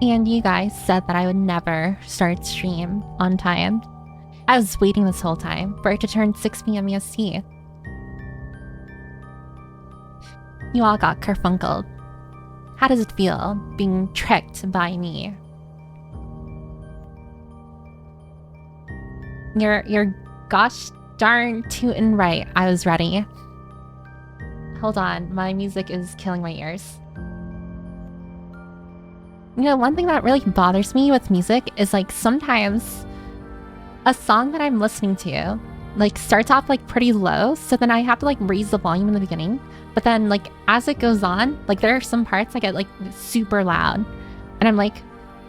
And you guys said that I would never start stream on time. I was waiting this whole time for it to turn 6 p.m. EST. You all got kerfunkled. How does it feel being tricked by me? You're gosh darn tootin' right. I was ready. Hold on, my music is killing my ears. You know, one thing that really bothers me with music is like sometimes a song that I'm listening to like starts off like pretty low, so then I have to like raise the volume in the beginning. But then like as it goes on, like there are some parts that get like super loud. And I'm like,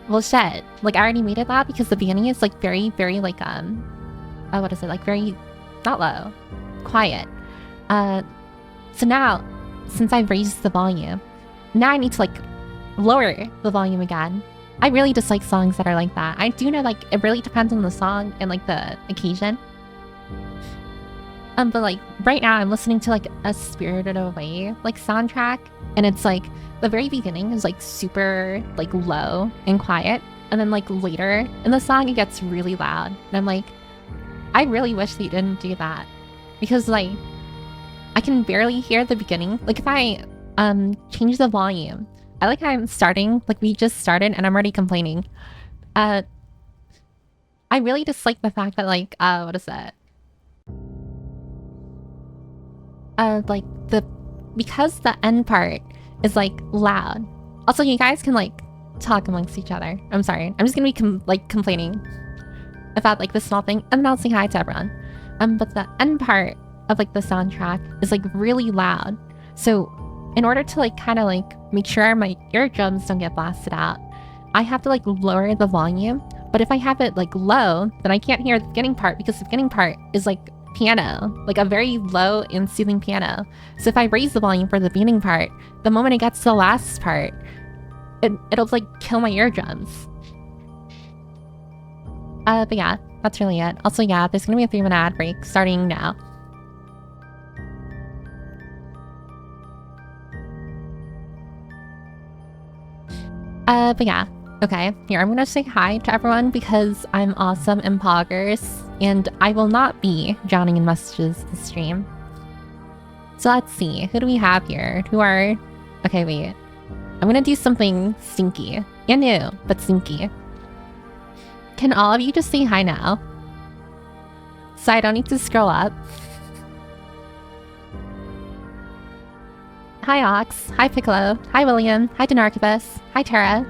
well shit. Like I already made it loud because the beginning is like very, very like what is it? Like very not low. Quiet. So now, since I've raised the volume, now I need to like lower the volume again. I really dislike songs that are like that. I do know like it really depends on the song and like the occasion. But like right now I'm listening to like a Spirited Away like soundtrack, and it's like the very beginning is like super like low and quiet, and then like later in the song it gets really loud, and I'm like, I really wish they didn't do that, because like I can barely hear the beginning. Like if I change the volume, I like how I'm starting, like we just started and I'm already complaining. I really dislike the fact that like what is that? Like because the end part is like loud. Also, you guys can like talk amongst each other. I'm sorry. I'm just gonna be complaining about like this small thing, and then I'll say hi to everyone. But the end part of like the soundtrack is like really loud. So in order to like kind of like make sure my eardrums don't get blasted out, I have to like lower the volume. But if I have it like low, then I can't hear the beginning part, because the beginning part is like piano, like a very low and soothing piano. So if I raise the volume for the beginning part, the moment it gets to the last part, it'll like kill my eardrums. But yeah, that's really it. Also, yeah, there's gonna be a 3-minute ad break starting now. But yeah, okay. Here, I'm gonna say hi to everyone because I'm awesome in poggers, and I will not be drowning in messages this stream. So let's see, who do we have here? Okay, wait. I'm gonna do something stinky. And new, but stinky. Can all of you just say hi now? So I don't need to scroll up. Hi Ox, hi Piccolo, hi William, hi Denarchibus, hi Terra,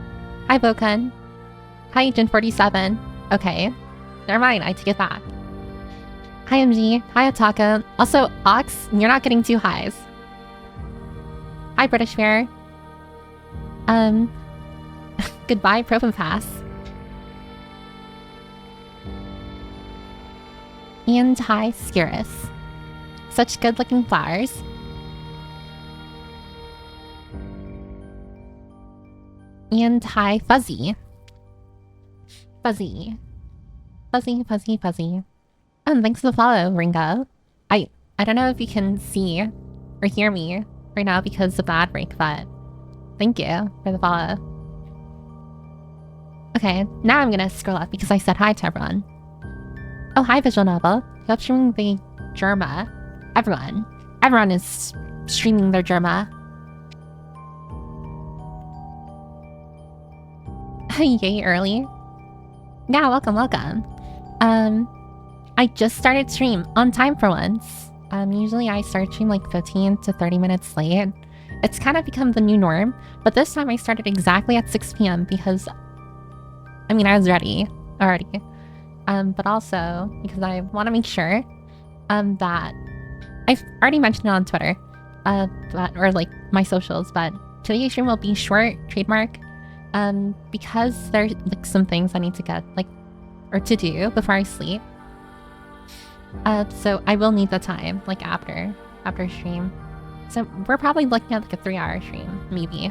hi Bokan, hi Agent47. Okay, never mind, I take it back. Hi MG, hi Otaka. Also, Ox, you're not getting 2 highs. Hi British Bear. Goodbye Propapass. And hi Skirus. Such good looking flowers. And hi Fuzzy. Fuzzy. Fuzzy, fuzzy, fuzzy. Thanks for the follow, Ringo. I don't know if you can see or hear me right now because of the ad break, but thank you for the follow. Okay, now I'm gonna scroll up because I said hi to everyone. Oh, hi Visual Novel. You're streaming the Germa. Everyone is streaming their Germa. Yay, early. Yeah, welcome. I just started stream on time for once. Usually I start stream like 15 to 30 minutes late. It's kind of become the new norm, but this time I started exactly at 6 p.m. because, I mean, I was ready already. But also because I want to make sure that I've already mentioned it on Twitter, or like my socials, but today's stream will be short, trademark, because there's like some things I need to get or to do before I sleep. So I will need the time like after stream. So we're probably looking at like a 3-hour stream, maybe.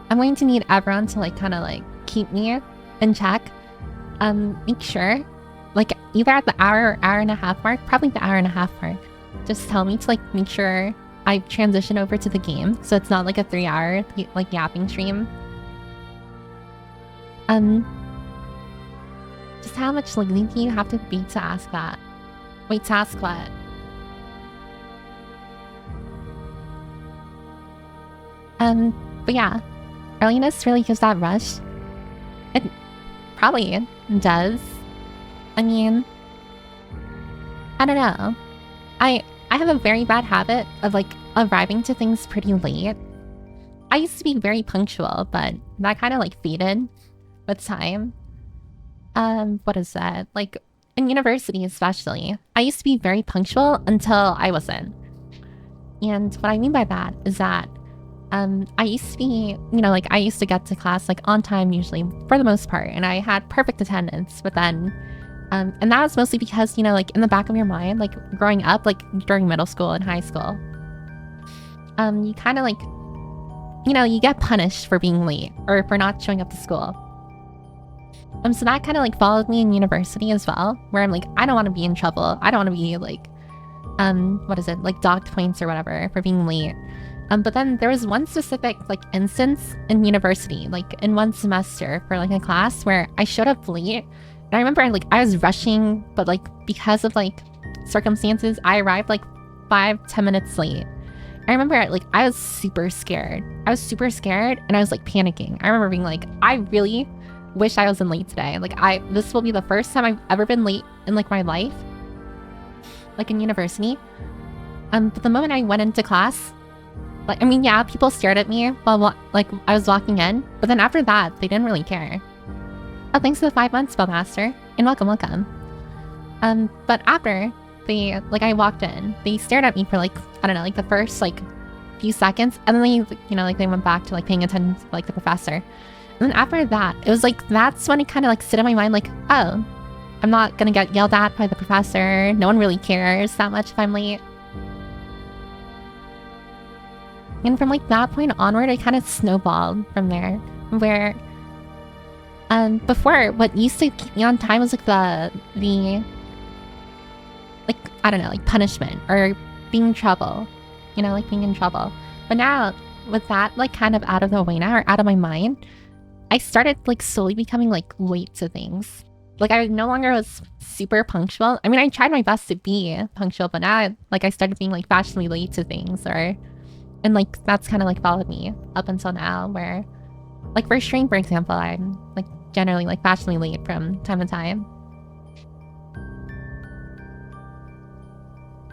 I'm going to need everyone to like kind of like keep me in check. Make sure, like either at the hour or hour and a half mark, probably the hour and a half mark. Just tell me to like make sure I transition over to the game, so it's not like a 3-hour like yapping stream. Just how much like linky you have to be to ask that? Wait, to ask what? But yeah, earliness really gives that rush. It probably does. I mean, I don't know. I have a very bad habit of like arriving to things pretty late. I used to be very punctual, but that kind of like faded with time. What is that? Like in university especially, I used to be very punctual until I wasn't. And what I mean by that is that I used to be, you know, like I used to get to class like on time usually for the most part, and I had perfect attendance. But then, and that was mostly because, you know, like in the back of your mind, like growing up, like during middle school and high school, you kind of like, you know, you get punished for being late or for not showing up to school. So that kind of like followed me in university as well, where I'm like, I don't want to be in trouble. I don't want to be like, what is it? Like docked points or whatever for being late. But then there was one specific like instance in university, like in one semester for like a class where I showed up late. And I remember like I was rushing, but like because of like circumstances, I arrived like 5-10 minutes late. I remember like I was super scared. I was super scared and I was like panicking. I remember being like, I really wish I wasn't late today. Like this will be the first time I've ever been late in like my life, like in university. But the moment I went into class, like, I mean, yeah, people stared at me while like I was walking in, but then after that, they didn't really care. Oh, thanks for the 5 months, Spellmaster, and welcome. But after I walked in, they stared at me for like, I don't know, like the first like few seconds, and then they, you know, like they went back to like paying attention to like the professor. And then after that, it was like, that's when it kind of like sit in my mind, like, oh, I'm not gonna get yelled at by the professor. No one really cares that much if I'm late. And from like that point onward, I kind of snowballed from there, where before what used to keep me on time was like the like, I don't know, like punishment or being in trouble, you know, like being in trouble. But now with that like kind of out of the way now, or out of my mind, I started like slowly becoming like late to things. Like I no longer was super punctual. I mean, I tried my best to be punctual, but now like I started being like fashionably late to things, and like that's kind of like followed me up until now, where like for stream, for example, I'm like generally like fashionably late from time to time.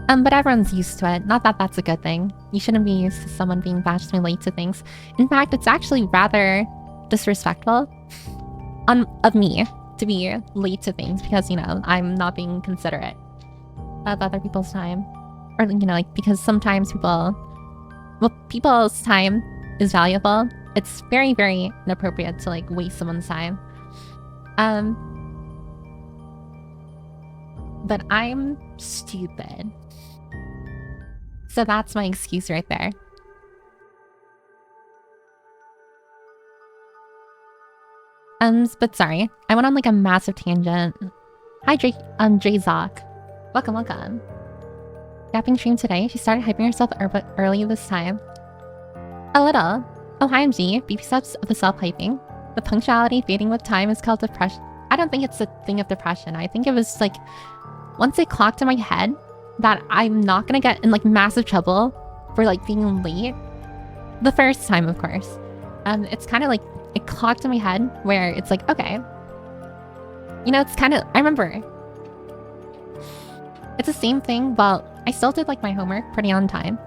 But everyone's used to it. Not that that's a good thing. You shouldn't be used to someone being fashionably late to things. In fact, it's actually rather disrespectful of me to be late to things, because, you know, I'm not being considerate of other people's time. Or, you know, like, because sometimes people's time is valuable. It's very, very inappropriate to like waste someone's time. But I'm stupid. So that's my excuse right there. But sorry, I went on like a massive tangent. Hi, Drazok. Welcome. Yapping stream today. She started hyping herself early this time. A little. Oh, hi, MG. BP steps of the self-hyping. The punctuality fading with time is called depression. I don't think it's a thing of depression. I think it was like, once it clocked in my head that I'm not gonna get in like massive trouble for like being late. The first time, of course. It's kind of like, it clocked in my head where it's like, okay. You know, it's kind of, I remember. It's the same thing. Well, I still did like my homework pretty on time.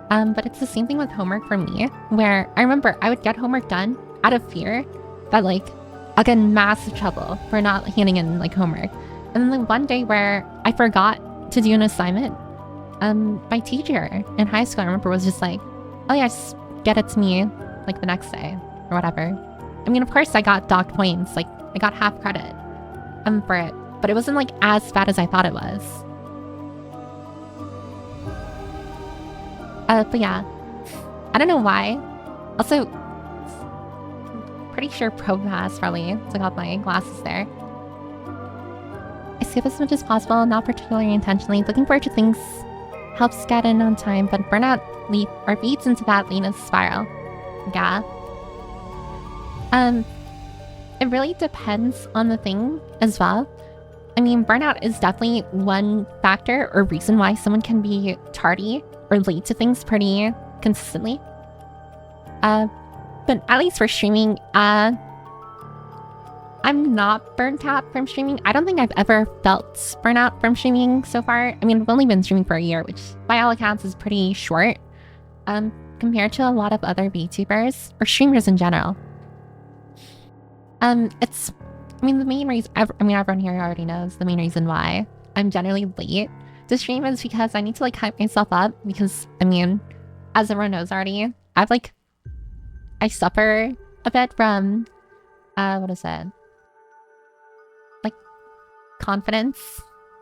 But it's the same thing with homework for me, where I remember I would get homework done out of fear that like I'll get in massive trouble for not handing in like homework. And then like one day where I forgot to do an assignment, my teacher in high school, I remember, was just like, oh yeah, just get it to me like the next day or whatever. I mean, of course I got docked points, like I got half credit for it, but it wasn't like as bad as I thought it was. But yeah, I don't know why. Also, pretty sure Propass probably took off my glasses there. I skip as much as possible, not particularly intentionally. Looking forward to things helps get in on time, but burnout leads into that latest spiral. Yeah. It really depends on the thing as well. I mean, burnout is definitely one factor or reason why someone can be tardy or late to things pretty consistently. But at least for streaming, I'm not burnt out from streaming. I don't think I've ever felt burnout from streaming so far. I mean, I've only been streaming for a year, which by all accounts is pretty short, compared to a lot of other VTubers or streamers in general. The main reason, everyone here already knows the main reason why I'm generally late to stream is because I need to hype myself up because, as everyone knows already, I suffer a bit from, what is it? Confidence,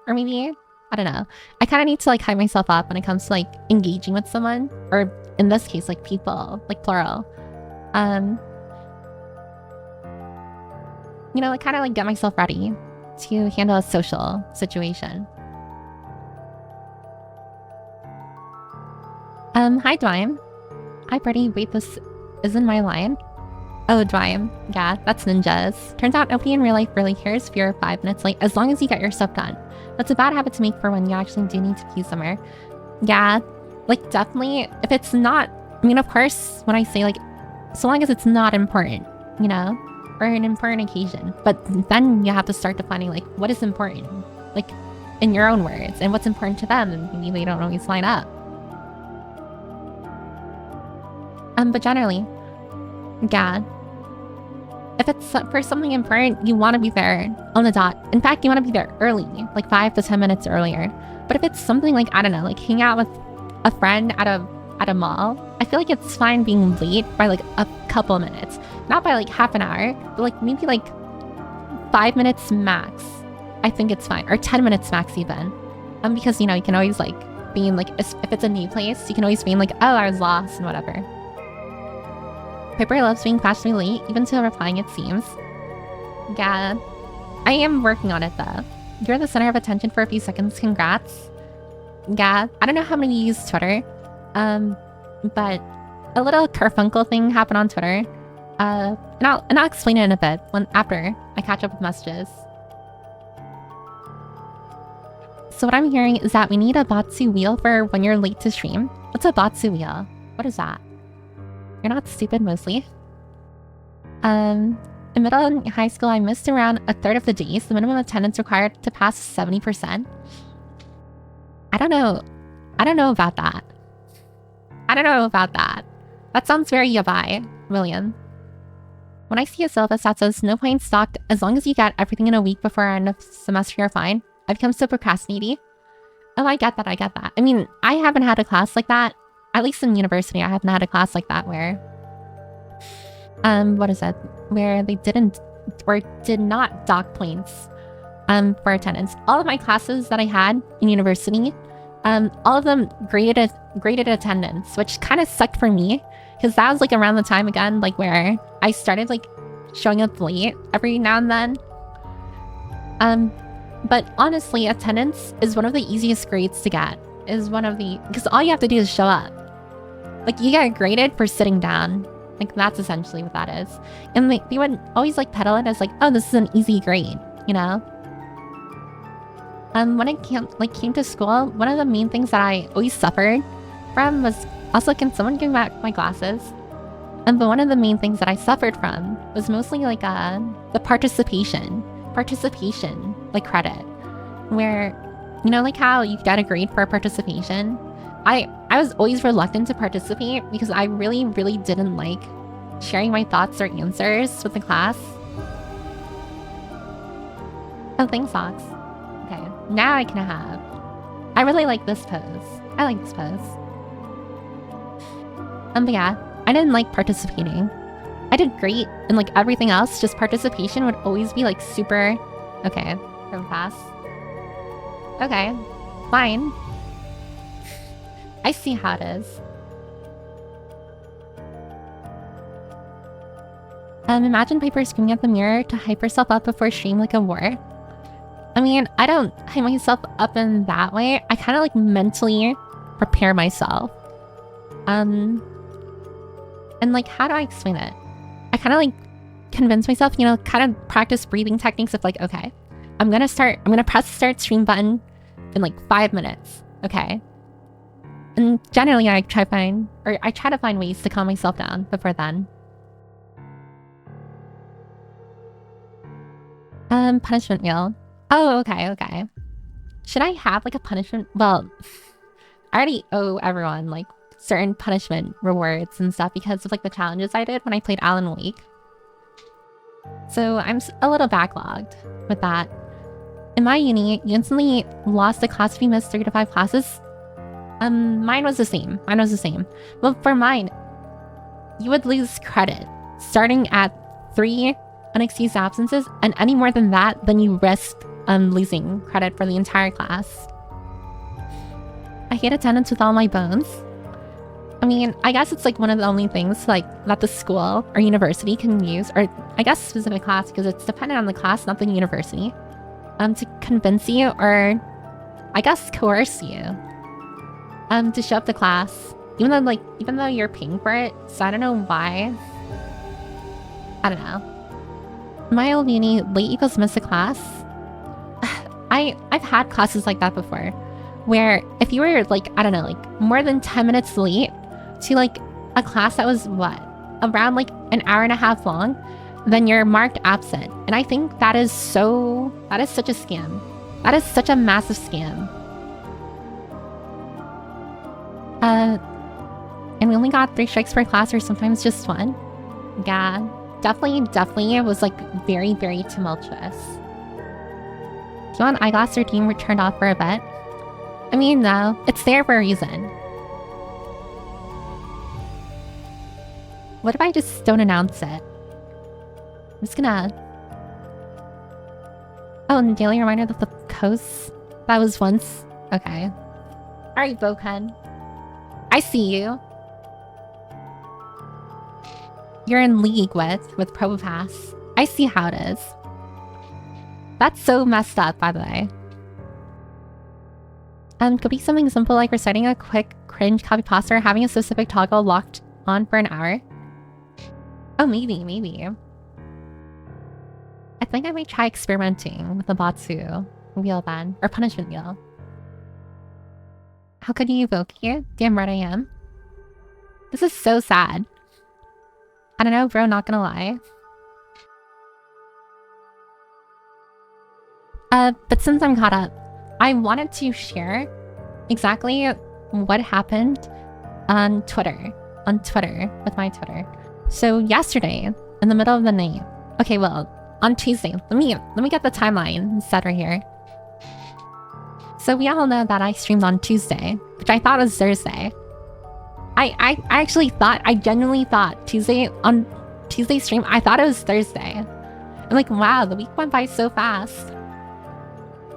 or maybe, I don't know. I kind of need to hype myself up when it comes to engaging with someone, or in this case, people, plural. Kind of get myself ready to handle a social situation. Hi, Dwayne. Hi, Birdie. Wait, this isn't my line. Oh, Dwayne. Yeah, that's ninjas. Turns out nobody in real life really cares if you're 5 minutes late, as long as you get your stuff done. That's a bad habit to make for when you actually do need to pee somewhere. Yeah, definitely, if it's not... of course, when I say, so long as it's not important, or an important occasion. But then you have to start defining, what is important? In your own words, and what's important to them, and maybe they don't always line up. But generally, yeah. If it's for something important, you want to be there on the dot. In fact, you want to be there early, 5 to 10 minutes earlier. But if it's something I don't know, hang out with a friend at a mall, I feel it's fine being late by a couple of minutes. Not by half an hour, but maybe 5 minutes max. I think it's fine. Or 10 minutes max even. Because, you can always being if it's a new place, you can always be oh, I was lost and whatever. Piper loves being fashionably late, even to replying it seems. Yeah. I am working on it though. You're the center of attention for a few seconds, congrats. Yeah, I don't know how many use Twitter. But a little kerfunkle thing happened on Twitter. And I'll explain it in a bit after I catch up with messages. So what I'm hearing is that we need a Batsu wheel for when you're late to stream. What's a Batsu wheel? What is that? You're not stupid mostly. In middle and high school, I missed around a third of the days. The minimum attendance required to pass 70%. I don't know about that. That sounds very yabai, William. When I see a syllabus that says no points stocked, as long as you get everything in a week before our end of semester, you're fine, I become so procrastinating. Oh, I get that. I haven't had a class like that. At least in university, I haven't had a class like that where... what is it? Where they didn't... or did not dock points for attendance. All of my classes that I had in university, all of them graded attendance, which kind of sucked for me. Because that was around the time again, where I started showing up late every now and then. But honestly, attendance is one of the easiest grades to get. Because all you have to do is show up. You get graded for sitting down. That's essentially what that is. And they would always peddle it as oh, this is an easy grade, When I came to school, one of the main things that I always suffered from was also, can someone give back my glasses? But one of the main things that I suffered from was mostly the participation credit, where how you get a grade for participation. I was always reluctant to participate because I really didn't like sharing my thoughts or answers with the class. Oh, thanks, Socks. Okay, now I can have. I really like this pose. I like this pose. But yeah, I didn't like participating. I did great in everything else, just participation would always be super... Okay, from pass. Okay, fine. I see how it is. Imagine Piper screaming at the mirror to hype herself up before stream like a war. I don't hype myself up in that way. I kind of mentally prepare myself. And like, how do I explain it? I kind of like convince myself, you know, kind of practice breathing techniques of like, okay, I'm gonna press the start stream button in like 5 minutes. Okay. And generally I try to find ways to calm myself down before then. Punishment wheel. Oh, okay. Should I have like a punishment? Well, I already owe everyone like certain punishment rewards and stuff because of like the challenges I did when I played Alan Wake. So I'm a little backlogged with that. In my uni, you instantly lost a class if you missed 3 to 5 classes. Mine was the same. Well, for mine, you would lose credit starting at 3 unexcused absences, and any more than that, then you risked losing credit for the entire class. I hate attendance with all my bones. I mean, I guess it's like one of the only things like that the school or university can use, or I guess specific class, because it's dependent on the class, not the university, to convince you or I guess coerce you to show up to class, even though you're paying for it. So I don't know why. I don't know. My old uni, late equals miss a class. I've had classes like that before, where if you were like, I don't know, like more than 10 minutes late to like a class that was around like an hour and a half long, then you're marked absent. And I think that is such a scam. That is such a massive scam. And we only got 3 strikes per class, or sometimes just 1. Yeah, definitely it was like very, very tumultuous. Do you want eyeglass or team turned off for a bit? I mean, no, it's there for a reason. What if I just don't announce it? I'm just gonna... Oh, and daily reminder that the coast that was once... Okay. Alright, Boken. I see you. You're in league with Probopass. I see how it is. That's so messed up, by the way. Could be something simple like reciting a quick cringe copy pasta or having a specific toggle locked on for an hour. Oh, maybe. I think I might try experimenting with the Batsu wheel then, or punishment wheel. How could you evoke here? Damn right I am. This is so sad. I don't know, bro, not gonna lie. But since I'm caught up, I wanted to share exactly what happened on Twitter with my Twitter. So yesterday, in the middle of the night, okay, well, on Tuesday, let me get the timeline set right here. So we all know that I streamed on Tuesday, which I thought was Thursday. I genuinely thought Tuesday stream, I thought it was Thursday. I'm like, wow, the week went by so fast.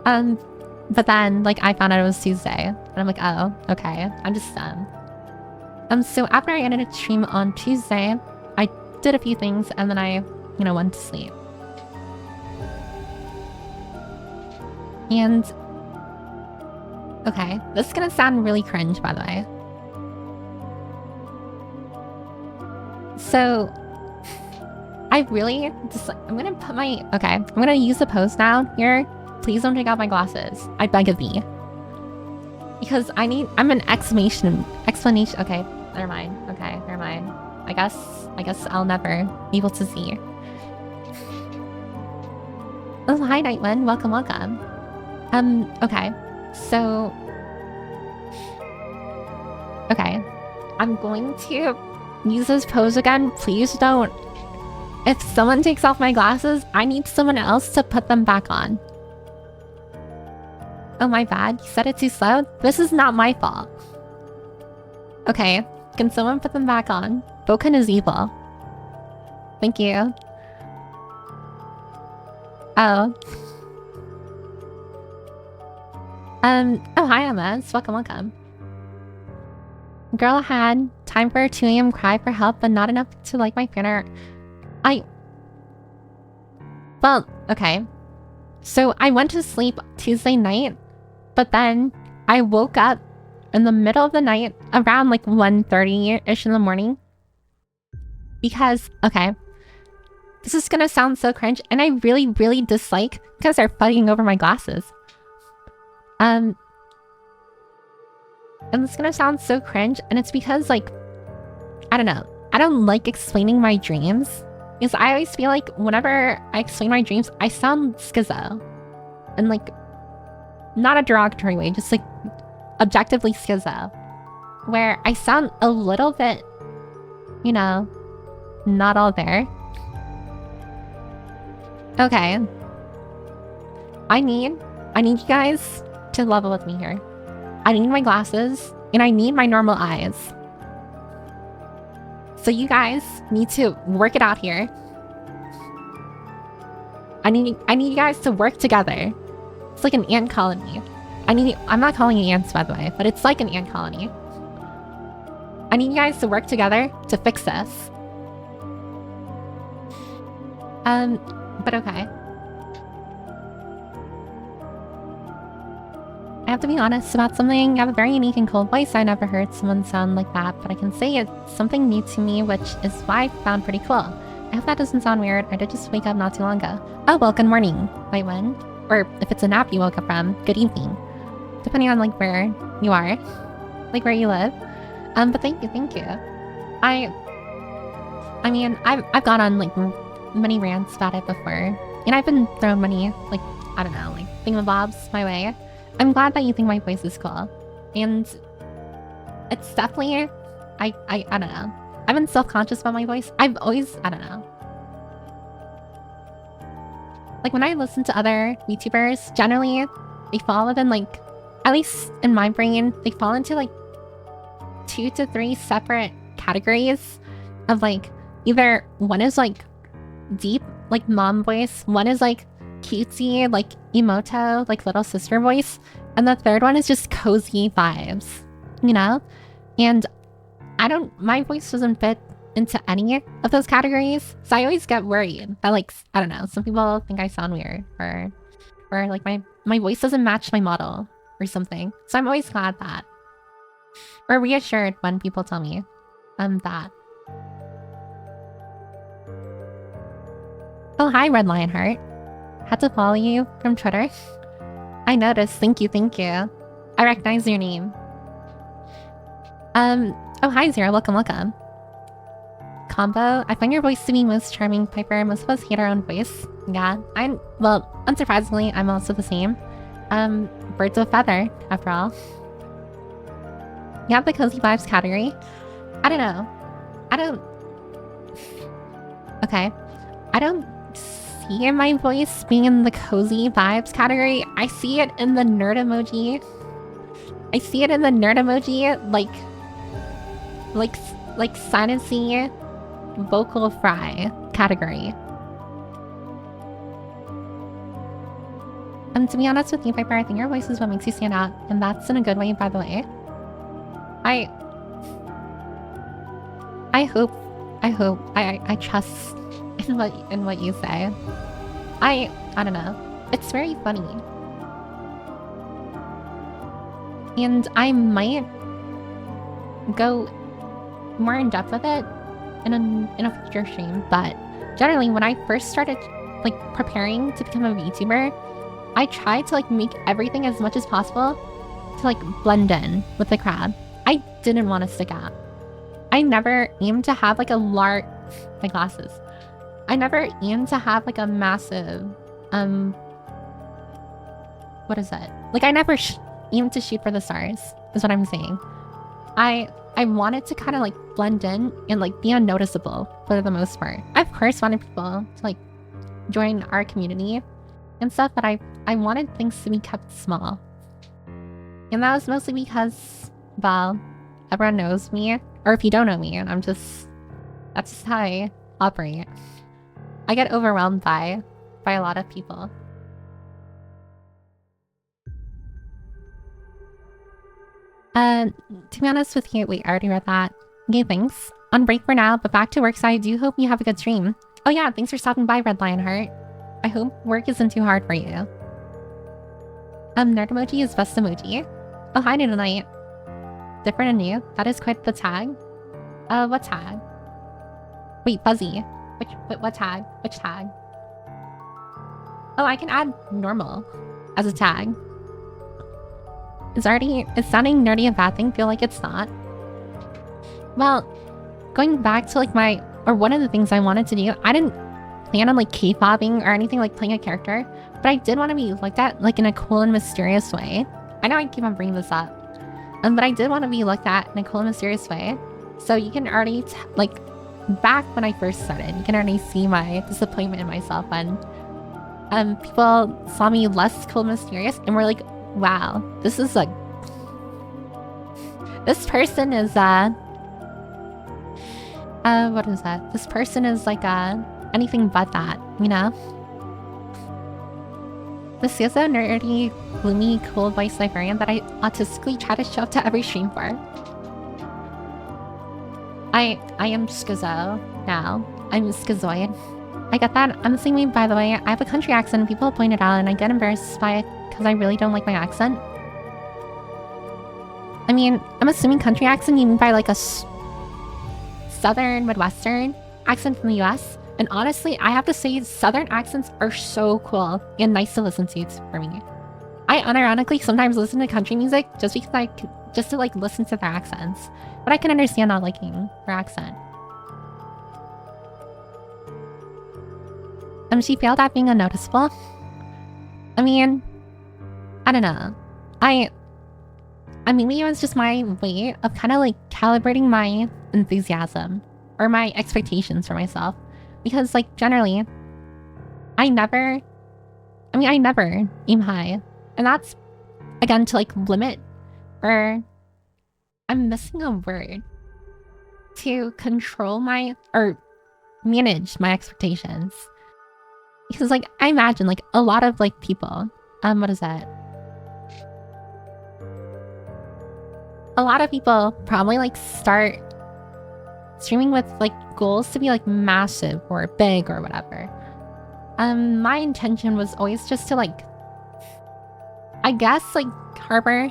But then, like, I found out it was Tuesday. And I'm like, oh, okay. I'm just dumb. So after I ended a stream on Tuesday, I did a few things and then I, went to sleep. And... okay, this is gonna sound really cringe, by the way. So... I'm gonna use the post now here. Please don't take out my glasses. I beg of thee. Because I'm an explanation. Okay, never mind. I guess I'll never be able to see. Oh, hi, Nightwind. Welcome. Okay. So... okay. I'm going to use this pose again. Please don't. If someone takes off my glasses, I need someone else to put them back on. Oh, my bad. You said it too slow? This is not my fault. Okay. Can someone put them back on? Boken is evil. Thank you. Oh. Oh, hi, MS. Welcome. Girl had time for a 2 AM cry for help, but not enough to like my fan art. Well, okay. So I went to sleep Tuesday night, but then I woke up in the middle of the night, around like 1:30-ish in the morning. Because, okay, this is gonna sound so cringe, and I really, really dislike because they're fighting over my glasses. And it's gonna sound so cringe, and it's because, like, I don't know. I don't like explaining my dreams. Because I always feel like whenever I explain my dreams, I sound schizo. And, like, not a derogatory way, just, like, objectively schizo. Where I sound a little bit, you know, not all there. Okay. I need you guys to level with me here. I need my glasses, and I need my normal eyes. So you guys need to work it out here. I need you guys to work together. It's like an ant colony. I'm not calling it ants, by the way, but it's like an ant colony. I need you guys to work together to fix this. But okay. I have to be honest about something. I have a very unique and cool voice. I never heard someone sound like that, but I can say it's something new to me, which is why I found pretty cool. I hope that doesn't sound weird. I did just wake up not too long ago. Oh, well, good morning. Wait, when? Or if it's a nap you woke up from, good evening. Depending on, like, where you are. Like, where you live. But thank you. I mean, I've gone on, like, many rants about it before. And I've been thrown many, like, I don't know, like, thingamabobs my way. I'm glad that you think my voice is cool. And it's definitely, I don't know. I've been self-conscious about my voice. I've always, I don't know. Like, when I listen to other YouTubers, generally, they fall within, like, at least in my brain, they fall into, like, 2 to 3 separate categories of, like, either one is, like, deep, like, mom voice. One is, like, cutesy, like, emoto, like, little sister voice. And the third one is just cozy vibes, you know? And my voice doesn't fit into any of those categories. So I always get worried that, like, I don't know, some people think I sound weird or like my voice doesn't match my model or something. So I'm always glad that, or reassured when people tell me that. Oh, hi, Red Lionheart. Had to follow you from Twitter. I noticed. Thank you. I recognize your name. Oh, hi, Zero. Welcome. Combo, I find your voice to be most charming, Piper. Most of us hate our own voice. Yeah, well, unsurprisingly, I'm also the same. Birds of a feather, after all. You have the cozy vibes category. I don't know. Okay. I don't see my voice being in the cozy vibes category. I see it in the nerd emoji. Like sinussy vocal fry category. And to be honest with you, Piper, I think your voice is what makes you stand out, and that's in a good way, by the way. I trust in what you say. I don't know. It's very funny. And I might go more in depth with it in a future stream, but generally when I first started like preparing to become a VTuber, I tried to like make everything as much as possible to like blend in with the crowd. I didn't want to stick out. I never aimed to have like a large my glasses. I never aimed to have like a massive what is it? Like I never aimed to shoot for the stars is what I'm saying. I wanted to kind of like blend in and like be unnoticeable for the most part. I of course wanted people to like join our community and stuff, but I wanted things to be kept small. And that was mostly because, well, everyone knows me. Or if you don't know me, that's just how I operate. I get overwhelmed by a lot of people. To be honest with you, wait, I already read that. Okay, thanks. On break for now, but back to work, so I do hope you have a good stream. Oh yeah, thanks for stopping by, Red Lionheart. I hope work isn't too hard for you. Nerd emoji is best emoji. Oh, hi, Noodle Knight. Different and new. That is quite the tag. What tag? Wait, fuzzy. What tag? Which tag? Oh, I can add normal as a tag. Is sounding nerdy a bad thing? Feel like it's not. Well, going back to like one of the things I wanted to do, I didn't plan on like K-popping or anything, like playing a character, but I did want to be looked at like in a cool and mysterious way. I know I keep on bringing this up, but I did want to be looked at in a cool and mysterious way. So you can already like back when I first started, you can already see my disappointment in myself when people saw me less cool and mysterious and were like, wow, this person is what is that? This person is like anything but that, you know? This is a nerdy, gloomy, cool voice librarian that I autistically try to show up to every stream for. I am schizo now. I'm schizoid. I get that. I'm the same way, by the way. I have a country accent and people point it out and I get embarrassed by it because I really don't like my accent. I mean, I'm assuming country accent you mean by like a southern Midwestern accent from the US. And honestly, I have to say southern accents are so cool and nice to listen to for me. I unironically sometimes listen to country music just because just to like listen to their accents. But I can understand not liking their accent. She failed at being unnoticeable. I mean, I don't know. I mean, maybe it was just my way of kind of like calibrating my enthusiasm or my expectations for myself. Because like generally, I never aim high. And that's, again, to like limit, or I'm missing a word, to control or manage my expectations. Because like, I imagine like a lot of like people, what is that? A lot of people probably like start streaming with like goals to be like massive or big or whatever. My intention was always just to like, I guess like harbor,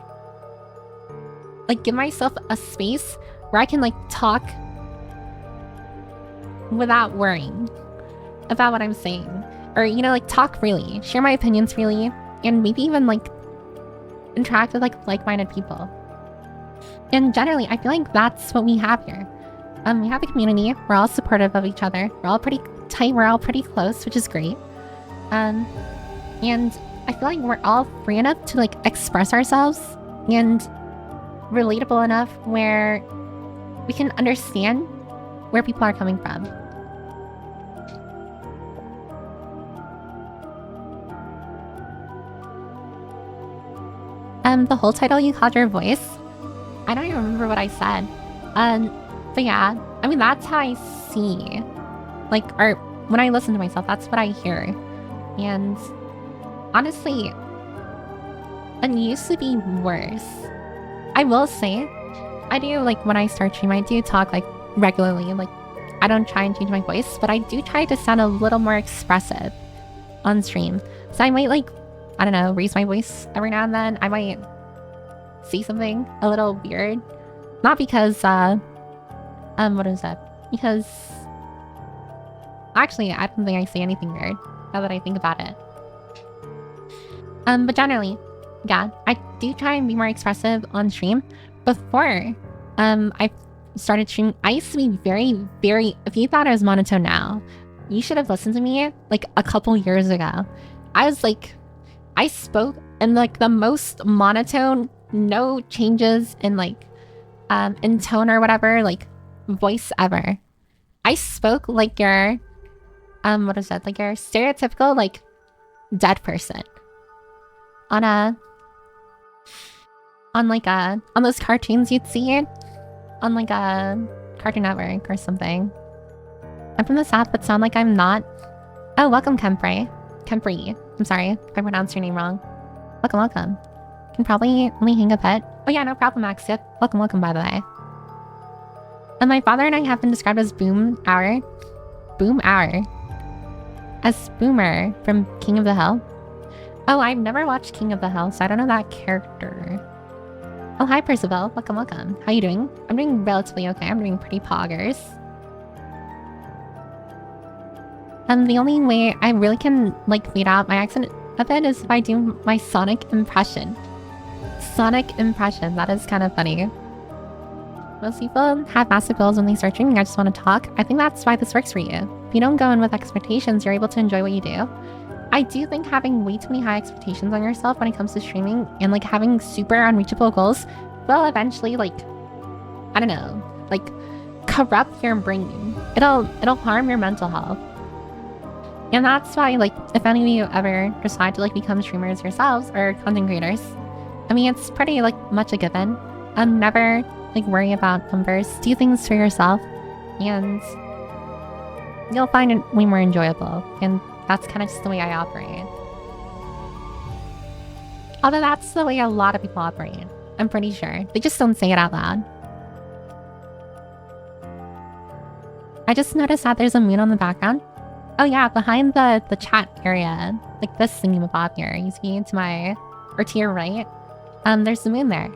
like give myself a space where I can like talk without worrying about what I'm saying. Or, you know, like talk freely, share my opinions freely, and maybe even like interact with like-minded people. And generally, I feel like that's what we have here. We have a community. We're all supportive of each other. We're all pretty tight. We're all pretty close, which is great. And I feel like we're all free enough to like express ourselves and relatable enough where we can understand where people are coming from. The whole title you called your voice. I don't even remember what I said. But yeah, I mean, that's how I see, like, or when I listen to myself, that's what I hear. And honestly, it used to be worse. I will say, I do, like, when I start stream, I do talk, like, regularly. Like, I don't try and change my voice, but I do try to sound a little more expressive on stream. So I might, like, I don't know, raise my voice every now and then. I might say something a little weird. Not because, what is that? Because, actually, I don't think I say anything weird, now that I think about it. But generally, yeah, I do try and be more expressive on stream. Before, I started streaming, I used to be very, very, if you thought I was monotone now, you should have listened to me, like, a couple years ago. I was, like, I spoke in, like, the most monotone, no changes in, like, in tone or whatever, like, voice ever. I spoke like your, what is that? Like your stereotypical, like, dead person. On those cartoons you'd see it on, like, a Cartoon Network or something. I'm from the South, but sound like I'm not. Oh, welcome, Kempri. I'm sorry if I pronounced your name wrong. Welcome. Can probably only hang a pet. Oh yeah, no problem, Max. Yep. Welcome, by the way. And my father and I have been described as Boom Hour. As Boomer from King of the Hill. Oh, I've never watched King of the Hill, so I don't know that character. Oh, hi, Percival. Welcome, welcome. How you doing? I'm doing relatively okay. I'm doing pretty poggers. The only way I really can, like, fade out my accent a bit is if I do my Sonic impression. Sonic impression. That is kind of funny. Most people have massive goals when they start streaming. I just want to talk. I think that's why this works for you. If you don't go in with expectations, you're able to enjoy what you do. I do think having way too many high expectations on yourself when it comes to streaming and like having super unreachable goals will eventually, like, I don't know, like corrupt your brain. It'll harm your mental health. And that's why, like, if any of you ever decide to like become streamers yourselves or content creators, I mean, it's pretty like much a given. Never like worry about numbers. Do things for yourself, and you'll find it way more enjoyable. And that's kind of just the way I operate. Although that's the way a lot of people operate. I'm pretty sure. They just don't say it out loud. I just noticed that there's a moon on the background. Oh yeah, behind the chat area. Like this thingamabob here. You see to my... or to your right. There's the moon there.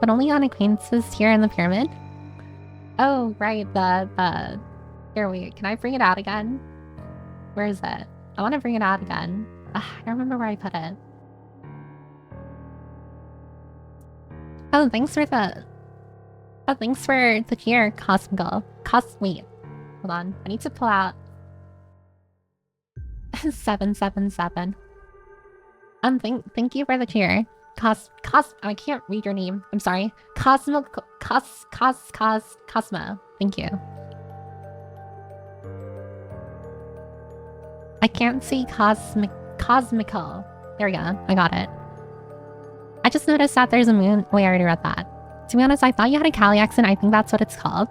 But only on acquaintances here in the pyramid. Oh, right. The... Here, wait. Can I bring it out again? Where is it? I want to bring it out again. Ugh, I don't remember where I put it. Oh, thanks for the... Oh, thanks for the cheer, Cosmical. Wait. Hold on. I need to pull out... 777. Thank you for the cheer. I can't read your name. I'm sorry. Cosmo. Thank you. I can't see cosmical. There we go. I got it. I just noticed that there's a moon. Wait, I already read that. To be honest, I thought you had a Cali accent. I think that's what it's called.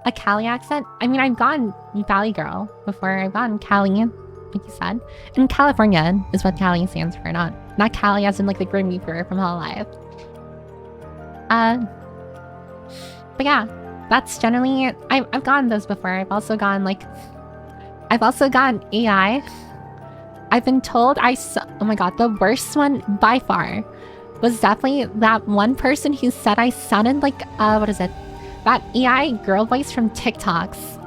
A Cali accent? I mean, I've gone Valley Girl before. I've gone Cali, like you said. And California is what Cali stands for, not Cali as in like the Grim Reaper from Hololive. But yeah, that's generally... I've gone those before. I've also gone AI. I've been told oh my god, the worst one by far was definitely that one person who said I sounded like, what is it? That AI girl voice from TikToks.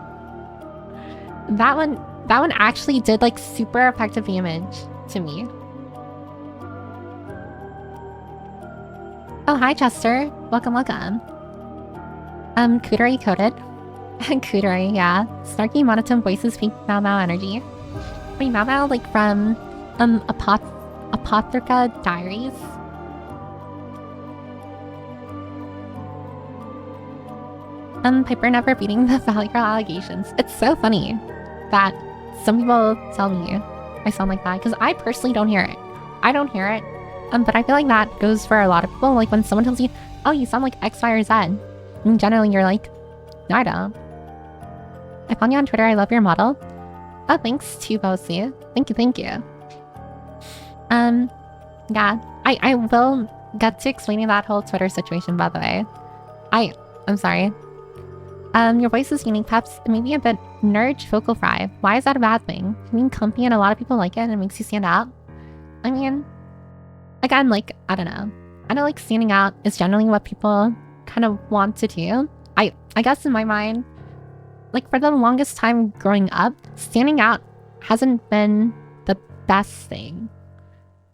That one actually did like super effective damage to me. Oh, hi, Chester. Welcome, welcome. Cootery coded. Cootery, yeah. Snarky monotone voices peak Mau Mau energy. Wait, Mau Mau like from Apotheca Diaries? Piper never beating the Valley Girl allegations. It's so funny that some people tell me I sound like that, because I personally don't hear it. I don't hear it. But I feel like that goes for a lot of people. Like when someone tells you, oh, you sound like X, Y, or Z. And generally you're like, no, I don't. I found you on Twitter. I love your model. Oh, thanks to Bosie. Thank you, thank you. Yeah, I will get to explaining that whole Twitter situation, by the way. I'm sorry. Your voice is unique, Peps. It may be a bit nerd vocal fry. Why is that a bad thing? You mean comfy and a lot of people like it and it makes you stand out? I mean, again, like, I don't know. I know like standing out is generally what people kind of want to do. I guess in my mind, like for the longest time growing up, standing out hasn't been the best thing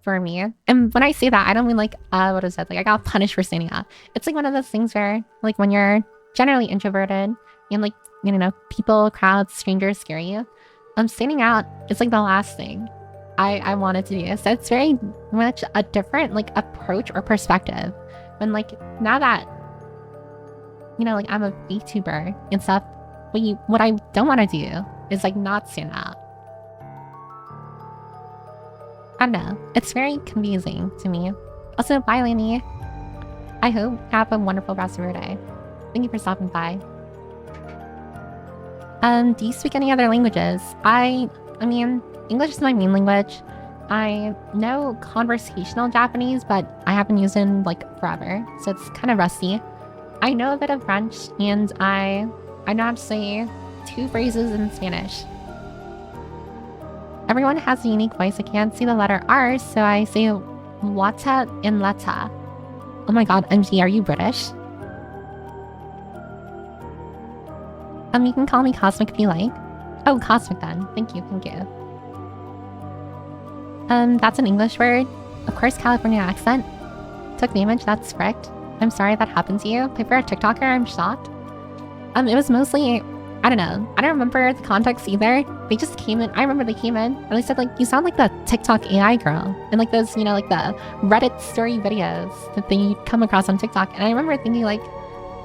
for me. And when I say that, I don't mean like, what is it? Like I got punished for standing out. It's like one of those things where like when you're generally introverted and like, you know, people, crowds, strangers scare you. Standing out is like the last thing I wanted to do. So it's very much a different like approach or perspective. When like now that, you know, like I'm a VTuber and stuff, what I don't want to do is like not stand out. I don't know. It's very confusing to me. Also, bye, Laney. I hope you have a wonderful rest of your day. Thank you for stopping by. Do you speak any other languages? I mean, English is my main language. I know conversational Japanese, but I haven't used it in like forever, so it's kind of rusty. I know a bit of French, and I know how to say 2 phrases in Spanish. Everyone has a unique voice. I can't see the letter R, so I say wata and leta. Oh my god, MG, are you British? You can call me Cosmic if you like. Oh, Cosmic then. Thank you, thank you. That's an English word. Of course, California accent. Took damage, that's correct. I'm sorry that happened to you. Paper a TikToker, I'm shocked. It was mostly, I don't know. I don't remember the context either. They just came in. I remember they came in and they said like, you sound like the TikTok AI girl. And like those, you know, like the Reddit story videos that they come across on TikTok. And I remember thinking like,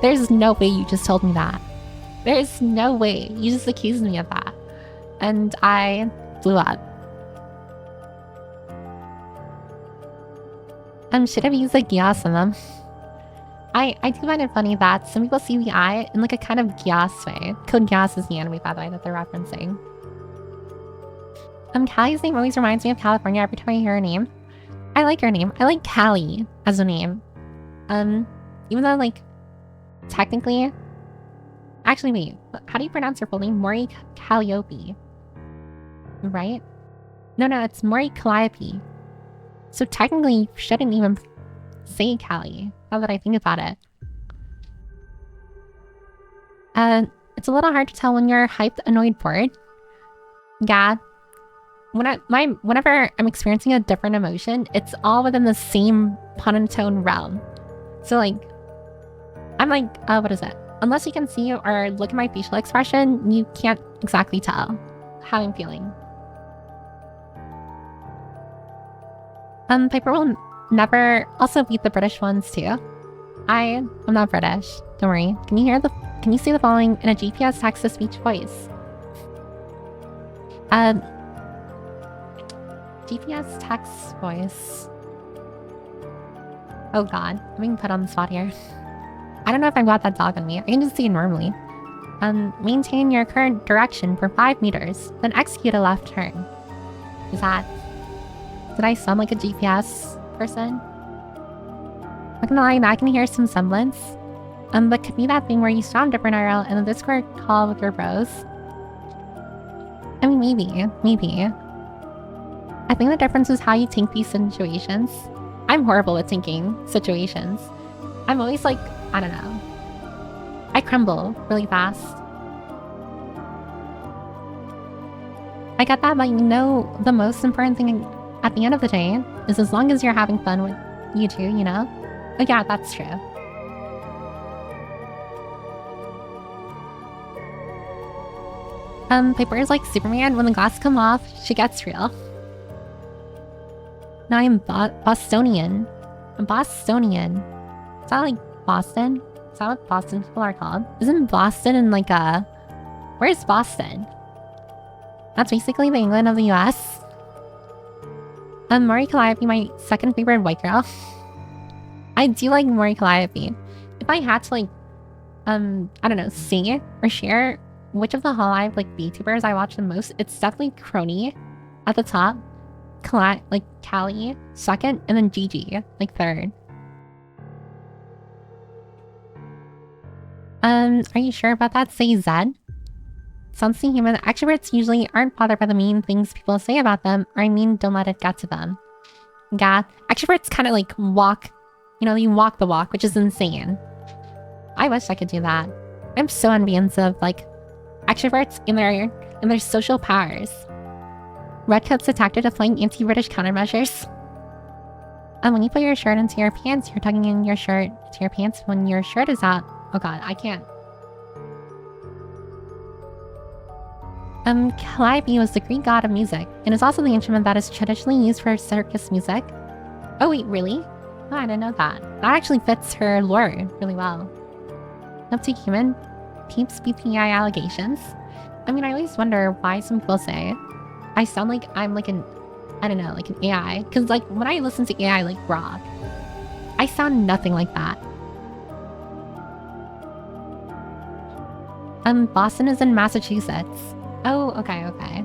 there's no way you just told me that. There's no way. You just accused me of that. And I blew up. Should have used a Gias in them. I do find it funny that some people see the eye in like a kind of Gias way. Code Gias is the anime, by the way, that they're referencing. Callie's name always reminds me of California every time I hear her name. I like her name. I like Callie as a name. Even though like, technically... Actually, wait. How do you pronounce her full name? Mori Calliope. Right? No, it's Mori Calliope. So technically, you shouldn't even say Callie, now that I think about it. It's a little hard to tell when you're hyped, annoyed, bored. Yeah. Whenever I'm experiencing a different emotion, it's all within the same pun and tone realm. So like, I'm like, what is it? Unless you can see or look at my facial expression, you can't exactly tell how I'm feeling. Piper will never also beat the British ones too. I'm not British. Don't worry. Can you see the following in a GPS text-to-speech voice? GPS text voice. Oh god, I'm being put on the spot here. I don't know if I've got that dog on me. I can just see it normally. Maintain your current direction for 5 meters, then execute a left turn. Is that... Did I sound like a GPS person? Not gonna lie, I can hear some semblance. But could be that thing where you sound different IRL in the Discord call with your bros. I mean, maybe. I think the difference is how you think these situations. I'm horrible at thinking situations. I'm always like, I don't know. I crumble really fast. I get that, but you know, the most important thing at the end of the day is as long as you're having fun with you two, you know? Oh yeah, that's true. Piper is like Superman. When the glasses come off, she gets real. Now I'm Bostonian. I'm Bostonian. Is that like Boston? Is that what Boston people are called? Isn't Boston in like a... Where's Boston? That's basically the England of the US. Mori Calliope, my second favorite white girl. I do like Mori Calliope. If I had to like, I don't know, say or share which of the Hololive like VTubers I watch the most, it's definitely Crony at the top, Callie second, and then Gigi like third. Are you sure about that? Say Zed. Sounds to human. Extroverts usually aren't bothered by the mean things people say about them, or I mean, don't let it get to them. Yeah, extroverts kind of like walk, you know, you walk the walk, which is insane. I wish I could do that. I'm so envious of like extroverts in their social powers. Redcoats attacked it applying anti-British countermeasures. When you put your shirt into your pants, you're tugging in your shirt to your pants when your shirt is out. Oh god, I can't. Calliope was the Greek god of music, and is also the instrument that is traditionally used for circus music. Oh wait, really? Oh, I didn't know that. That actually fits her lore really well. Up to human peeps BPI allegations. I mean, I always wonder why some people say I sound like I'm like an, I don't know, like an AI. Because like when I listen to AI like rock, I sound nothing like that. Boston is in Massachusetts. Oh, okay.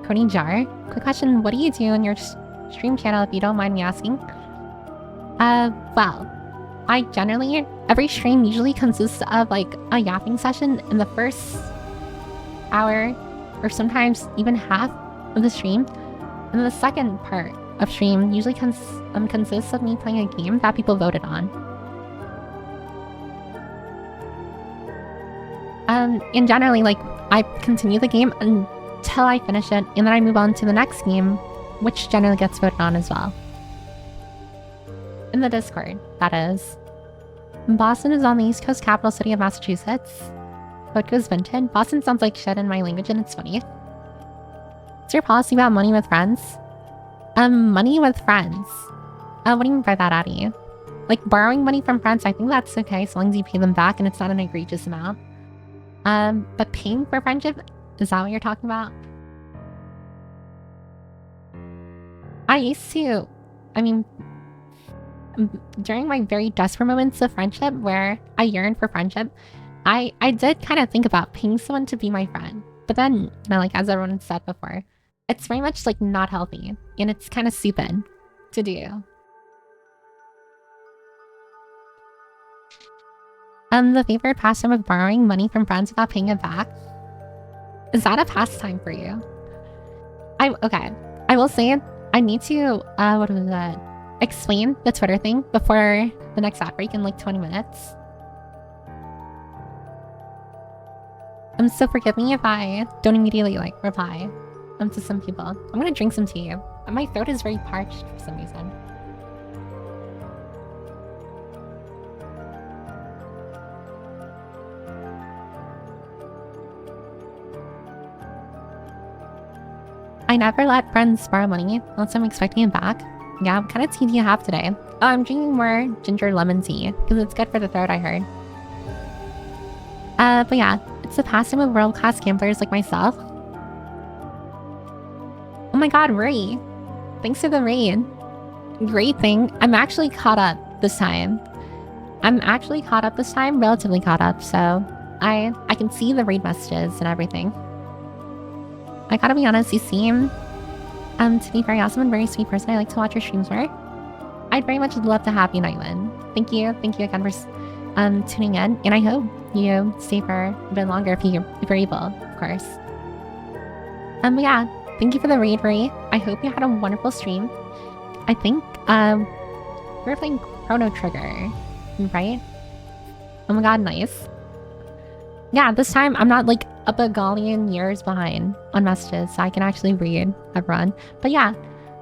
Cody Jar. Quick question, what do you do on your stream channel if you don't mind me asking? Well, I generally, every stream usually consists of like a yapping session in the first hour, or sometimes even half of the stream. And then the second part of stream usually consists of me playing a game that people voted on. And generally, like, I continue the game until I finish it, and then I move on to the next game, which generally gets voted on as well. In the Discord, that is. Boston is on the East Coast capital city of Massachusetts. Vote goes vintage. Boston sounds like shit in my language, and it's funny. What's your policy about money with friends? Money with friends. What do you mean by that, Addie? Like, borrowing money from friends, I think that's okay, as long as you pay them back and it's not an egregious amount. But paying for friendship, is that what you're talking about? I used to, during my very desperate moments of friendship where I yearned for friendship, I did kind of think about paying someone to be my friend. But then, like, as everyone said before, it's very much, like, not healthy, and it's kind of stupid to do. The favorite pastime of borrowing money from friends without paying it back? Is that a pastime for you? Okay. I will say I need to, what was that? Explain the Twitter thing before the next ad break in like 20 minutes. So forgive me if I don't immediately like reply to some people. I'm gonna drink some tea. My throat is very parched for some reason. I never let friends borrow money unless I'm expecting it back. Yeah, what kind of tea do you have today? Oh, I'm drinking more ginger lemon tea because it's good for the throat, I heard. But yeah, it's a pastime of world-class gamblers like myself. Oh my god, Ruri! Thanks for the raid. Great thing, I'm actually caught up this time. Relatively caught up, so I can see the raid messages and everything. I gotta be honest, you seem to be very awesome and very sweet person. I like to watch your streams more. I'd very much love to have you, Nightwind. Thank you again for tuning in, and I hope you stay for a bit longer if you're able, of course. But yeah, thank you for the raid, Ruri. I hope you had a wonderful stream. I think we were playing Chrono Trigger, right? Oh my god, nice. Yeah, this time I'm not like a bagillion years behind on messages, so I can actually read everyone. But yeah,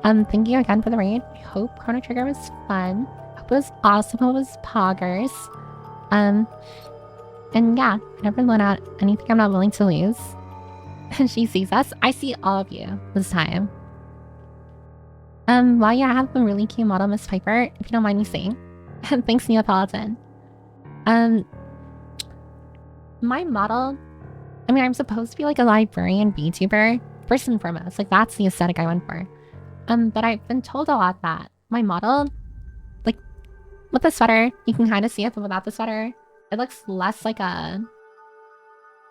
thank you again for the raid. I hope Chrono Trigger was fun. Hope it was awesome. Hope it was poggers. And yeah, I never let out anything I'm not willing to lose. And she sees us. I see all of you this time. Well, yeah, I have a really cute model, Miss Piper, if you don't mind me saying. And thanks, Neapolitan. My model, I'm supposed to be like a librarian VTuber, first and foremost. Like, that's the aesthetic I went for. But I've been told a lot that my model, like, with the sweater, you can kind of see it, but without the sweater, it looks less like a...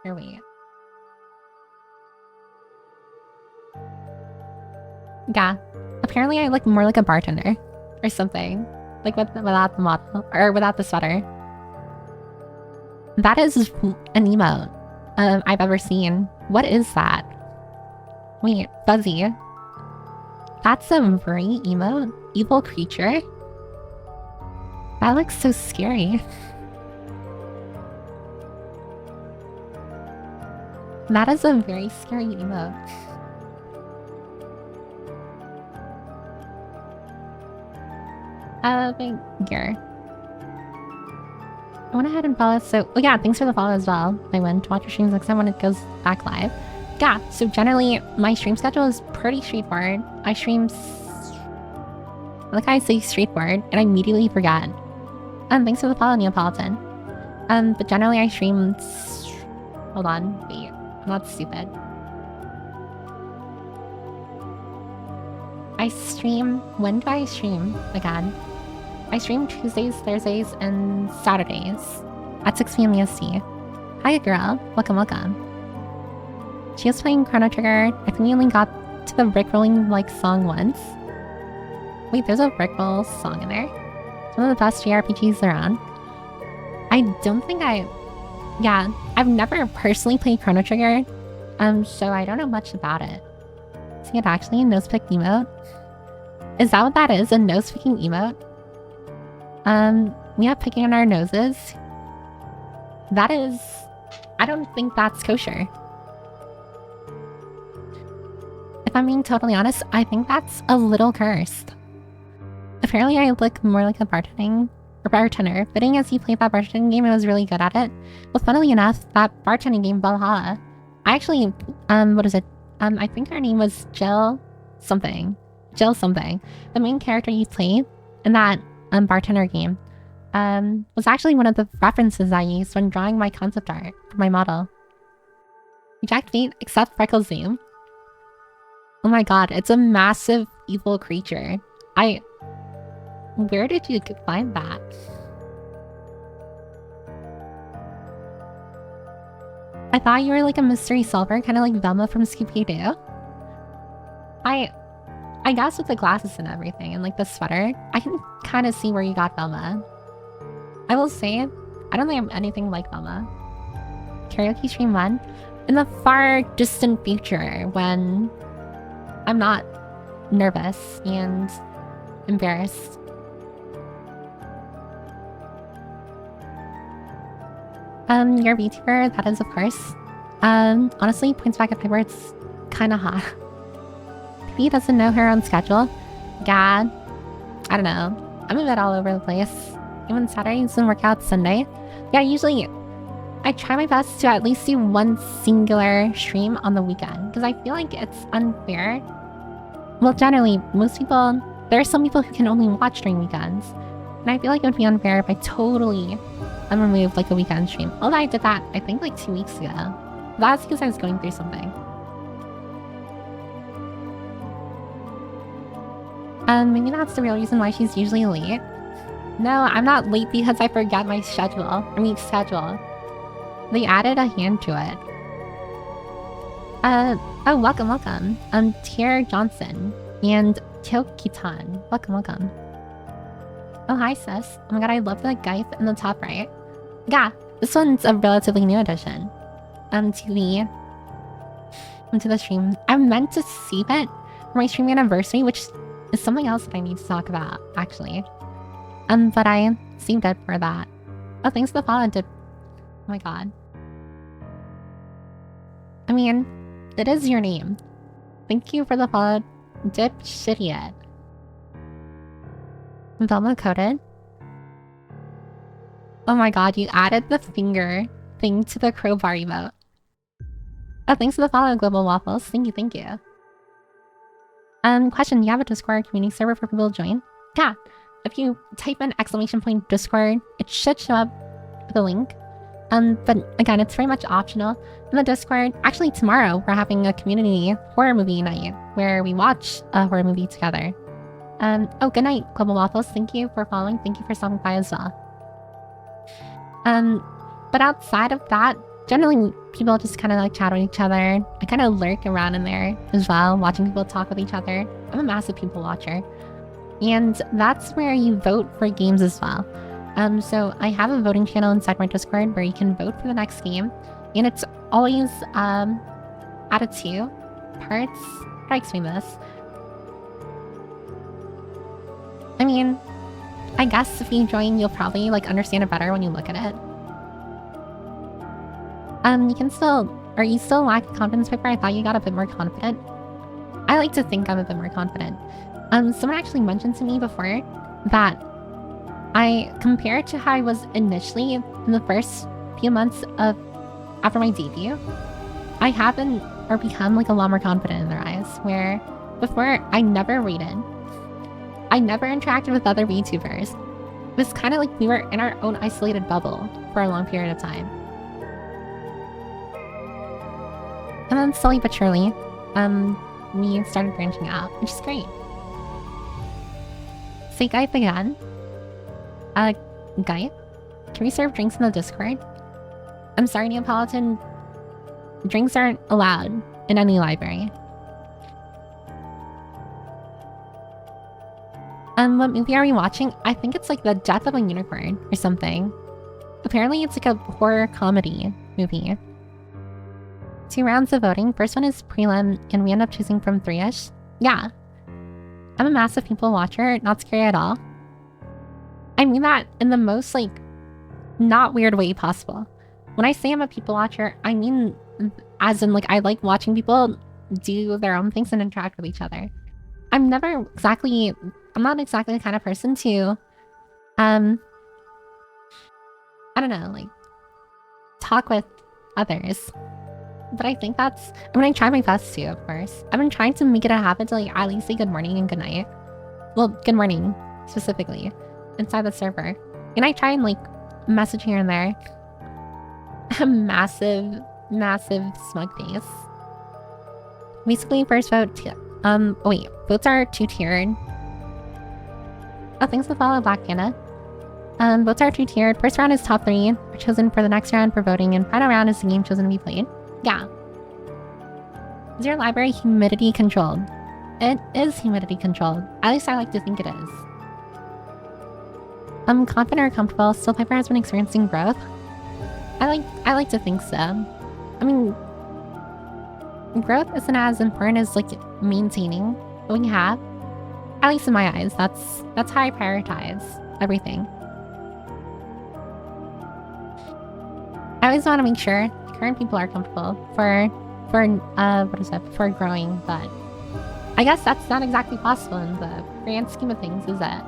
Here, wait. Yeah. Apparently I look more like a bartender or something. Like, without the model, or without the sweater. That is an emote I've ever seen. What is that? Wait, Fuzzy. That's a very emote? Evil creature? That looks so scary. That is a very scary emote. Thank you. I went ahead and followed, so... Oh yeah, thanks for the follow as well. I went to watch your streams next time when it goes back live. Yeah, so generally, my stream schedule is pretty straightforward. I stream... Like I say straightforward, and I immediately forget. Thanks for the follow, Neapolitan. But generally I stream... Hold on, wait. I'm not stupid. I stream... When do I stream again? I stream Tuesdays, Thursdays, and Saturdays at 6 p.m. EST. Hi, girl. Welcome, welcome. She was playing Chrono Trigger. I think we only got to the Rickrolling, like, song once. Wait, there's a Rickroll song in there? It's one of the best JRPGs around. I don't think Yeah, I've never personally played Chrono Trigger, so I don't know much about it. Is it actually a nose-pick emote? Is that what that is? A nose-picking emote? We have picking on our noses. That is I don't think that's kosher. If I'm being totally honest, I think that's a little cursed. Apparently I look more like a bartender, fitting as he played that bartending game and was really good at it. Well, funnily enough, that bartending game, Valhalla, I actually, what is it? I think her name was Jill something. The main character you played in that bartender game was actually one of the references I used when drawing my concept art for my model. Reject meat except Freckles Zoom. Oh my god, it's a massive evil creature. Where did you find that? I thought you were like a mystery solver, kind of like Velma from Scooby-Doo. I guess with the glasses and everything, and like the sweater, I can kind of see where you got Velma. I will say, I don't think I'm anything like Velma. Karaoke stream 1? In the far distant future, when I'm not nervous and embarrassed. Your VTuber, that is of course. Honestly, points back at Piper, it's kinda hot. He doesn't know her own schedule. God, I don't know. I'm a bit all over the place. Even Saturdays and work out Sunday. Yeah, usually I try my best to at least do one singular stream on the weekend because I feel like it's unfair. Well, generally, there are some people who can only watch during weekends. And I feel like it would be unfair if I totally removed like a weekend stream. Although I did that, I think like 2 weeks ago. That's because I was going through something. Maybe that's the real reason why she's usually late. No, I'm not late because I forget my schedule. They added a hand to it. Oh, welcome. Tier Johnson and Tyokitan. Welcome. Oh, hi, sis. Oh my god, I love the guy in the top right. Yeah, this one's a relatively new addition. To the stream. I meant to save it for my stream anniversary, which is something else that I need to talk about, actually. But I saved it for that. Oh, thanks to the follow, Dip. Oh my god. I mean, it is your name. Thank you for the follow, Dip Shidiot. Velma coded. Oh my god, you added the finger thing to the crowbar emote. Oh, thanks for the follow, Global Waffles. Thank you. Question, do you have a Discord community server for people to join? Yeah. If you type in ! Discord, it should show up with a link. But again, it's very much optional. In the Discord, actually tomorrow, we're having a community horror movie night where we watch a horror movie together. Oh, good night, Global Waffles. Thank you for following. Thank you for stopping by as well. But outside of that, generally people just kind of like chat with each other. I kind of lurk around in there as well, watching people talk with each other. I'm a massive people watcher. And that's where you vote for games as well. So I have a voting channel inside my Discord where you can vote for the next game. And it's always out of 2 parts. How do I explain this? I mean, I guess if you join, you'll probably like understand it better when you look at it. You still lack confidence, Piper? I thought you got a bit more confident. I like to think I'm a bit more confident. Someone actually mentioned to me before that compared to how I was initially in the first few months after my debut, I haven't become like a lot more confident in their eyes, where before I never rated. I never interacted with other VTubers. It was kind of like we were in our own isolated bubble for a long period of time. And then slowly but surely, we started branching out, which is great. Say Guy again. Guy? Can we serve drinks in the Discord? I'm sorry, Neapolitan. Drinks aren't allowed in any library. What movie are we watching? I think it's like The Death of a Unicorn or something. Apparently it's like a horror comedy movie. 2 rounds of voting. First one is prelim, and we end up choosing from 3-ish. Yeah. I'm a massive people watcher, not scary at all. I mean that in the most, like, not weird way possible. when I say I'm a people watcher, I mean as in like I like watching people do their own things and interact with each other. I'm not exactly the kind of person to I don't know, like talk with others. But I think that's, I try my best to, of course. I've been trying to make it a habit to like at least say good morning and good night. Well, good morning, specifically, inside the server. And I try and like message here and there. A massive smug face. Basically, first vote, votes are 2-tiered. Oh, thanks for follow, Black Panda. Votes are 2-tiered. First round is top 3, are chosen for the next round for voting, and final round is the game chosen to be played. Yeah. Is your library humidity controlled? It is humidity controlled. At least I like to think it is. I'm confident or comfortable. Still, Piper has been experiencing growth. I like to think so. I mean, growth isn't as important as like maintaining what we have. At least in my eyes, that's how I prioritize everything. I always want to make sure current people are comfortable for growing, but I guess that's not exactly possible in the grand scheme of things, is it?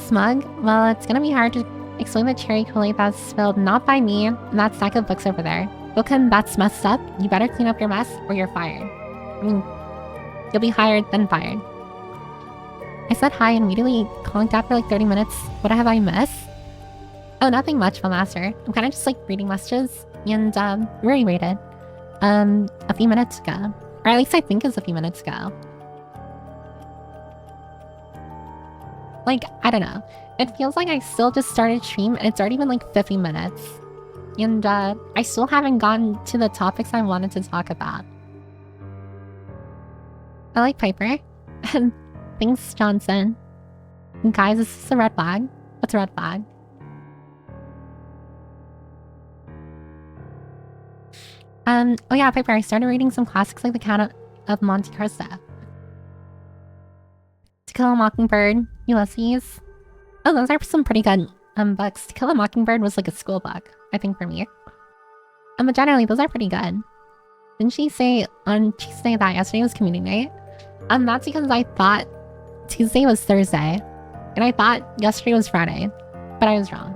Smug? Well, it's gonna be hard to explain the cherry Kool-Aid that's spilled not by me and that stack of books over there. Bookend, that's messed up. You better clean up your mess or you're fired. I mean, you'll be hired, then fired. I said hi and immediately conked out for like 30 minutes. What have I missed? Oh, nothing much, Master. I'm kind of just like reading messages and Ruri rated a few minutes ago. Or at least I think it's a few minutes ago. Like, I don't know. It feels like I still just started stream and it's already been like 50 minutes. And I still haven't gotten to the topics I wanted to talk about. I like Piper. Thanks, Johnson. And guys, is this a red flag? What's a red flag? Oh yeah, Piper, I started reading some classics like The Count of Monte Cristo. To Kill a Mockingbird, Ulysses. Oh, those are some pretty good books. To Kill a Mockingbird was like a school book, I think, for me. But generally, those are pretty good. Didn't she say on Tuesday that yesterday was community night? That's because I thought Tuesday was Thursday. And I thought yesterday was Friday. But I was wrong.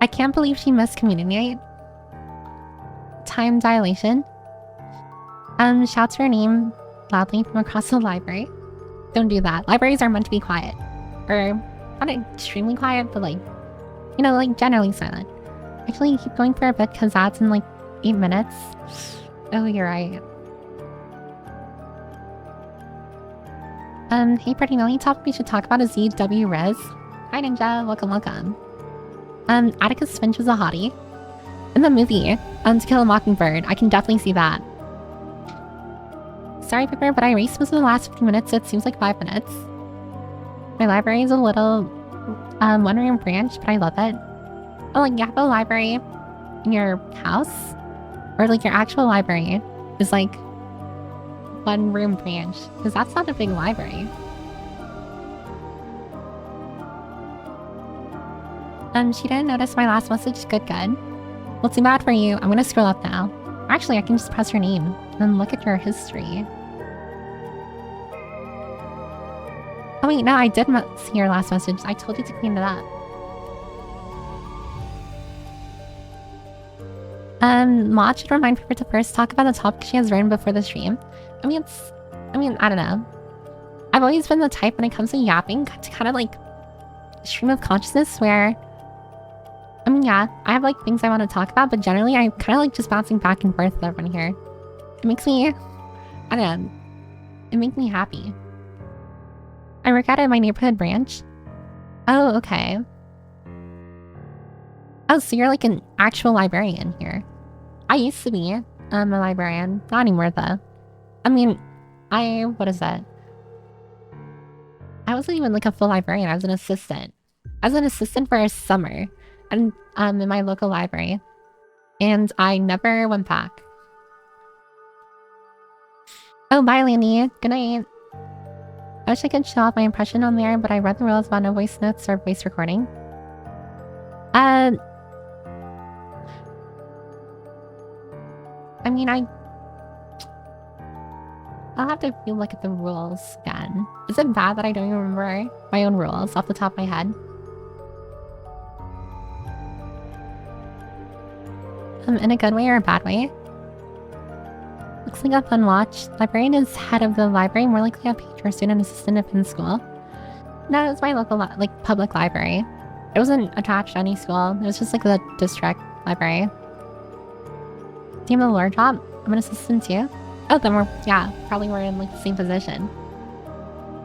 I can't believe she missed community night. Time dilation. Shouts her name loudly from across the library. Don't do that. Libraries are meant to be quiet. Or, not extremely quiet, but like, you know, like generally silent. Actually, keep going for a bit because that's in like 8 minutes. Oh, you're right. Hey, Pretty, the only topic we should talk about is ZW Res. Hi, Ninja. Welcome. Atticus Finch was a hottie. In the movie, To Kill a Mockingbird, I can definitely see that. Sorry, Piper, but I erased most of the last 50 minutes, so it seems like 5 minutes. My library is a little one-room branch, but I love it. Oh, like you have a library in your house? Or like your actual library is like one-room branch? Because that's not a big library. She didn't notice my last message. Good. Well, too bad for you. I'm gonna scroll up now. Actually, I can just press her name and look at your history. Oh wait, no, I did see your last message. I told you to clean it up. Maud should remind her to first talk about the topic she has written before the stream. I mean, I don't know. I've always been the type when it comes to yapping to kind of like stream of consciousness where I mean, yeah, I have like things I want to talk about, but generally I'm kind of like just bouncing back and forth with everyone here. It makes me, I don't know, it makes me happy. I work out at my neighborhood branch. Oh, okay. Oh, so you're like an actual librarian here. I used to be a librarian, not anymore though. I mean, what is that? I wasn't even like a full librarian, I was an assistant. I was an assistant for a summer. And in my local library, and I never went back. Oh, bye, Landy. Good night. I wish I could show off my impression on there, but I read the rules about no voice notes or voice recording. I mean, I'll have to look at the rules again. Is it bad that I don't even remember my own rules off the top of my head? In a good way or a bad way? Looks like a fun watch. Librarian is head of the library, more likely a page or student assistant if in school. No, it's my local, public library. It wasn't attached to any school. It was just like the district library. Team of the lore job? I'm an assistant too. Oh, then probably we're in like the same position.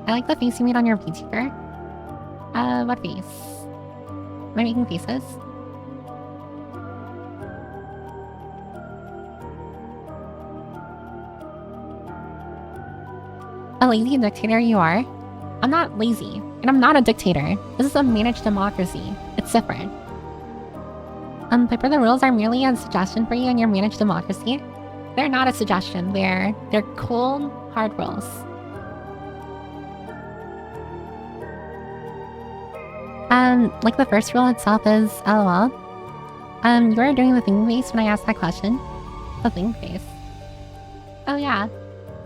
I like the face you made on your VTuber. What face? Am I making faces? A lazy dictator you are? I'm not lazy, and I'm not a dictator. This is a managed democracy. It's different. Piper, the rules are merely a suggestion for you in your managed democracy. They're not a suggestion. They're cold, hard rules. Like the first rule itself is LOL. You are doing the thing face when I asked that question. The thing face. Oh yeah.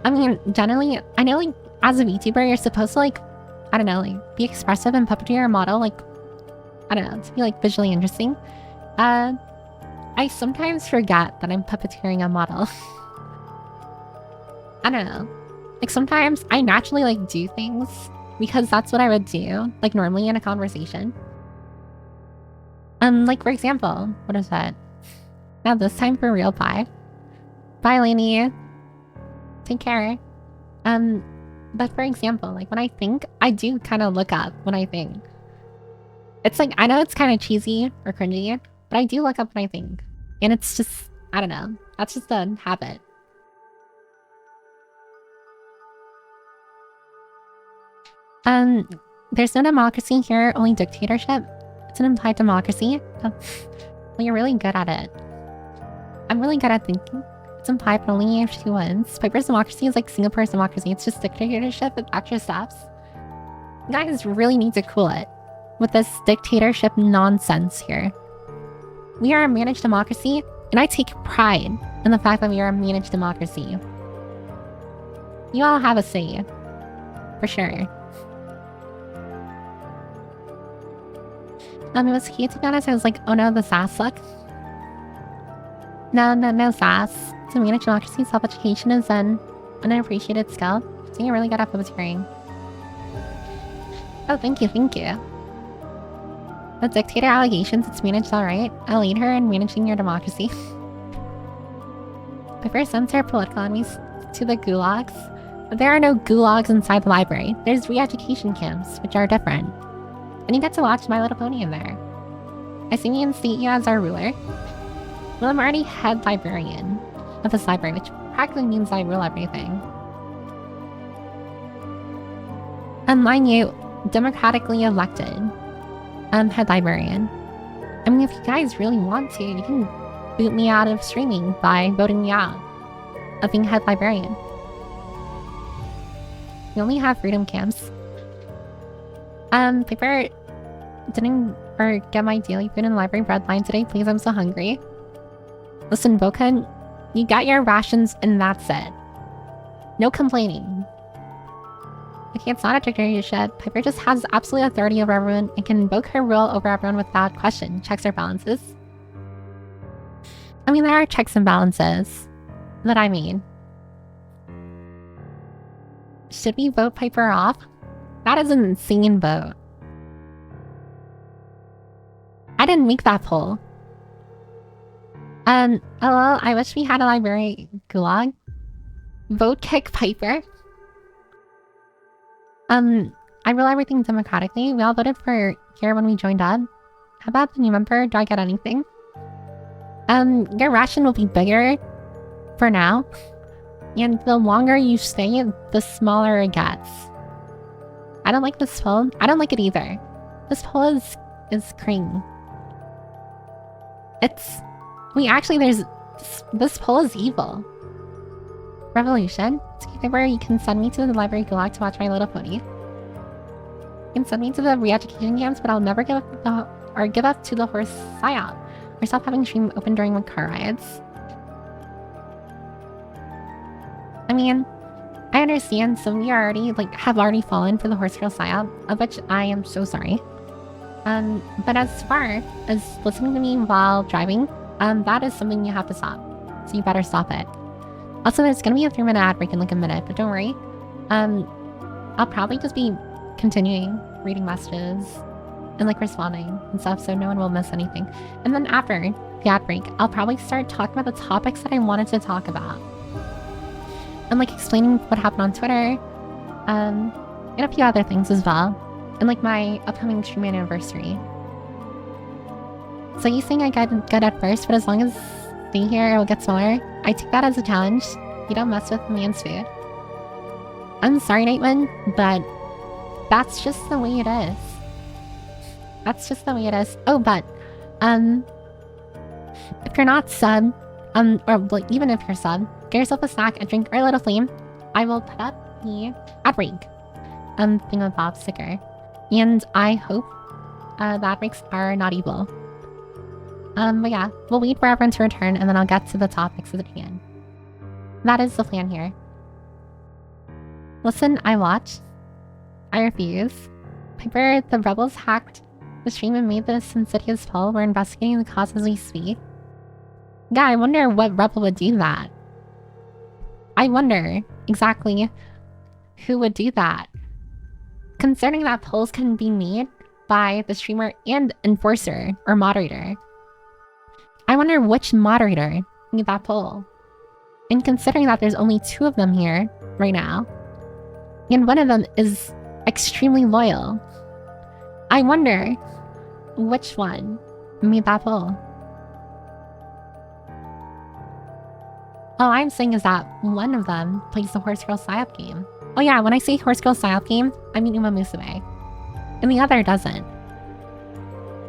I mean, generally, I know like as a VTuber, you're supposed to like, I don't know, like be expressive and puppetry your model, like, I don't know, to be like visually interesting. I sometimes forget that I'm puppeteering a model. I don't know. Like sometimes I naturally like do things because that's what I would do, like normally in a conversation. Like for example, what is that? Now this time for real pie. Bye, Lainey. Take care. But for example, like when I think, I do kind of look up when I think. It's like, I know it's kind of cheesy or cringy, but I do look up when I think. And it's just, I don't know. That's just a habit. There's no democracy here, only dictatorship. It's an implied democracy. Well, you're really good at it. I'm really good at thinking. It's implied, but only if she wins. Piper's democracy is like Singapore's democracy. It's just dictatorship with extra steps. You guys really need to cool it with this dictatorship nonsense here. We are a managed democracy, and I take pride in the fact that we are a managed democracy. You all have a say. For sure. It was cute to be honest. I was like, oh no, the sass suck. No sass. To manage democracy, self-education is an unappreciated skill. So you're really good at puppeteering. Oh, thank you. The dictator allegations, it's managed alright. I'll lead her in managing your democracy. Piper sends her political enemies to the gulags. But there are no gulags inside the library. There's re-education camps, which are different. And you get to watch My Little Pony in there. I see me instate you as our ruler. Well, I'm already head librarian of this library, which practically means I rule everything. And mind you, democratically elected head librarian. I mean, if you guys really want to, you can boot me out of streaming by voting me out of being head librarian. We only have freedom camps. Piper didn't get my daily food in the library bread line today. Please, I'm so hungry. Listen, Bokan, you got your rations and that's it. No complaining. Okay, it's not a dictatorship. Piper just has absolute authority over everyone and can invoke her rule over everyone without question. Checks or balances. I mean, there are checks and balances that I mean. Should we vote Piper off? That is an insane vote. I didn't make that poll. Well, I wish we had a library gulag. Vote kick Piper. I rule everything democratically. We all voted for here when we joined up. How about the new member? Do I get anything? Your ration will be bigger for now. And the longer you stay, the smaller it gets. I don't like this poll. I don't like it either. This poll is cream. This poll is evil. Revolution. It's where you can send me to the library gulag to watch My Little Pony. You can send me to the re-education camps, but I'll never give up the or give up to the horse psyop, or stop having stream open during car rides. I mean, I understand some of you have already fallen for the horse girl psyop, of which I am so sorry. But as far as listening to me while driving, that is something you have to stop. So you better stop it. Also, there's gonna be a 3-minute ad break in like a minute, but don't worry. I'll probably just be continuing reading messages and like responding and stuff, so no one will miss anything. And then after the ad break, I'll probably start talking about the topics that I wanted to talk about. And like explaining what happened on Twitter, and a few other things as well. And like my upcoming stream anniversary. So you think I got good at first, but as long as stay here, it will get smaller. I take that as a challenge. You don't mess with the man's food. I'm sorry, Nightwind, but that's just the way it is. That's just the way it is. Oh, but if you're not sub, or well, even if you're sub, get yourself a snack, a drink, or a little flame. I will put up the ad break thingamabob sticker. And I hope the ad breaks are not evil. But yeah, we'll wait for everyone to return and then I'll get to the topics at the end. That is the plan here. Listen, I watch. I refuse. Piper, the rebels hacked the stream and made this insidious poll. We're investigating the cause as we speak. Yeah, I wonder what rebel would do that. I wonder exactly who would do that. Concerning that polls can be made by the streamer and enforcer or moderator. I wonder which moderator made that poll. And considering that there's only 2 of them here right now, and one of them is extremely loyal, I wonder which one made that poll. All I'm saying is that one of them plays the Horse Girl Psyop game. Oh yeah, when I say Horse Girl Psyop game, I mean Uma Musume. And the other doesn't.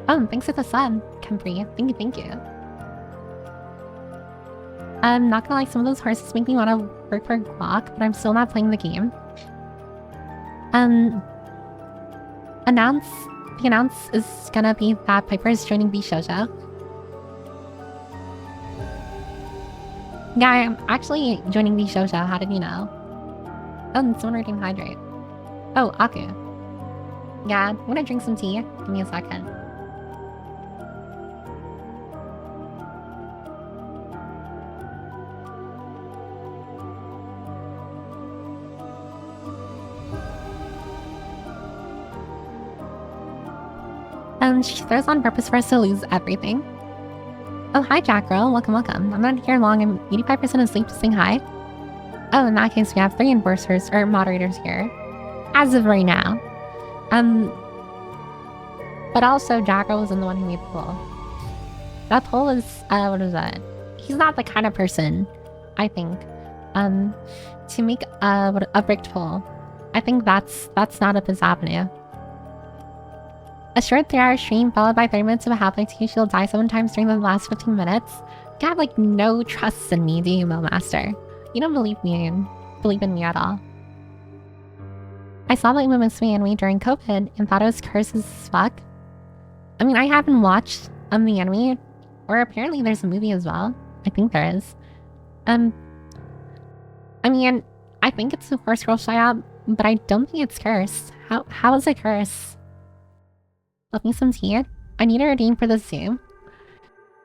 Oh, thanks for the sub, Kempri. Thank you. I'm not gonna lie, some of those horses make me want to work for Glock, but I'm still not playing the game. The announce is gonna be that Piper is joining Bishoujo. Yeah, I'm actually joining Bishoujo, how did you know? Oh, and someone reading Hydrate. Oh, Aku. Yeah, I'm gonna drink some tea. Give me a second. She throws on purpose for us to lose everything. Oh, hi, Jack Girl. Welcome. I'm not here long. I'm 85% asleep to saying hi. Oh, in that case, we have 3 enforcers, or moderators here. As of right now. But also, Jack Girl wasn't the one who made the poll. That poll is, what is that? He's not the kind of person, I think, to make a rigged poll. I think that's not up his avenue. A short 3-hour stream followed by 30 minutes of a half-life tea. She'll die 7 times during the last 15 minutes. You have like no trust in me, do you, Master? You don't believe in me at all. I saw the Uma Musume anime during COVID and thought it was cursed as fuck. I mean, I haven't watched the anime, or apparently there's a movie as well. I think there is. I mean, I think it's a Horse Girl Psyop, but I don't think it's cursed. How is it cursed? Love me some tea. I need a redeem for the Zoom.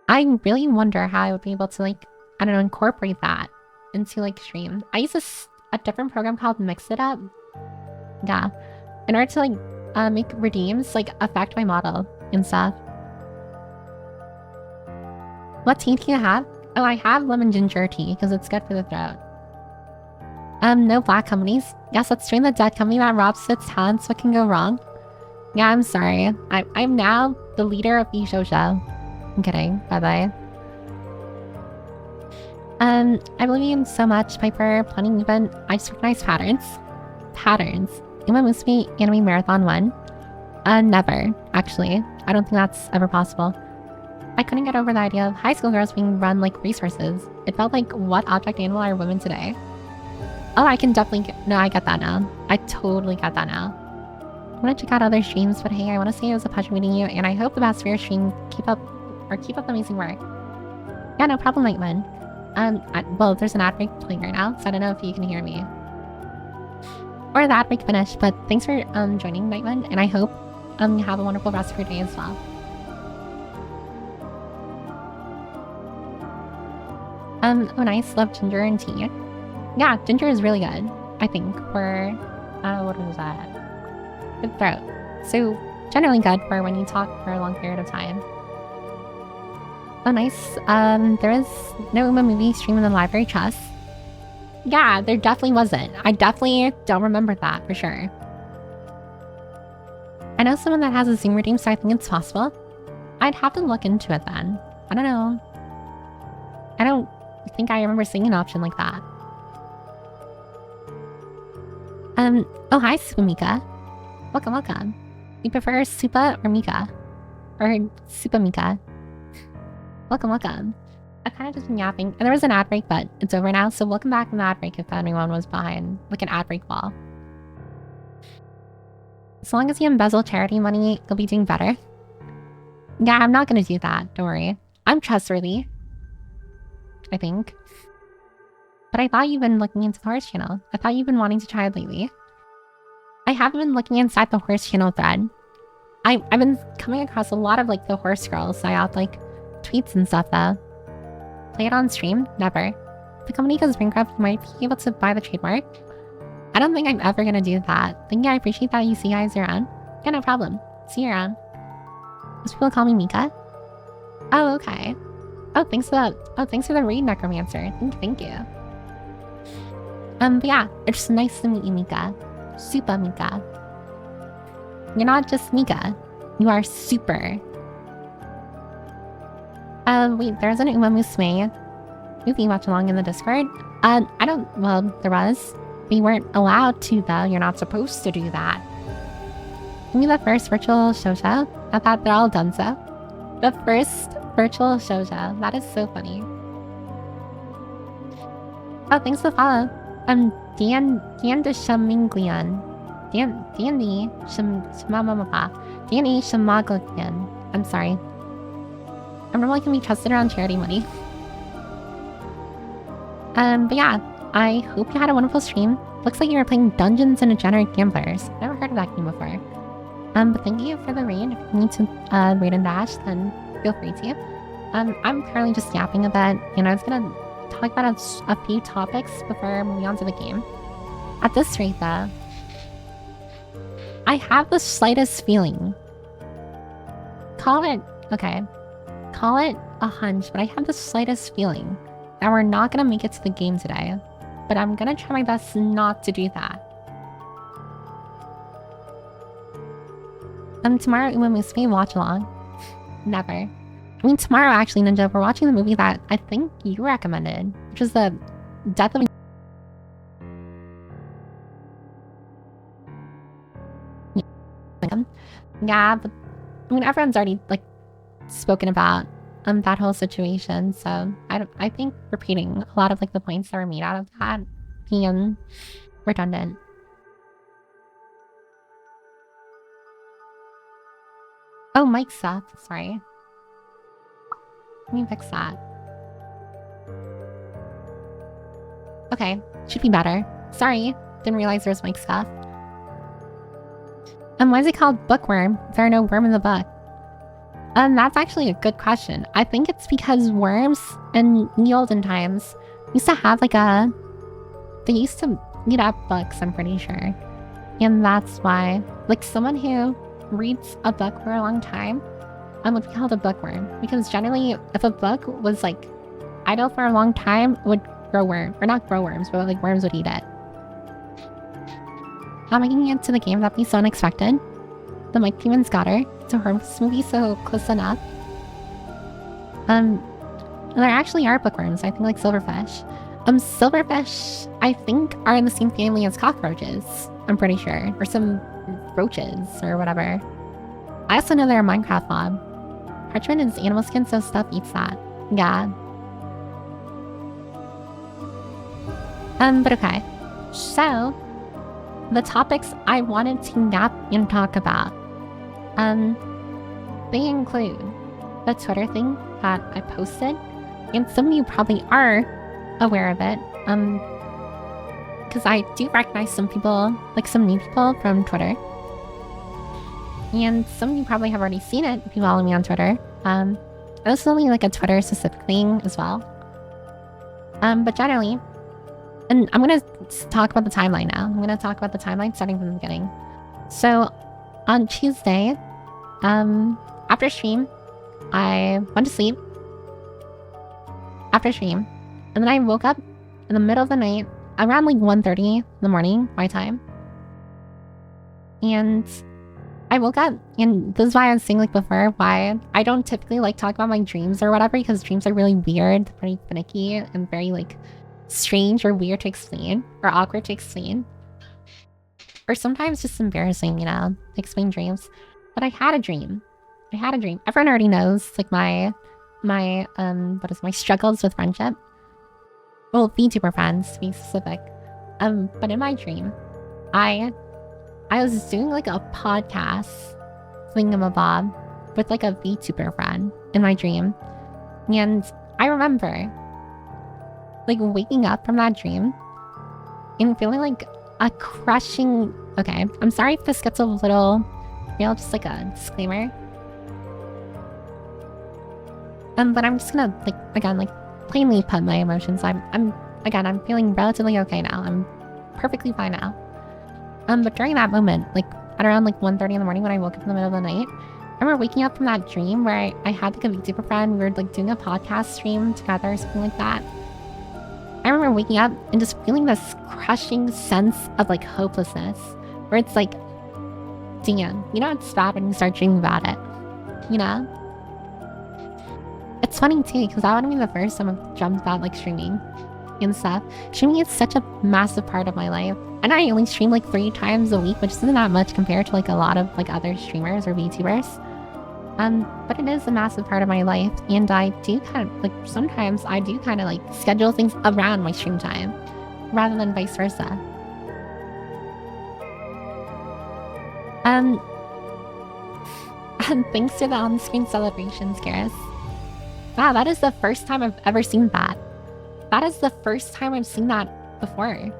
I really wonder how I would be able to, like, I don't know, incorporate that into, like, stream. I use a different program called Mix It Up. Yeah. In order to, like, make redeems, like, affect my model and stuff. What tea do you have? Oh, I have lemon ginger tea, because it's good for the throat. No black companies. Yes, let's join the dead company that robs its talents. What can go wrong? Yeah, I'm sorry. I'm now the leader of Bishoujo. I'm kidding. Bye-bye. I believe in so much, Piper. Planning event. I just recognize patterns. Patterns. Uma Musume Anime Marathon 1. Never, actually. I don't think that's ever possible. I couldn't get over the idea of high school girls being run like resources. It felt like, what object animal are women today? Oh, I can definitely no, I get that now. I totally get that now. I'm gonna check out other streams, but hey, I want to say it was a pleasure meeting you, and I hope the best for your stream. Keep up the amazing work. Yeah, no problem, Nightman. Well, there's an ad break playing right now, so I don't know if you can hear me. Or the ad break finished, but thanks for joining, Nightman, and I hope you have a wonderful rest of your day as well. Oh nice, love ginger and tea. Yeah, ginger is really good, I think, for what was that? Good throat. So generally good for when you talk for a long period of time. Oh nice. There is no Uma movie stream in the library trust. Yeah, there definitely wasn't. I definitely don't remember that for sure. I know someone that has a Zoom redeem, so I think it's possible. I'd have to look into it then. I don't know. I don't think I remember seeing an option like that. Oh hi, Supa Mika. Welcome, welcome. You prefer Supa or Mika? Or Supa Mika? Welcome, welcome. I've kind of just been yapping. And there was an ad break, but it's over now, so welcome back from the ad break if anyone was behind, like an ad break wall. As long as you embezzle charity money, you'll be doing better. Yeah, I'm not gonna do that, don't worry. I'm trustworthy. I think. But I thought you've been looking into the horse channel. I thought you've been wanting to try it lately. I haven't been looking inside the horse channel thread. I've been coming across a lot of like the horse girls. I got like tweets and stuff though. Play it on stream? Never. If the company goes bankrupt, you might be able to buy the trademark. I don't think I'm ever gonna do that. Thank you, I appreciate that you see guys around. Yeah, no problem. See you around. Most people call me Mika. Oh, okay. Oh, thanks for the raid, Necromancer. Thank you. But yeah, it's nice to meet you, Mika. Supa Mika. You're not just Mika. You are super. Wait, there's an Uma Musume movie watch along in the Discord. Well, there was. We weren't allowed to, though. You're not supposed to do that. Give me the first virtual shoujo. I thought they're all done so. The first virtual shoujo. That is so funny. Oh, thanks for the follow. Dan de Shaminglian. Danny Shamaglian. I'm sorry. Everyone can be trusted around charity money. But yeah, I hope you had a wonderful stream. Looks like you were playing Dungeons and Degenerate Gamblers. Never heard of that game before. But thank you for the raid. If you need to raid and dash, then feel free to. I'm currently just yapping a bit. You know, I was gonna talk about a few topics before moving on to the game. At this rate, though, I have the slightest feeling. Call it a hunch, but I have the slightest feeling that we're not gonna make it to the game today. But I'm gonna try my best not to do that. Tomorrow Uma Musume watch along. Never. I mean, tomorrow actually, Ninja, we're watching the movie that I think you recommended, which is the Death of... Yeah, but I mean, everyone's already like spoken about that whole situation, so I think repeating a lot of like the points that were made out of that being redundant. Oh, mic stuff. Sorry. Let me fix that. Okay, should be better. Sorry, didn't realize there was mic stuff. Why is it called bookworm? Is there no worm in the book? That's actually a good question. I think it's because worms in the olden times used to have like they used to eat up books, I'm pretty sure. And that's why, like, someone who reads a book for a long time would be called a bookworm. Because generally, if a book was like idle for a long time, it would grow worms. Or not grow worms, but like worms would eat it. How making it to the game, that'd be so unexpected. The Mike Demon's got her. It's a horror movie, so close enough. There actually are bookworms, I think, like silverfish. Silverfish, I think, are in the same family as cockroaches. I'm pretty sure. Or some roaches, or whatever. I also know they're a Minecraft mob. Parchment is animal skin, so stuff eats that. Yeah. But okay. So, the topics I wanted to nap and talk about. They include the Twitter thing that I posted, and some of you probably are aware of it, because I do recognize some people, like some new people from Twitter. And some of you probably have already seen it if you follow me on Twitter. This is only like a Twitter specific thing as well. But generally, and I'm gonna talk about the timeline now. I'm gonna talk about the timeline starting from the beginning. So on Tuesday, after stream, I went to sleep. After stream, and then I woke up in the middle of the night, around like 1:30 in the morning, my time. And I woke up, and this is why I was saying like before, why I don't typically like talk about my dreams or whatever, because dreams are really weird, pretty finicky, and very like strange or weird to explain, or awkward to explain. Or sometimes just embarrassing, to explain dreams. But I had a dream. Everyone already knows like my struggles with friendship. Well, VTuber friends, to be specific. But in my dream, I was doing like a podcast thingamabob with like a VTuber friend in my dream. And I remember like waking up from that dream and feeling like a crushing... Okay, I'm sorry if this gets a little real, just like a disclaimer. But I'm just gonna like, again, like plainly put my emotions. I'm feeling relatively okay now. I'm perfectly fine now. But during that moment, like at around like 1:30 in the morning when I woke up in the middle of the night, I remember waking up from that dream where I had like a VTuber friend. We were like doing a podcast stream together or something like that. I remember waking up and just feeling this crushing sense of like hopelessness, where it's like, damn, it's bad when you start dreaming about it, It's funny too, because that wouldn't be the first time I've dreamt about like streaming and stuff. Streaming is such a massive part of my life. And I only stream like 3 times a week, which isn't that much compared to like a lot of like other streamers or VTubers. But it is a massive part of my life, and I do kind of like, sometimes I do kind of like schedule things around my stream time rather than vice versa. And thanks to the on-screen celebrations, Karis. Wow, that is the first time I've ever seen that. That is the first time I've seen that before.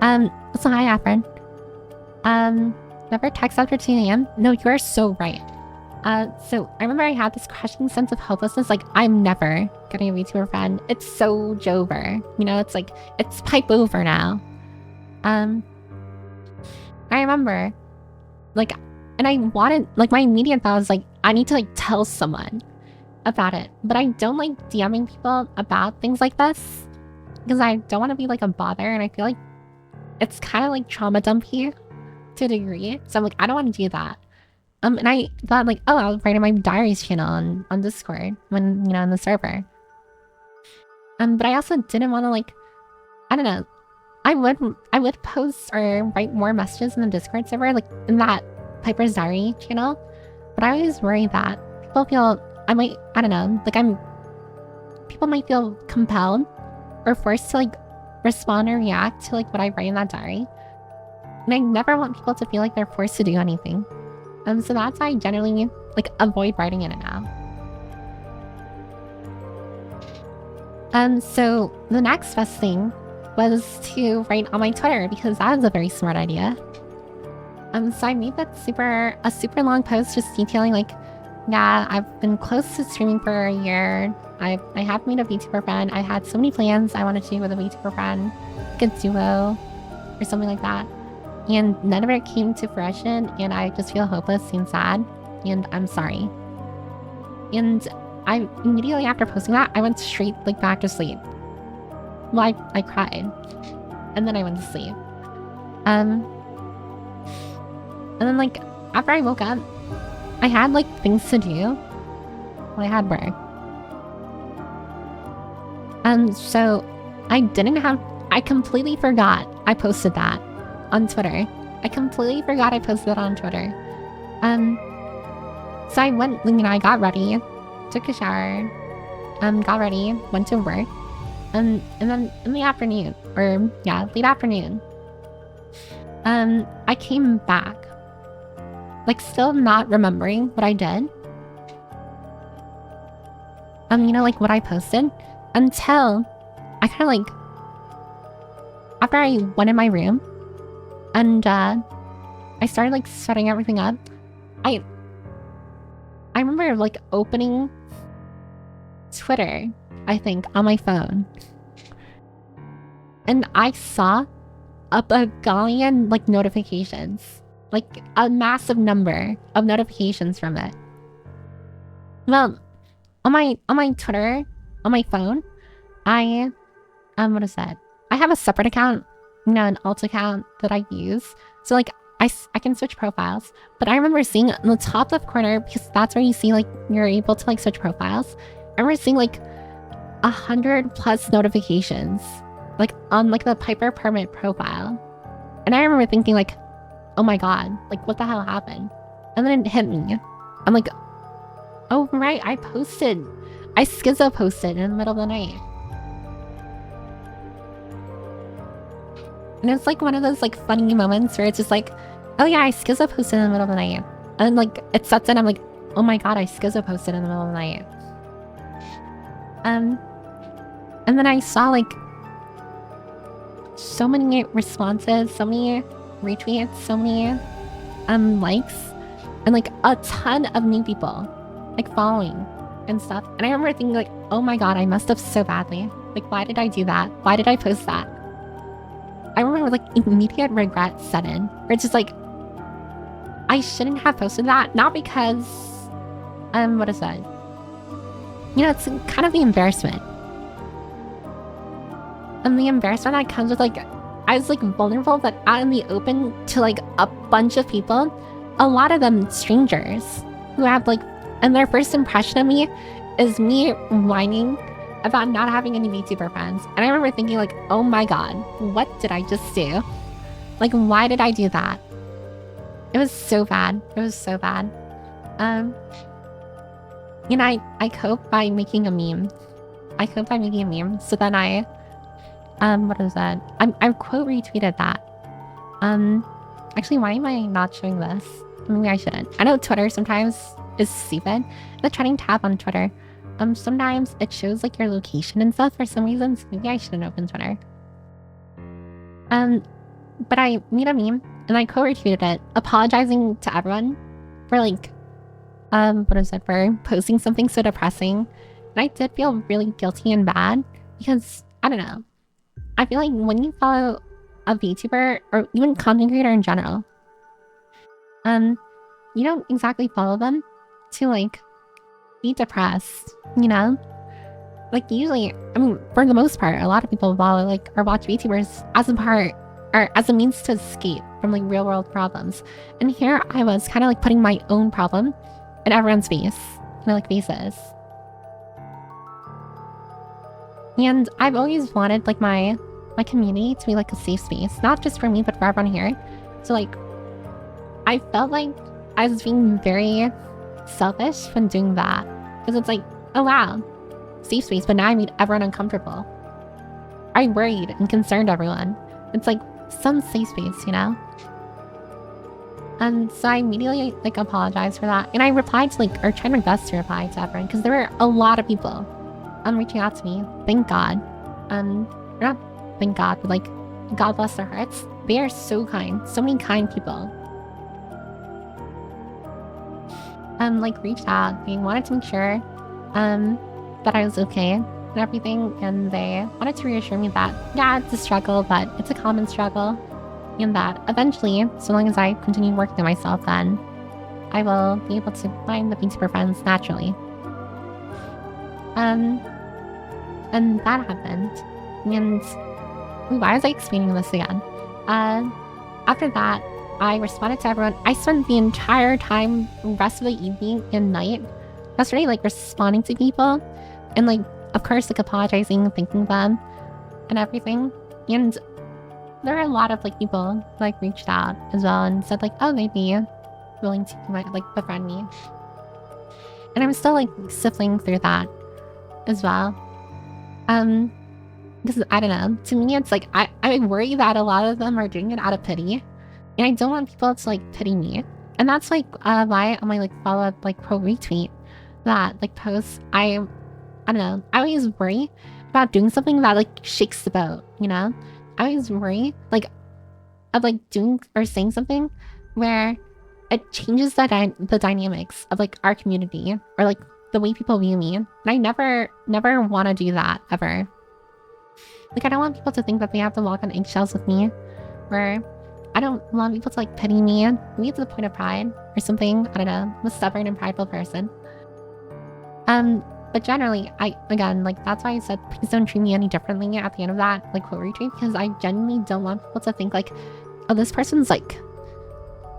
So hi, Afrin. Never text after 2 a.m? No, you are so right. So I remember I had this crushing sense of hopelessness, like I'm never getting a VTuber friend. It's so Jover. It's like, it's pipe over now. I remember, like, and I wanted, like, my immediate thought was like, I need to like tell someone about it. But I don't like DMing people about things like this, because I don't want to be like a bother, and I feel like it's kind of like trauma dumpy to a degree. So I'm like, I don't want to do that. And I thought like, oh, I'll write in my diaries channel on Discord when, in the server. But I also didn't want to like, I don't know. I would post or write more messages in the Discord server, like in that Piper's Diary channel. But I always worry that people feel, I don't know, like people might feel compelled or forced to like respond or react to like what I write in that diary. And I never want people to feel like they're forced to do anything. So that's why I generally like avoid writing in it now. So the next best thing was to write on my Twitter, because that is a very smart idea. So I made that a super long post just detailing like, yeah, I've been close to streaming for a year. I have made a VTuber friend. I had so many plans I wanted to do with a VTuber friend, like a duo or something like that. And none of it came to fruition, and I just feel hopeless and sad, and I'm sorry. And I immediately after posting that, I went straight like back to sleep. Well, I cried, and then I went to sleep. And then like after I woke up, I had like things to do. Well, I had work. So I completely forgot I posted that on Twitter. I completely forgot I posted that on Twitter. So I went, I got ready, took a shower, got ready, went to work, and then in the afternoon, or yeah, late afternoon, I came back, like still not remembering what I did. You know, like what I posted, until I kind of like, after I went in my room and I started like setting everything up, I remember like opening Twitter, I think, on my phone. And I saw a bazillion like notifications, like a massive number of notifications from it. Well, on my Twitter, on my phone, I what is that? I have a separate account, you know, an alt account that I use. So like I can switch profiles, but I remember seeing in the top left corner, because that's where you see like you're able to like switch profiles. I remember seeing like 100+ notifications, like on like the Piper Permit profile. And I remember thinking like, oh my god, like what the hell happened? And then it hit me. I'm like, oh right, I schizo posted in the middle of the night. And it's like one of those like funny moments where it's just like, oh yeah, I schizo posted in the middle of the night. And like it sets in, I'm like, oh my god, I schizo posted in the middle of the night. And then I saw like so many responses, so many retweets, so many likes, and like a ton of new people like following and stuff. And I remember thinking like, oh my god, I messed up so badly. Like, why did I do that? Why did I post that? I remember like immediate regret set in, where it's just like, I shouldn't have posted that. Not because, what is that? You know, it's kind of the embarrassment. And the embarrassment that comes with like, I was like vulnerable, but out in the open to like a bunch of people, a lot of them strangers who have like, and their first impression of me is me whining about not having any VTuber friends. And I remember thinking like, oh my god, what did I just do? Like, why did I do that? It was so bad. It was so bad. You know, I cope by making a meme. I cope by making a meme. So then I, what is that? I quote retweeted that. Actually, why am I not showing this? Maybe I shouldn't. I know Twitter sometimes is stupid. The trending tab on Twitter, sometimes it shows like your location and stuff for some reason. So maybe I shouldn't open Twitter. But I made a meme and I co-retweeted it, apologizing to everyone for like, what is it, for posting something so depressing. And I did feel really guilty and bad because, I don't know, I feel like when you follow a VTuber or even content creator in general, you don't exactly follow them to like be depressed, you know? Like usually, I mean, for the most part, a lot of people follow like or watch VTubers as a part or as a means to escape from like real world problems. And here I was kind of like putting my own problem in everyone's face, you know, like faces. And I've always wanted like my community to be like a safe space, not just for me, but for everyone here. So like, I felt like I was being very selfish when doing that. Because it's like, oh wow, safe space, but now I made everyone uncomfortable. I worried and concerned everyone. It's like some safe space, you know? And so I immediately like apologized for that. And I replied to like, or tried my best to reply to everyone, because there were a lot of people reaching out to me. Thank God. Not thank God, but like, God bless their hearts. They are so kind. So many kind people. Like reached out. They wanted to make sure that I was okay and everything. And they wanted to reassure me that, yeah, it's a struggle, but it's a common struggle. And that eventually, so long as I continue working on myself, then I will be able to find the VTuber friends naturally. And that happened. And why was I explaining this again? After that, I responded to everyone. I spent the entire time, rest of the evening and night, yesterday, like responding to people, and like, of course, like apologizing, thanking them, and everything. And there are a lot of like people like reached out as well and said like, oh, they'd be willing to like befriend me. And I'm still like sifting through that as well. Because I don't know, to me it's like I worry that a lot of them are doing it out of pity. And I don't want people to like pity me. And that's like why on my like follow-up like pro retweet that like post, I don't know, I always worry about doing something that like shakes the boat, you know? I always worry like of like doing or saying something where it changes the dynamics of like our community or like the way people view me. And I never want to do that ever. Like I don't want people to think that they have to walk on eggshells with me, where I don't want people to like pity me, maybe to the point of pride or something. I don't know. I'm a stubborn and prideful person. But generally, again, like that's why I said please don't treat me any differently at the end of that like quote retweet, because I genuinely don't want people to think like, oh, this person's like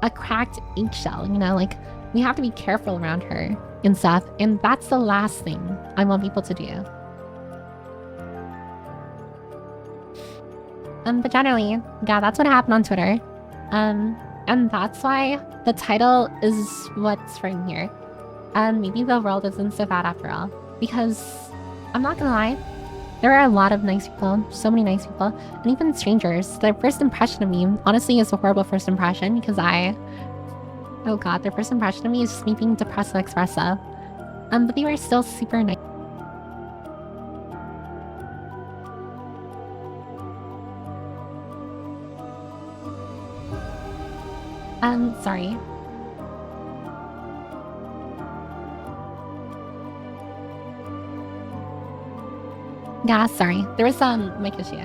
a cracked eggshell, you know, like we have to be careful around her and stuff. And that's the last thing I want people to do. But generally, yeah, that's what happened on Twitter. And that's why the title is what's written here. Maybe the world isn't so bad after all. Because I'm not gonna lie, there are a lot of nice people, so many nice people, and even strangers. Their first impression of me, honestly, is a horrible first impression because oh god, their first impression of me is just me being depressed and espresso. But they were still super nice. Sorry. Yeah, sorry. There was some mic issue.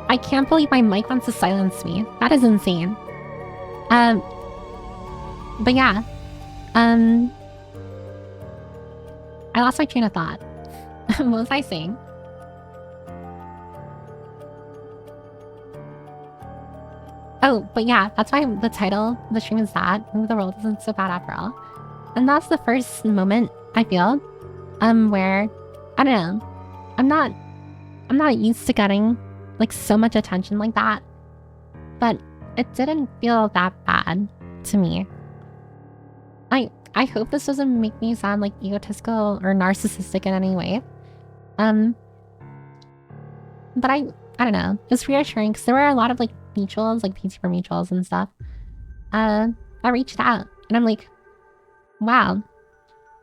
I can't believe my mic wants to silence me. That is insane. But yeah. I lost my train of thought. What was I saying? Oh, but yeah, that's why the title of the stream is that. Maybe the world isn't so bad after all. And that's the first moment I feel where I don't know. I'm not used to getting like so much attention like that. But it didn't feel that bad to me. I hope this doesn't make me sound like egotistical or narcissistic in any way. But I don't know. It's reassuring because there were a lot of like mutuals, like PTR mutuals and stuff. I reached out and I'm like, wow.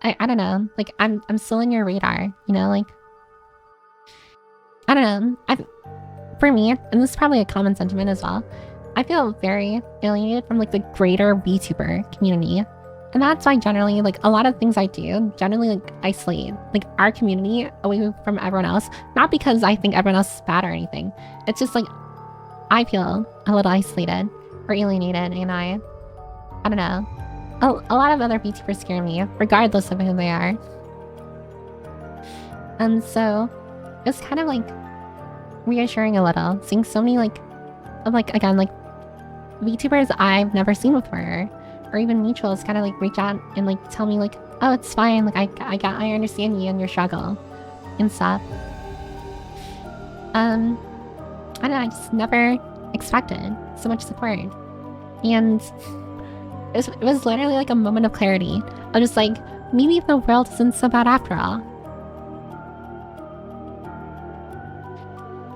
I don't know. Like I'm still in your radar, you know, like I don't know. For me, and this is probably a common sentiment as well, I feel very alienated from like the greater VTuber community. And that's why generally like a lot of things I do generally like isolate like our community away from everyone else. Not because I think everyone else is bad or anything. It's just like I feel a little isolated or alienated, and I don't know. A lot of other VTubers scare me, regardless of who they are. And so it's kind of like reassuring a little, seeing so many like again like VTubers I've never seen before, or even mutuals kind of like reach out and like tell me like, oh, it's fine, like I understand you and your struggle and stuff. I don't know, I just never expected so much support, and it was literally like a moment of clarity. I was just like, maybe the world isn't so bad after all.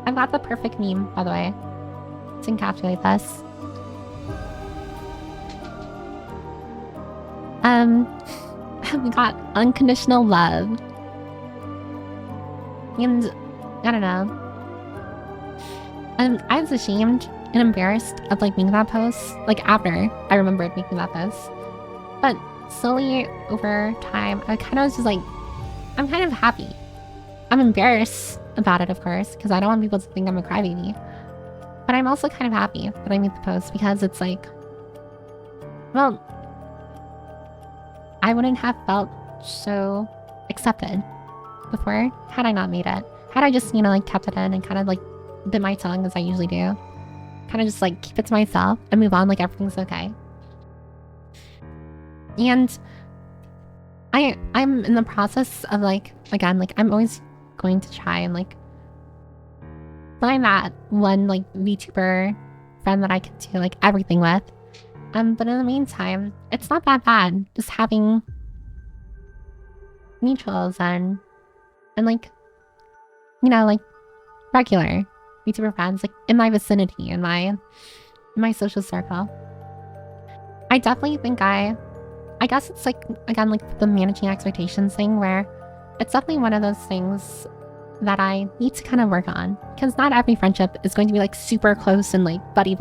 I've got the perfect meme, by the way, to encapsulate this. We got unconditional love. And I don't know. I was ashamed and embarrassed of like making that post, like after I remembered making that post. But slowly over time, I kind of was just like, I'm kind of happy. I'm embarrassed about it, of course, because I don't want people to think I'm a crybaby. But I'm also kind of happy that I made the post because it's like, well, I wouldn't have felt so accepted before had I not made it. Had I just, you know, like kept it in and kind of like bit my tongue as I usually do. Kind of just like keep it to myself and move on like everything's okay. And I'm in the process of like, again, like I'm always going to try and like find that one like VTuber friend that I can do like everything with. But in the meantime, it's not that bad just having mutuals and like, you know, like regular VTuber friends, like in my vicinity, in my social circle. I definitely think I guess it's like, again, like the managing expectations thing, where it's definitely one of those things that I need to kind of work on, because not every friendship is going to be like super close and like buddy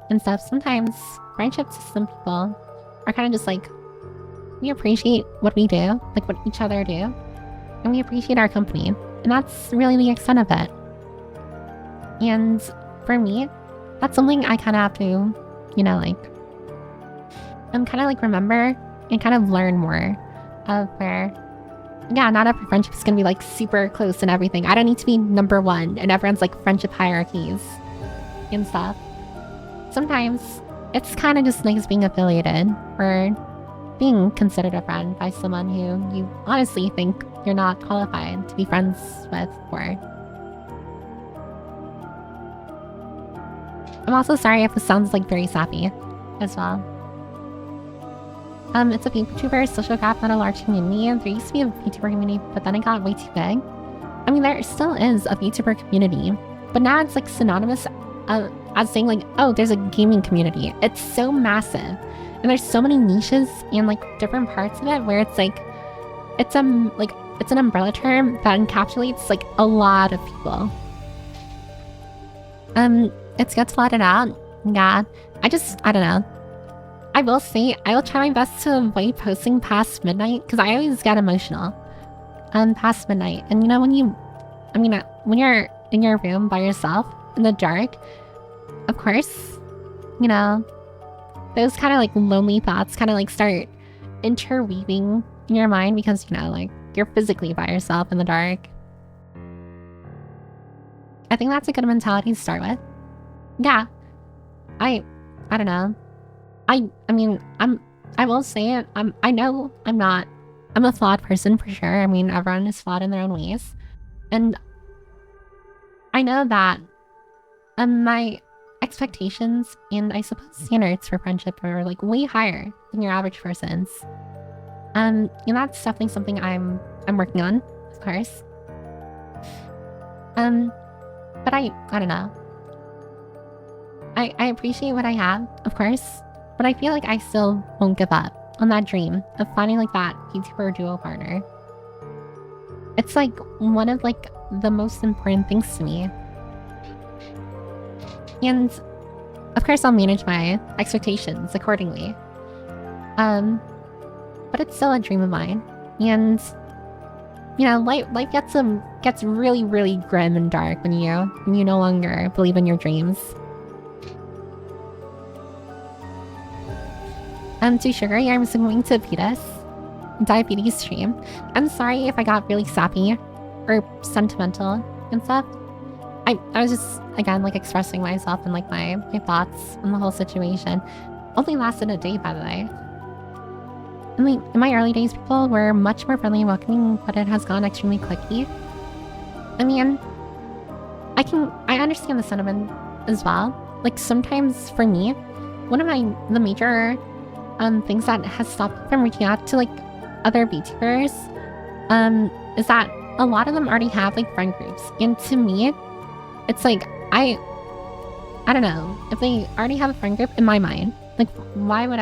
and stuff. Sometimes friendships to some people are kind of just like, we appreciate what we do, like what each other do, and we appreciate our company, and that's really the extent of it. And for me, that's something I kind of have to, you know, like, kind of like remember and kind of learn more of, where, yeah, not every friendship is gonna be like super close and everything. I don't need to be number one and everyone's like friendship hierarchies and stuff. Sometimes it's kind of just nice being affiliated or being considered a friend by someone who you honestly think you're not qualified to be friends with for. I'm also sorry if this sounds like very sappy as well. It's a VTuber social graph, not a large community. There used to be a VTuber community, but then it got way too big. I mean, there still is a VTuber community, but now it's like synonymous as saying like, oh, there's a gaming community. It's so massive, and there's so many niches and like different parts of it, where it's like, it's an umbrella term that encapsulates like a lot of people. It's good to let it out. Yeah, I don't know. I will say, I will try my best to avoid posting past midnight, because I always get emotional past midnight. And you know, when you're in your room by yourself in the dark, of course, you know, those kind of like lonely thoughts kind of like start interweaving in your mind, because, you know, like you're physically by yourself in the dark. I think that's a good mentality to start with. Yeah, I don't know. I will say it. I know I'm a flawed person for sure. I mean, everyone is flawed in their own ways. And I know that my expectations and I suppose standards for friendship are like way higher than your average person's. And that's definitely something I'm working on, of course. But I don't know. I appreciate what I have, of course. But I feel like I still won't give up on that dream of finding like that VTuber duo partner. It's like one of like the most important things to me. And of course I'll manage my expectations accordingly. But it's still a dream of mine. And you know, life gets really, really grim and dark when you no longer believe in your dreams. To Sugar, I'm going to diabetes stream. I'm sorry if I got really sappy or sentimental and stuff. I was just, again, like expressing myself and like my thoughts on the whole situation. Only lasted a day, by the way. In my early days, people were much more friendly and welcoming, but it has gone extremely cliquey. I mean, I understand the sentiment as well. Like sometimes for me, one of the major things that has stopped me from reaching out to like other VTubers is that a lot of them already have like friend groups, and to me it's like I don't know, if they already have a friend group, in my mind, like why would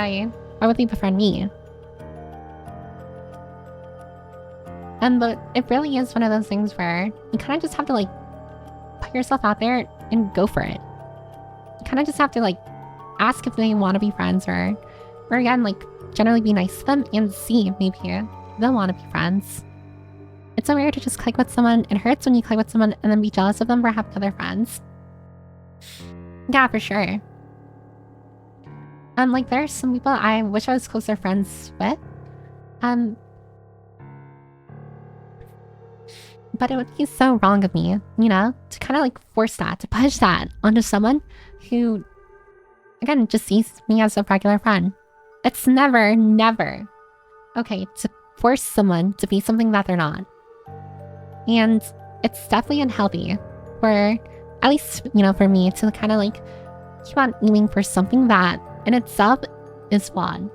they befriend me? But it really is one of those things where you kind of just have to like put yourself out there and go for it. You kind of just have to like ask if they want to be friends, or again, like generally be nice to them and see maybe they'll want to be friends. It's so weird to just click with someone. It hurts when you click with someone and then be jealous of them for having other friends. Yeah, for sure. Like there's some people I wish I was closer friends with. But it would be so wrong of me, you know, to kind of like force that, to push that onto someone who, again, just sees me as a regular friend. It's never okay to force someone to be something that they're not. And it's definitely unhealthy for, at least, you know, for me to kind of like keep on aiming for something that in itself is flawed.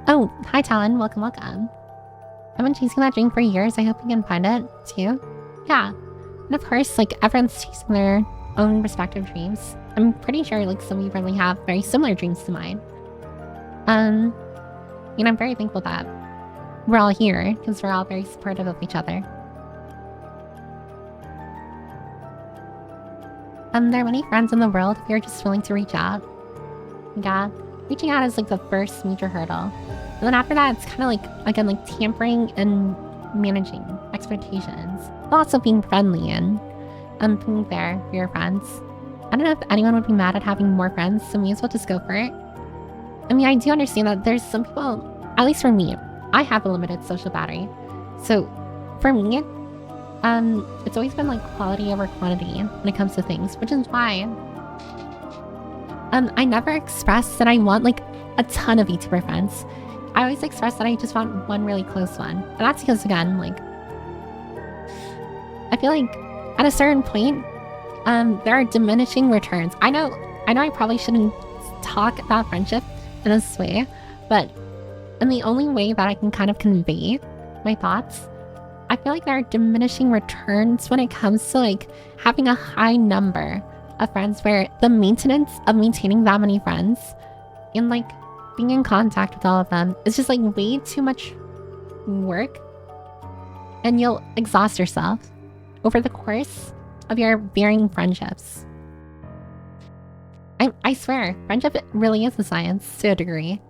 Oh, hi Talon, welcome. I've been chasing that dream for years. I hope you can find it too. Yeah, And of course, like, everyone's chasing their own respective dreams. I'm pretty sure, like, some of you probably have very similar dreams to mine. You know, I'm very thankful that we're all here because we're all very supportive of each other. There are many friends in the world if you're just willing to reach out. Yeah, reaching out is like the first major hurdle. And then after that, it's kind of like, again, like tampering and managing expectations. But also being friendly and being there for your friends. I don't know if anyone would be mad at having more friends, so may as well just go for it. I mean, I do understand that there's some people, at least for me, I have a limited social battery. So for me, it's always been like quality over quantity when it comes to things, which is why I never express that I want like a ton of VTuber friends. I always express that I just want one really close one. And that's because, again, like, I feel like at a certain point, there are diminishing returns. I know I probably shouldn't talk about friendship in this way, but in the only way that I can kind of convey my thoughts, I feel like there are diminishing returns when it comes to like having a high number of friends, where the maintenance of maintaining that many friends and like being in contact with all of them is just like way too much work, and you'll exhaust yourself over the course of your varying friendships. I swear, friendship really is a science to a degree.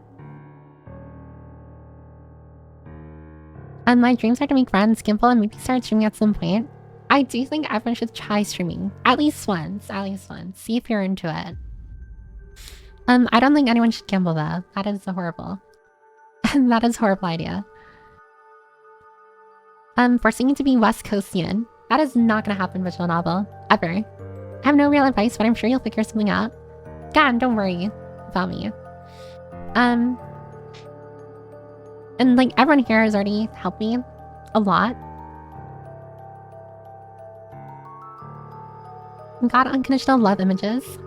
And my dreams are to make friends, gamble, and maybe start streaming at some point. I do think everyone should try streaming at least once. See if you're into it. I don't think anyone should gamble though. That is horrible. That is a horrible idea. Forcing you to be West Coastian. That is not gonna happen, visual novel. Ever. I have no real advice, but I'm sure you'll figure something out. God, don't worry about me. And like everyone here has already helped me a lot. We got unconditional love images.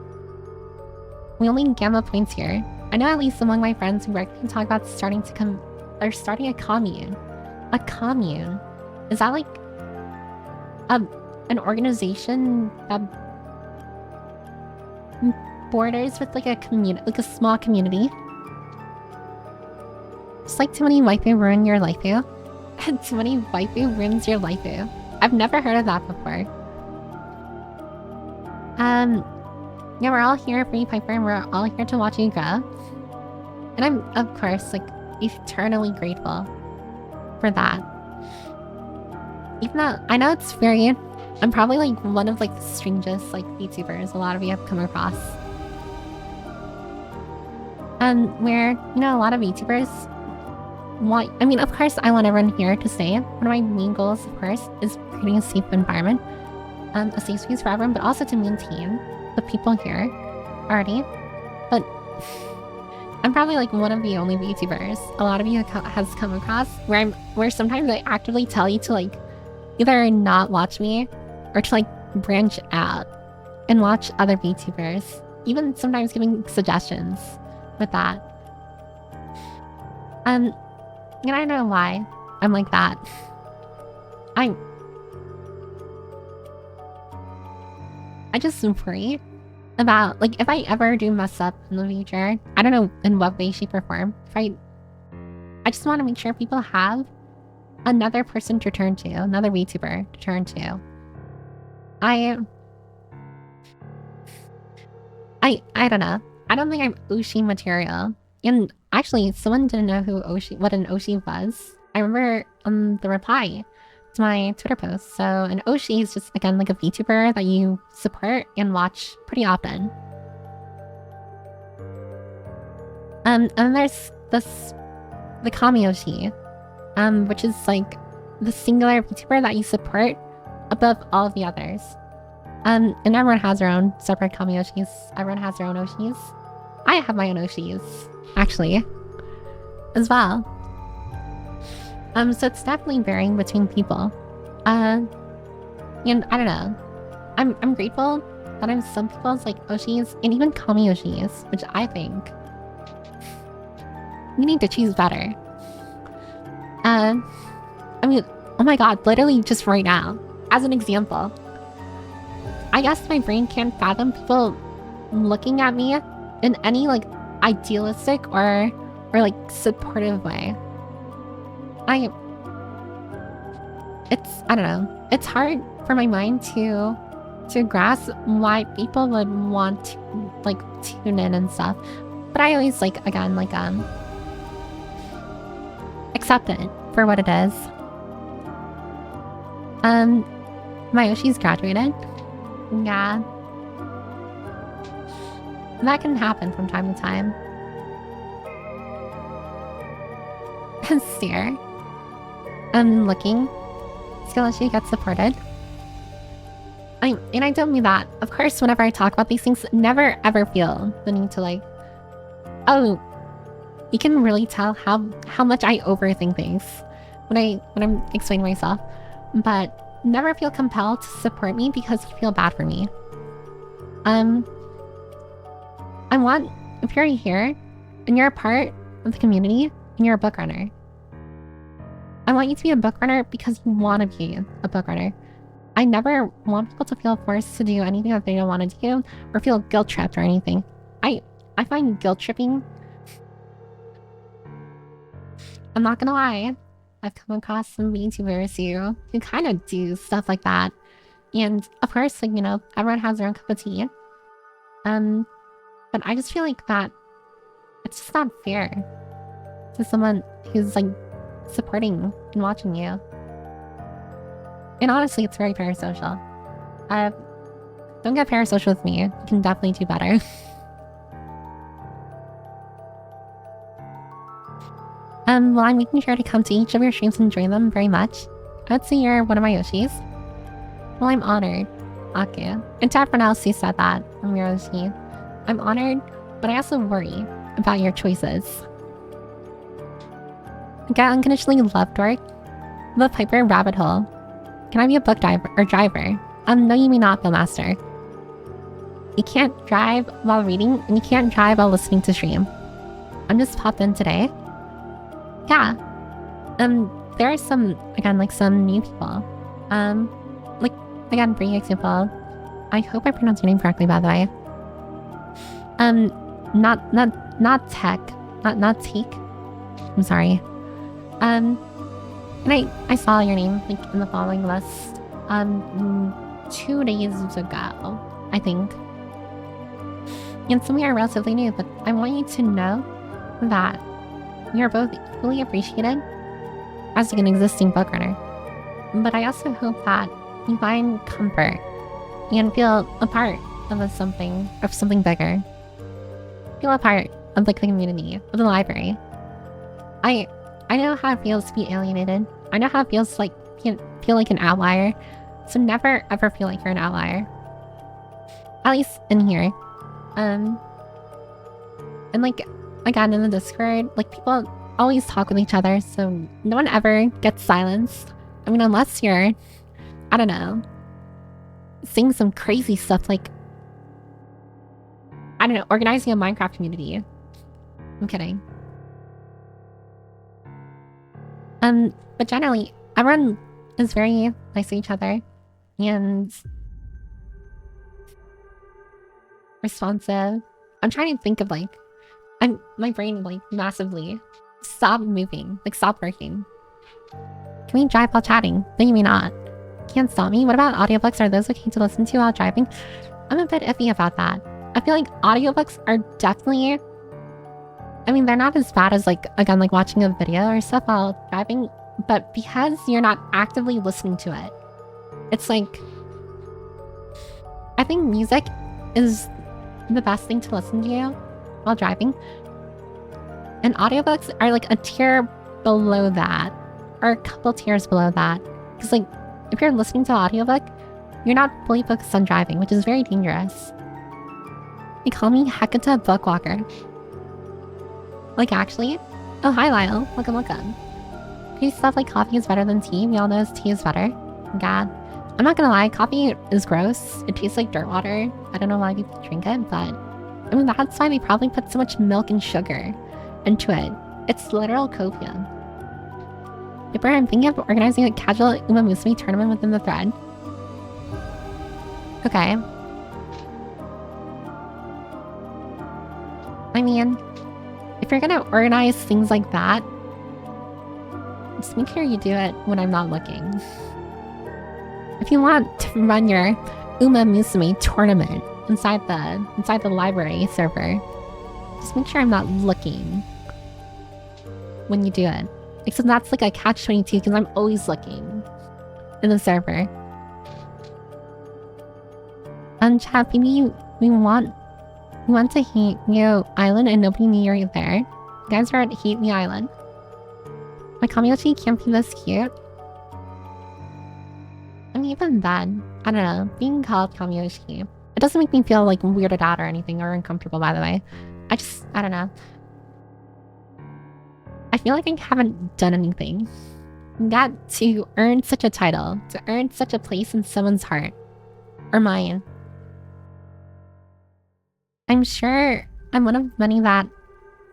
We only gamma points here. I know at least among my friends who regularly talk about starting a commune. A commune? Is that like an organization that borders with like a community, like a small community? Just like too many waifu ruin your waifu. And too many waifu ruins your waifu. I've never heard of that before. Yeah, we're all here for you, Piper, and we're all here to watch you grow. And I'm, of course, like, eternally grateful for that. Even though I know it's very... I'm probably, like, one of, like, the strangest, like, VTubers a lot of you have come across. Where, you know, a lot of VTubers want... I mean, of course, I want everyone here to stay. One of my main goals, of course, is creating a safe environment. A safe space for everyone, but also to maintain the people here already. But I'm probably like one of the only VTubers a lot of you has come across where sometimes I actively tell you to like either not watch me or to like branch out and watch other VTubers. Even sometimes giving suggestions with that. And I don't know why I'm like that. I just worry about, like, if I ever do mess up in the future, I don't know in what way, shape, or form. I just want to make sure people have another person to turn to, another VTuber to turn to. I don't know. I don't think I'm Oshi material. And actually, someone didn't know what an Oshi was. I remember on the reply to my Twitter post. So an Oshi is just, again, like a VTuber that you support and watch pretty often. And then there's the Kami Oshi, which is like the singular VTuber that you support above all of the others. And everyone has their own separate Kami Oshis. Everyone has their own Oshis. I have my own Oshis, actually, as well. So it's definitely varying between people. And I don't know. I'm grateful that I'm some people's like Oshis and even Kami Oshis, which I think you need to choose better. I mean, oh my god, literally just right now, as an example, I guess my brain can't fathom people looking at me in any like idealistic or like supportive way. I don't know. It's hard for my mind to grasp why people would want to like tune in and stuff. But I always like, again, like accept it for what it is. My Yoshi's graduated. Yeah. That can happen from time to time. Steer. I'm looking. Skeleton gets supported. And I don't mean that. Of course, whenever I talk about these things, never ever feel the need to like, oh, you can really tell how much I overthink things when I'm explaining myself. But never feel compelled to support me because you feel bad for me. I want, if you're here and you're a part of the community and you're a book runner, I want you to be a book runner because you want to be a book runner. I never want people to feel forced to do anything that they don't want to do or feel guilt tripped or anything. I find guilt tripping, I'm not gonna lie, I've come across some VTubers who kind of do stuff like that. And of course, like, you know, everyone has their own cup of tea. But I just feel like that it's just not fair to someone who's like supporting and watching you. And honestly, it's very parasocial. Don't get parasocial with me. You can definitely do better. Well, I'm making sure to come to each of your streams and enjoy them very much. I'd say you're one of my Yoshis. Well, I'm honored. Okay. And to everyone else who said that, I'm your Yoshi. I'm honored, but I also worry about your choices. Get unconditionally loved, Dork. The Piper Rabbit Hole. Can I be a book driver? No, you may not, Master. You can't drive while reading, and you can't drive while listening to stream. I'm just popped in today. Yeah. There are some, again, like some new people. Like, again, for example, I hope I pronounced your name correctly, by the way. Not Tech. Not Teak. I'm sorry. And I saw your name like in the following list 2 days ago, I think. And some of you are relatively new, but I want you to know that you're both equally appreciated as like an existing book runner. But I also hope that you find comfort and feel a part of something bigger. Feel a part of like the community, of the library. I know how it feels to be alienated. I know how it feels to like feel like an outlier. So never ever feel like you're an outlier. At least in here. And like again in the Discord, like people always talk with each other, so no one ever gets silenced. I mean, unless you're, I don't know, saying some crazy stuff like, I don't know, organizing a Minecraft community. I'm kidding. But generally, everyone is very nice to each other and responsive. I'm trying to think of like, my brain like massively stop moving, like stop working. Can we drive while chatting? No, you may not. Can't stop me. What about audiobooks? Are those okay to listen to while driving? I'm a bit iffy about that. I feel like audiobooks are definitely, I mean, they're not as bad as like, again, like watching a video or stuff while driving, but because you're not actively listening to it, it's like, I think music is the best thing to listen to while driving. And audiobooks are like a tier below that, or a couple tiers below that. Because like, if you're listening to an audiobook, you're not fully focused on driving, which is very dangerous. They call me Hecata Bookwalker. Like actually? Oh, hi Lyle. Welcome. Okay, stuff like coffee is better than tea. We all know tea is better. God. I'm not gonna lie, coffee is gross. It tastes like dirt water. I don't know why people drink it, but I mean, that's why they probably put so much milk and sugar into it. It's literal copium. Dipper, I'm thinking of organizing a casual Uma Musume tournament within the thread. Okay. I mean, if you're gonna organize things like that, just make sure you do it when I'm not looking. If you want to run your Uma Musume tournament inside the library server, just make sure I'm not looking when you do it. Except that's like a catch-22 because I'm always looking in the server. Chat, maybe we want to Hate Me Island and nobody knew you were there. You guys are at Hate Me Island. My Kamiyoshi can't be this cute. I mean, even then, I don't know, being called Kamiyoshi, it doesn't make me feel like weirded out or anything or uncomfortable, by the way. I don't know. I feel like I haven't done anything. Got to earn such a title, to earn such a place in someone's heart. Or mine. I'm sure I'm one of many that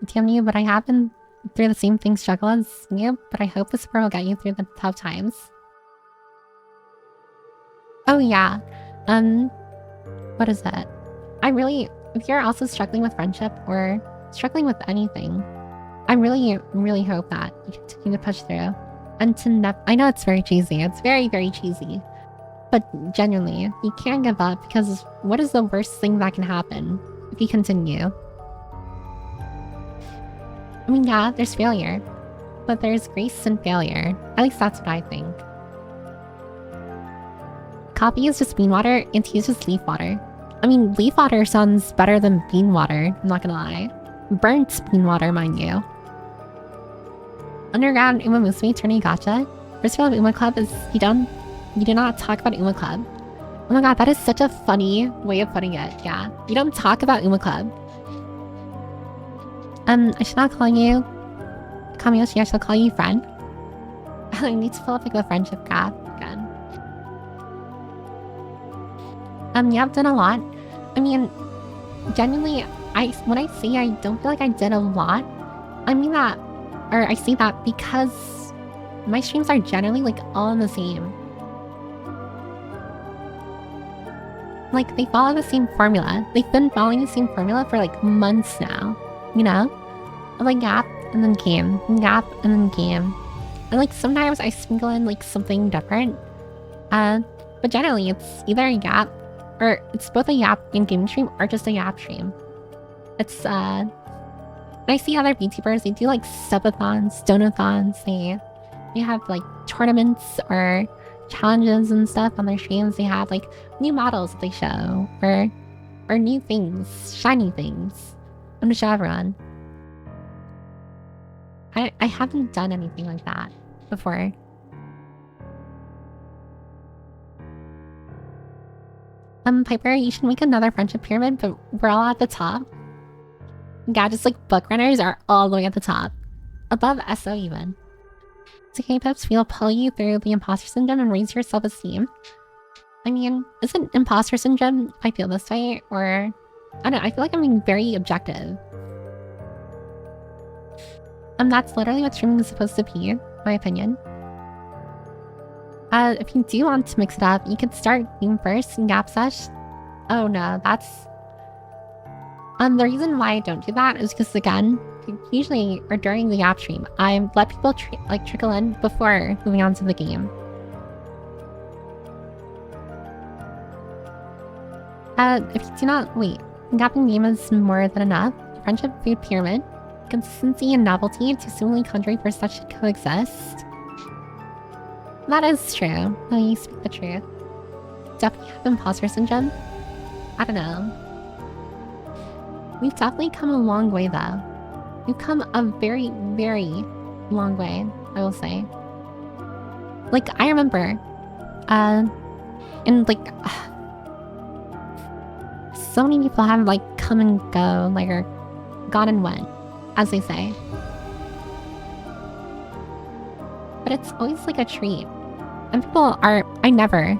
DM you, but I have been through the same thing struggle as you, but I hope this support will get you through the tough times. Oh yeah. What is it? If you're also struggling with friendship or struggling with anything, I really, really hope that you continue to push through. And I know it's very cheesy. It's very, very cheesy. But genuinely, you can't give up because what is the worst thing that can happen if you continue? I mean, yeah, there's failure. But there's grace in failure. At least that's what I think. Coffee is just bean water and tea is just leaf water. I mean, leaf water sounds better than bean water, I'm not gonna lie. Burnt bean water, mind you. Underground Uma Musume tourney gacha. First rule of Uma Club is you do not talk about Uma Club. Oh my god, that is such a funny way of putting it, yeah. You don't talk about Uma Club. I should not call you Kamiyoshi, I shall call you friend. I need to fill up like the friendship graph again. Yeah, I've done a lot. I mean, genuinely, when I say I don't feel like I did a lot, I mean that, or I say that because my streams are generally like all the same. Like, they follow the same formula. They've been following the same formula for like months now, you know? Like gap and then game, gap and then game. And like sometimes I sprinkle in like something different. But generally it's either a gap or it's both a yap and game stream or just a yap stream. It's when I see other VTubers, they do like subathons, donathons, they have like tournaments or challenges and stuff on their streams. They have like new models that they show or new things, shiny things. I'm to show everyone. I haven't done anything like that before. Piper, you should make another friendship pyramid, but we're all at the top. Yeah, just like book runners are all the way at the top. Above SO even. It's okay, Pips, we'll pull you through the imposter syndrome and raise your self-esteem. I mean, is it imposter syndrome if I feel this way? Or, I don't know, I feel like I'm being very objective. That's literally what streaming is supposed to be, in my opinion. If you do want to mix it up, you could start game first in Gap Sesh. Oh no, that's... the reason why I don't do that is because, again, usually, or during the Gap stream, I let people trickle in before moving on to the game. If you do not... Wait, gapping game is more than enough. Friendship food pyramid. Consistency and novelty to seemingly contrary for such to coexist. That is true. Oh, you speak the truth. Definitely have imposter syndrome. I don't know. We've definitely come a long way though. We've come a very, very long way, I will say. Like, I remember, and like, so many people have like come and go, like, or gone and went, as they say. But it's always like a treat. And people are... I never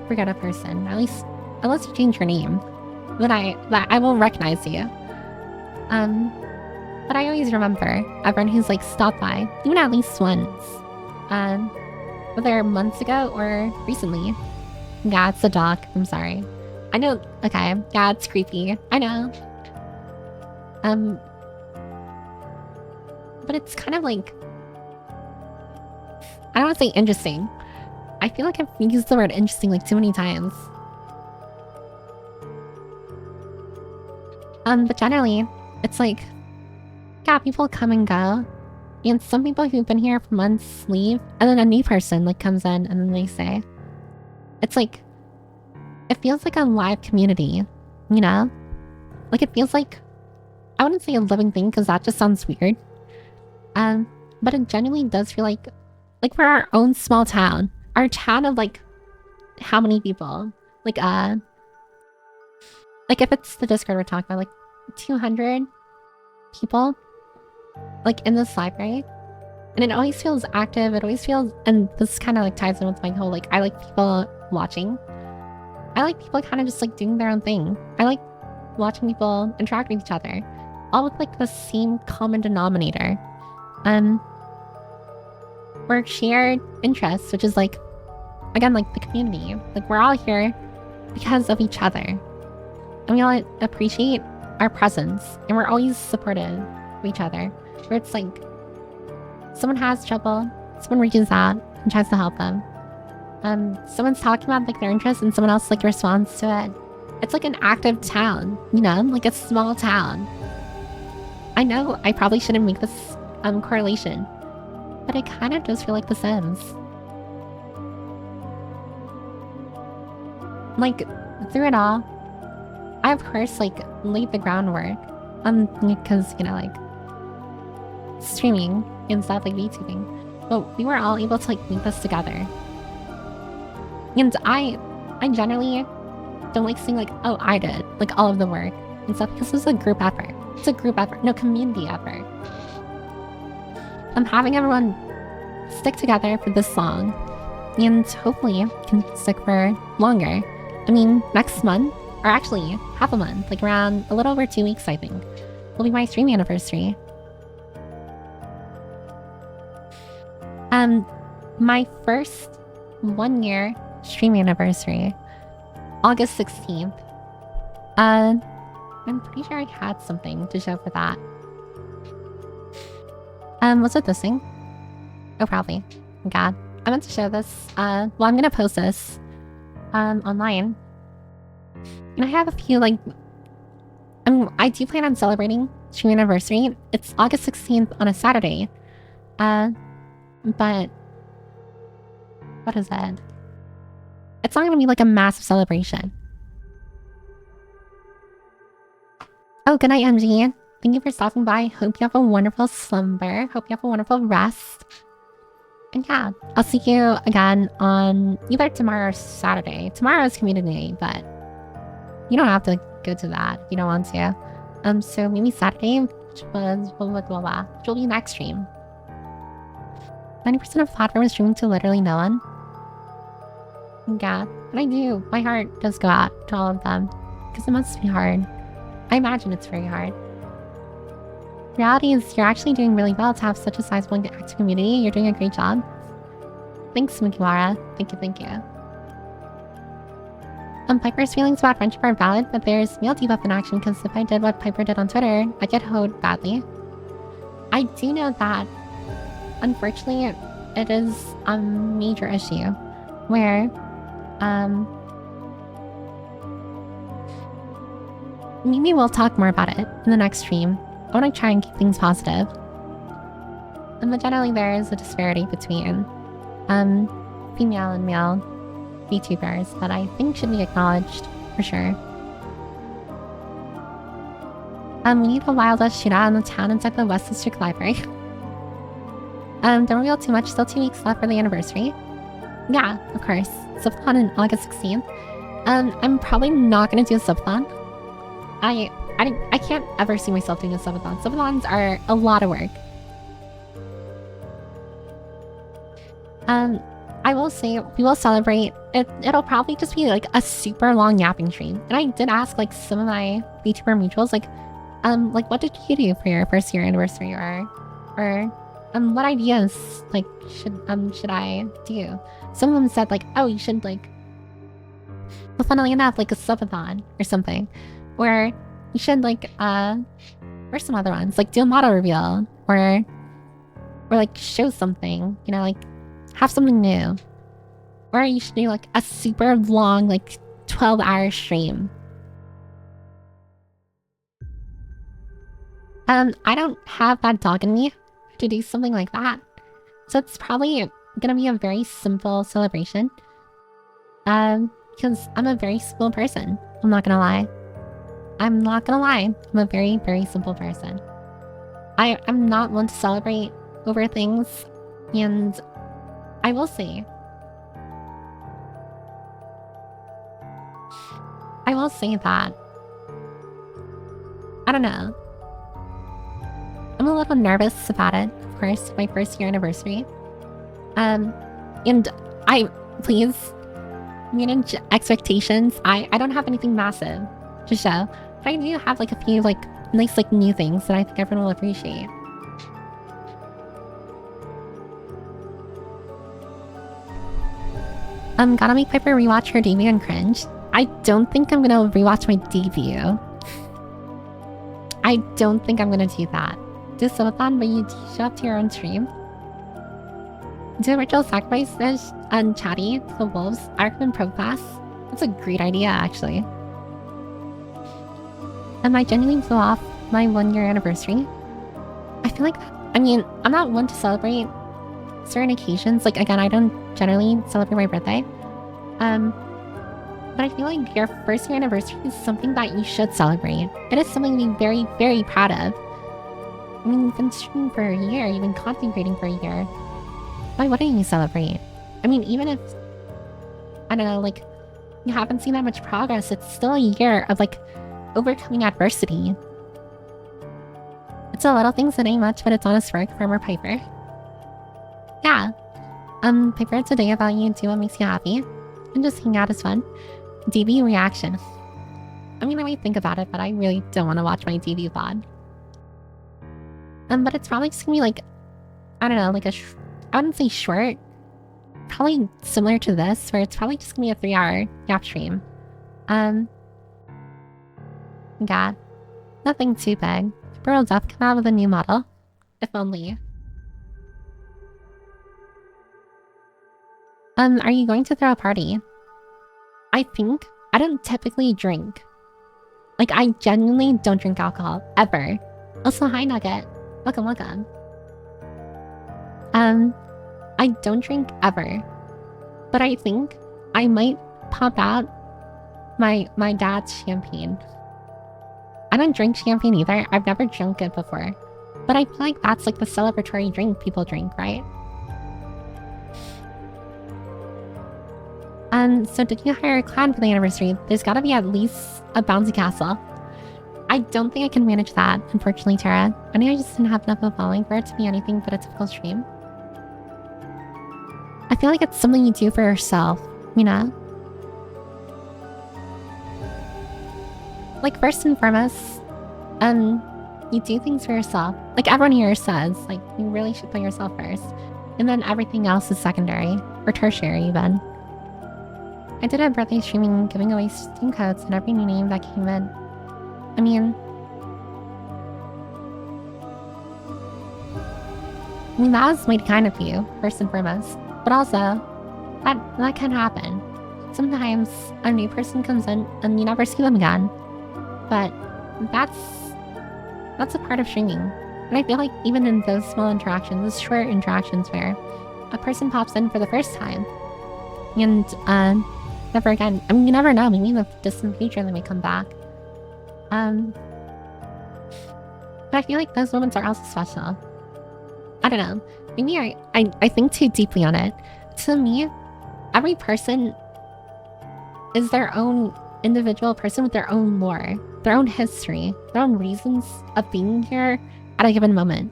forget a person. At least, unless you change your name. Then I will recognize you. But I always remember everyone who's like stopped by. Even at least once. Whether months ago or recently. Yeah, it's a dog. I'm sorry. I know. Okay, yeah, it's creepy. I know. But it's kind of like, I don't want to say interesting. I feel like I've used the word interesting like too many times. But generally, it's like, yeah, people come and go. And some people who've been here for months leave, and then a new person like comes in and then they say, it's like, it feels like a live community, you know? Like it feels like, I wouldn't say a living thing because that just sounds weird. But it genuinely does feel like we're our own small town. Our town of like, how many people? Like if it's the Discord we're talking about, like 200 people, like in this library. And it always feels active. It always feels, and this kind of like ties in with my whole, like, I like people watching. I like people kind of just like doing their own thing. I like watching people interact with each other, all with like the same common denominator. We're shared interests, which is like, again, like the community. Like we're all here because of each other. And we all appreciate our presence. And we're always supportive of each other. Where it's like, someone has trouble, someone reaches out and tries to help them. Someone's talking about like their interests and someone else like responds to it. It's like an active town, you know, like a small town. I know I probably shouldn't make this correlation, but it kind of does feel like The Sims. Like through it all, I of course like laid the groundwork, because you know like streaming and stuff like VTubing, but we were all able to like make this together. And I generally don't like saying like, oh, I did like all of the work and stuff because this is a group effort. It's a group effort, no, community effort. I'm having everyone stick together for this long and hopefully can stick for longer. I mean, next month, or actually half a month, like around a little over 2 weeks, I think, will be my stream anniversary. My first 1 year stream anniversary, August 16th. I'm pretty sure I had something to show for that. Was it this thing? Oh, probably. Oh, God. I meant to show this. Well, I'm gonna post this online. And I have a few, like, I do plan on celebrating stream anniversary. It's August 16th on a Saturday. But what is it? It's not gonna be like a massive celebration. Oh, good night, MG. Thank you for stopping by. Hope you have a wonderful slumber. Hope you have a wonderful rest. And yeah, I'll see you again on either tomorrow or Saturday. Tomorrow is community day, but you don't have to go to that if you don't want to. So maybe Saturday, which will be next stream. 90% of platform is streaming to literally no one. Yeah, but I do. My heart does go out to all of them because it must be hard. I imagine it's very hard. Reality is you're actually doing really well to have such a sizable and active community. You're doing a great job. Thanks, Mukiwara. Thank you, thank you. Piper's feelings about friendship are valid, but there's male debuff in action because if I did what Piper did on Twitter, I'd get hoed badly. I do know that, unfortunately, it is a major issue where, maybe we'll talk more about it in the next stream. I want to try and keep things positive. But generally there is a disparity between female and male VTubers that I think should be acknowledged for sure. We need a Wild West shootout in the town inside the West District Library. Don't reveal too much, still 2 weeks left for the anniversary. Yeah, of course. Subathon on August 16th. I'm probably not gonna do a subathon. I can't ever see myself doing a subathon. Subathons are a lot of work. I will say we will celebrate. It'll probably just be like a super long yapping stream. And I did ask like some of my VTuber mutuals like what did you do for your first year anniversary or what ideas like should I do? Some of them said like, oh, you should like Well, funnily enough, like a subathon or something, where you should like where's some other ones? Like do a model reveal or like show something, you know, like have something new. Or you should do like a super long, like 12-hour stream. I don't have that dog in me to do something like that. So it's probably gonna be a very simple celebration. Because I'm a very simple person. I'm not gonna lie. I'm not gonna lie. I'm a very, very simple person. I'm not one to celebrate over things, and I will say that I don't know. I'm a little nervous about it, of course, my first year anniversary. And please manage expectations. I don't have anything massive to show, but I do have like a few like nice like new things that I think everyone will appreciate. Gotta make Piper rewatch her debut and cringe. I don't think I'm gonna rewatch my debut. I don't think I'm gonna do that. Do subathon, but you show up to your own stream. Do a ritual sacrifice dish and chatty to the wolves. I recommend pro class. That's a great idea, actually. Am I genuinely blew off my 1-year anniversary? I feel like that. I mean, I'm not one to celebrate certain occasions. Like, again, I don't generally celebrate my birthday. But I feel like your first year anniversary is something that you should celebrate. It is something to be very, very proud of. I mean, you've been streaming for a year, you've been content creating for a year. Why wouldn't you celebrate? I mean, even if, I don't know, like, you haven't seen that much progress, it's still a year of, like, overcoming adversity. It's a little things that ain't much, but it's honest work, Farmer Piper. Yeah. Piper, it's a day about you, do what makes you happy. And just hang out is fun. DB reaction. I mean, I might think about it, but I really don't want to watch my DB VOD. But it's probably just gonna be like, I don't know, like I wouldn't say short. Probably similar to this, where it's probably just gonna be a 3-hour yap stream. Yeah. Nothing too big. Burl Duff come out with a new model. If only. Are you going to throw a party? I think I don't typically drink. Like, I genuinely don't drink alcohol, ever. Also, hi Nugget. Welcome, welcome. I don't drink ever. But I think I might pop out my dad's champagne. I don't drink champagne either. I've never drunk it before. But I feel like that's like the celebratory drink people drink, right? So did you hire a clan for the anniversary? There's gotta be at least a bouncy castle. I don't think I can manage that, unfortunately, Tara. I think I just didn't have enough of a following for it to be anything but a typical stream. I feel like it's something you do for yourself, you know? Like, first and foremost, you do things for yourself. Like everyone here says, like, you really should put yourself first. And then everything else is secondary, or tertiary even. I did a birthday streaming giving away Steam codes and every new name that came in. I mean, that was mighty kind of you, first and foremost. But also, that can happen. Sometimes a new person comes in and you never see them again. But that's a part of streaming. And I feel like even in those small interactions, those short interactions where a person pops in for the first time and never again. I mean, you never know. Maybe in the distant future they may come back. But I feel like those moments are also special. I don't know. Maybe I think too deeply on it. To me, every person is their own individual person with their own lore, their own history, their own reasons of being here at a given moment.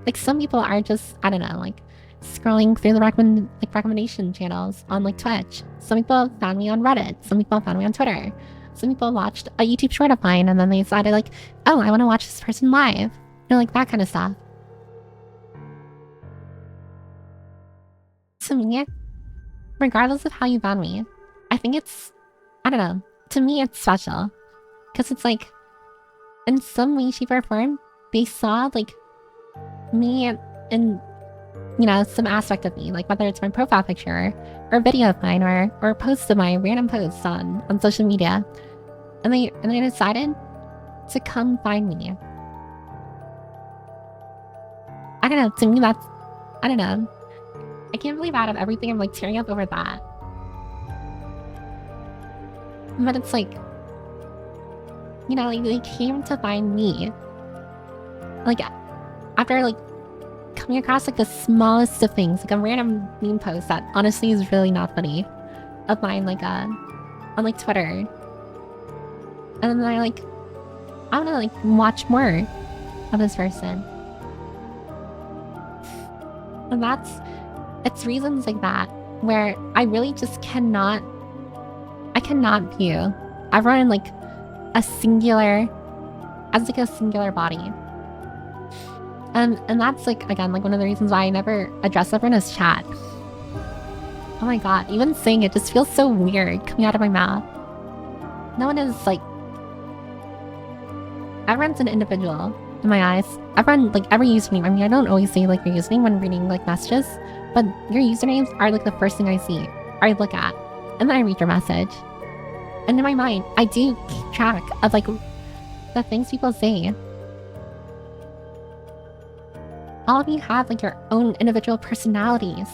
Like, some people are just, I don't know, like, scrolling through the recommendation channels on, like, Twitch. Some people found me on Reddit. Some people found me on Twitter. Some people watched a YouTube short of mine and then they decided, like, oh, I want to watch this person live. You know, like, that kind of stuff. To me, regardless of how you found me, I think it's I don't know. To me, it's special. Because it's like, in some way, shape, or form, they saw like me and you know, some aspect of me, like whether it's my profile picture or a video of mine or posts of mine, random posts on social media. And they decided to come find me. I don't know, to me that's, I don't know. I can't believe out of everything I'm like tearing up over that. But it's like, you know, like they came to find me. Like after like coming across like the smallest of things, like a random meme post that honestly is really not funny of mine, like on like Twitter. And then I like, I want to like watch more of this person. And it's reasons like that where I really just cannot view everyone in like a singular body. And that's like, again, like one of the reasons why I never address everyone as chat. Oh my god, even saying it just feels so weird coming out of my mouth. No one is like, everyone's an individual in my eyes. Everyone, like every username, I mean, I don't always say like your username when reading like messages, but your usernames are like the first thing I see or I look at, and then I read your message. And in my mind, I do keep track of like the things people say. All of you have like your own individual personalities,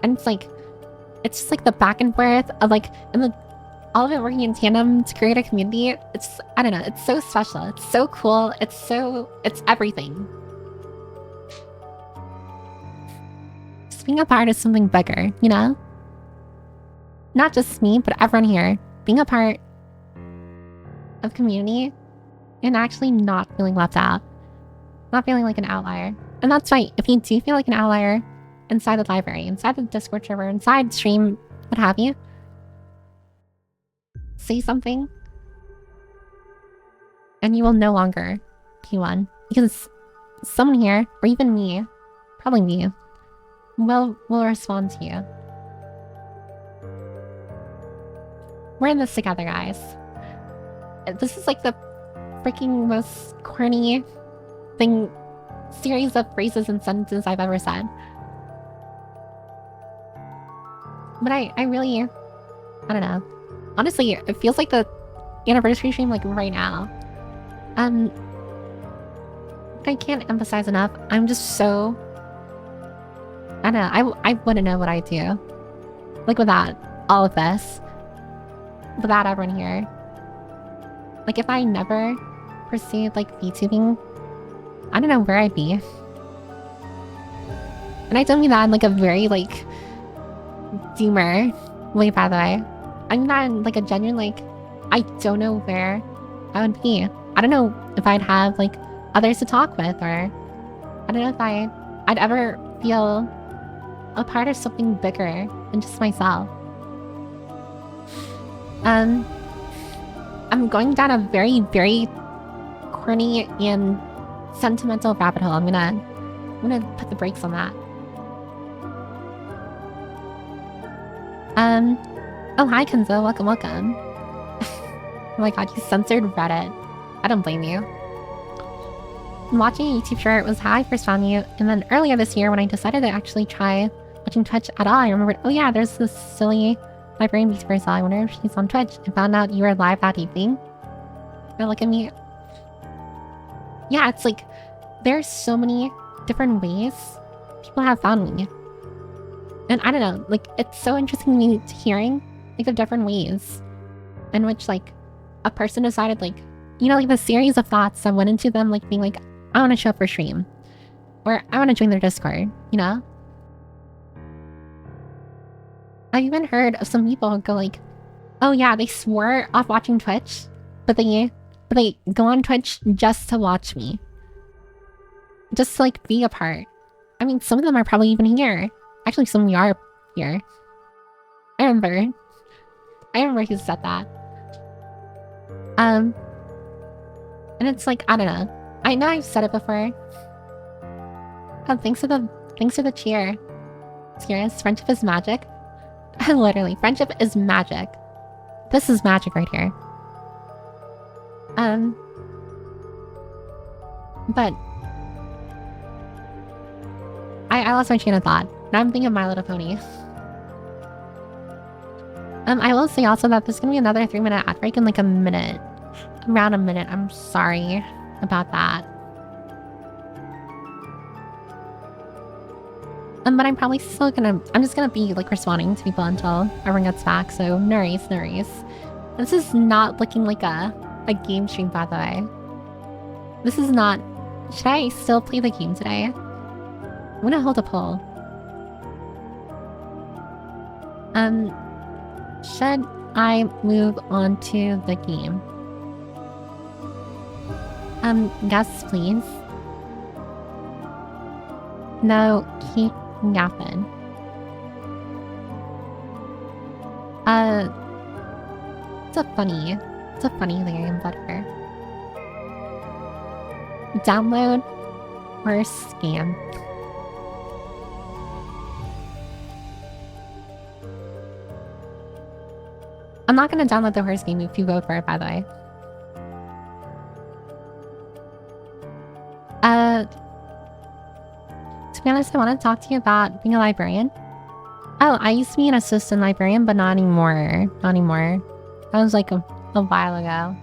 and it's just like the back and forth of like, and the all of it working in tandem to create a community. It's, I don't know, it's so special, it's so cool, it's everything. Just being a part of something bigger, you know? Not just me, but everyone here. Being a part of community and actually not feeling left out. Not feeling like an outlier. And that's right, if you do feel like an outlier inside the library, inside the Discord server, inside stream, what have you, say something and you will no longer be one. Because someone here, or even me, probably me, will respond to you. We're in this together, guys. This is like the freaking most corny series of phrases and sentences I've ever said. But I really, I don't know. Honestly, it feels like the anniversary stream like right now. I can't emphasize enough. I'm just so, I don't know, I wouldn't know what I'd do. Like without all of this. Without everyone here. Like if I never pursued like VTubing, I don't know where I'd be. And I don't mean that in like a very like doomer way, by the way. I mean that in like a genuine like, I don't know where I would be. I don't know if I'd have like others to talk with, or I don't know if I'd ever feel a part of something bigger than just myself. I'm going down a very, very corny and sentimental rabbit hole. I'm gonna put the brakes on that. Oh hi Kenzo, welcome. Oh my god, you censored Reddit. I don't blame you. Watching a YouTube short was how I first found you, and then earlier this year when I decided to actually try watching Twitch at all, I remembered, oh yeah, there's this silly librarian VTuber, I wonder if she's on Twitch. I found out you were live that evening. Now look at me. Yeah, it's like, there's so many different ways people have found me. And I don't know, like, it's so interesting to me hearing, like, the different ways in which, like, a person decided, like, you know, like, the series of thoughts that went into them, like, being like, I want to show up for stream. Or I want to join their Discord, you know? I've even heard of some people go like, oh yeah, they swore off watching Twitch, but they go on Twitch just to watch me. Just to, like, be a part. I mean, some of them are probably even here. Actually, some of you are here. I remember he said that. And it's like, I don't know. I know I've said it before. Oh, thanks for the cheer. Serious, friendship is magic. Literally, friendship is magic. This is magic right here. But I lost my train of thought. Now I'm thinking of My Little Pony. I will say also that there's gonna be another 3-minute ad break in like a minute. Around a minute. I'm sorry about that. But I'm probably still gonna... I'm just gonna be like responding to people until everyone gets back. So no worries, no worries. This is not looking like a game stream, by the way. This is not... Should I still play the game today? I'm gonna hold a poll. Should I move on to the game? Yes, please. No, keep yapping. It's a funny thing in Butter. Download or scam. I'm not gonna download the horse game if you vote for it, by the way. To be honest, I want to talk to you about being a librarian. Oh, I used to be an assistant librarian, but not anymore. Not anymore. That was like a while ago.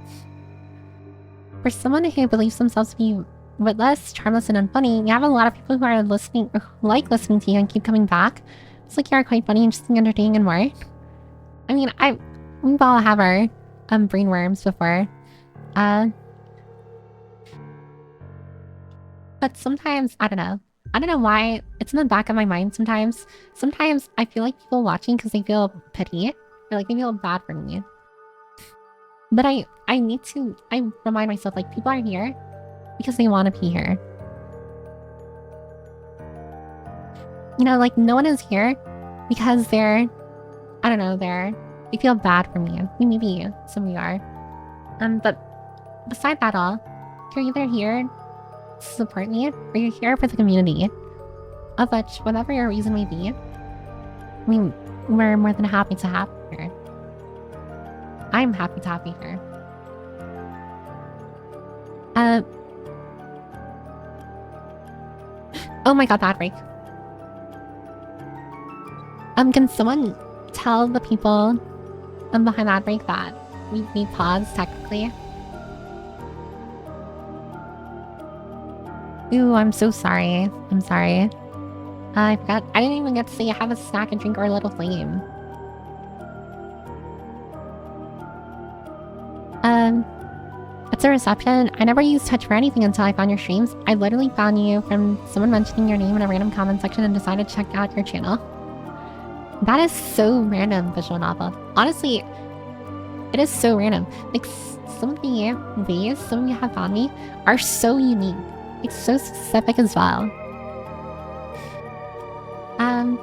For someone who believes themselves to be witless, charmless, and unfunny, you have a lot of people who are listening, or who like listening to you and keep coming back. It's like you're quite funny, interesting, entertaining, and more. I mean, we've all have our brain worms before. But sometimes, I don't know why, it's in the back of my mind sometimes. Sometimes I feel like people watching because they feel pity, or like they feel bad for me. But I remind myself, like, people are here because they want to be here. You know, like, no one is here because they're, I don't know, they feel bad for me. I mean, maybe some of you are. But beside that all, you're either here to support me, or you're here for the community. Of which, whatever your reason may be, I mean, we're more than happy to have you here. I'm happy to have you here. Oh my god, bad break. Can someone tell the people behind that break that we paused technically? Ooh, I'm so sorry. I'm sorry. I forgot. I didn't even get to say have a snack and drink or a little flame. It's a reception. I never used Touch for anything until I found your streams. I literally found you from someone mentioning your name in a random comment section and decided to check out your channel. That is so random, visual novel. Honestly, it is so random. Like, some of the ways some of you have found me are so unique. It's so specific as well. Trying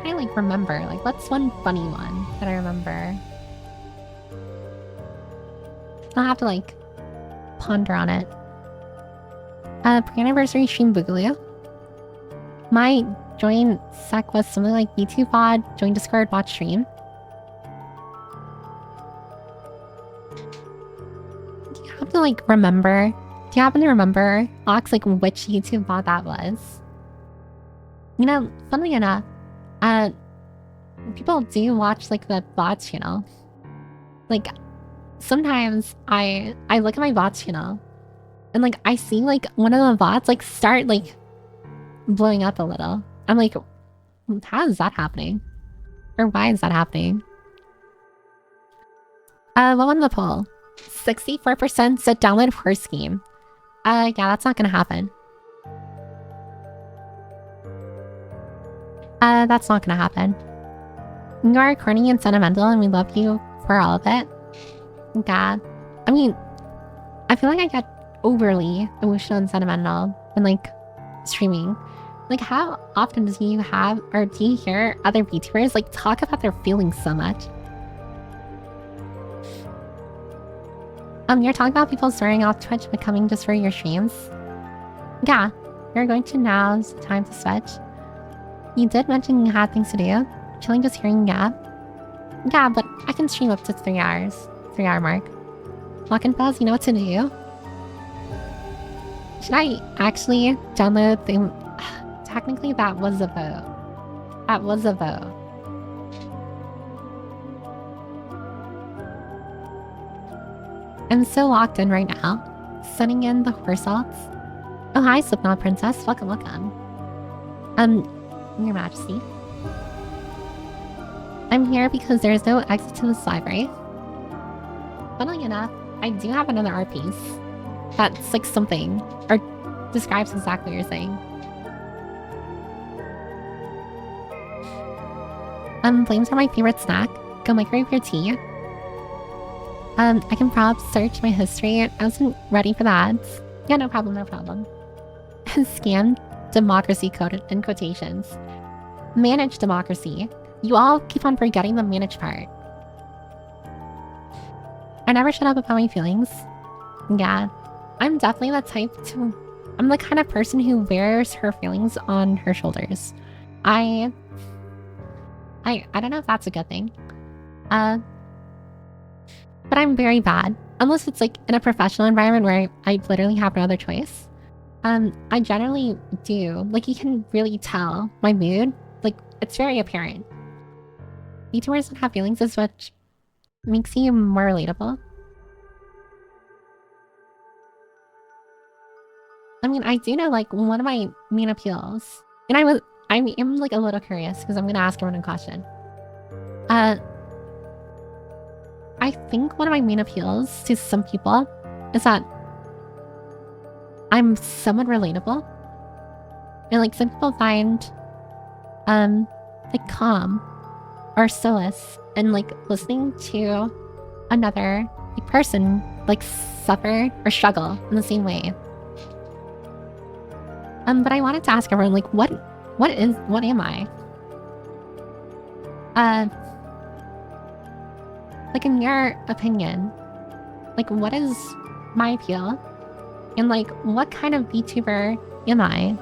to like remember, like, what's one funny one that I remember? I'll have to like ponder on it. Pre-anniversary stream Boogaloo. My join sec was something like B2 pod, join Discord, watch stream. Do you have to like remember? Do you happen to remember, Ox, like which YouTube bot that was? You know, funnily enough, people do watch like the bots channel. Like, sometimes I look at my bots channel and like I see like one of the bots like start like blowing up a little. I'm like, how is that happening? Or why is that happening? What won the poll? 64% said download horse game. Yeah, that's not gonna happen. That's not gonna happen. You are corny and sentimental and we love you for all of it. God. I mean, I feel like I get overly emotional and sentimental when like streaming. Like, how often do you have, or do you hear other VTubers like talk about their feelings so much? You're talking about people swearing off Twitch but coming just for your streams? Yeah, you're going to now's the time to switch. You did mention you had things to do. Chilling just hearing yeah. Yeah, but I can stream up to 3 hours. 3-hour mark. Walking Bells, you know what to do? Should I actually download the... Technically, that was a vote. That was a vote. I'm so locked in right now. Sending in the horse alts. Oh, hi, Slipknot Princess. Welcome, welcome. Your Majesty. I'm here because there is no exit to this library. Funnily enough, I do have another art piece. That's like something, or describes exactly what you're saying. Flames are my favorite snack. Go microwave your tea. I can probably search my history. I wasn't ready for that. Yeah, no problem, no problem. Scam democracy coded in quotations. Manage democracy. You all keep on forgetting the manage part. I never shut up about my feelings. Yeah, I'm definitely the type to... I'm the kind of person who wears her feelings on her shoulders. I don't know if that's a good thing. But I'm very bad. Unless it's like in a professional environment where I literally have no other choice. I generally do. Like, you can really tell my mood. Like, it's very apparent. VTubers that have feelings is what makes you more relatable. I mean, I do know, like, one of my main appeals. And I'm like a little curious because I'm gonna ask everyone a question. I think one of my main appeals to some people is that I'm somewhat relatable. And like some people find like calm or solace in like listening to another like, person like suffer or struggle in the same way. But I wanted to ask everyone, like, what am I? Like, in your opinion, like, what is my appeal? And, like, what kind of VTuber am I?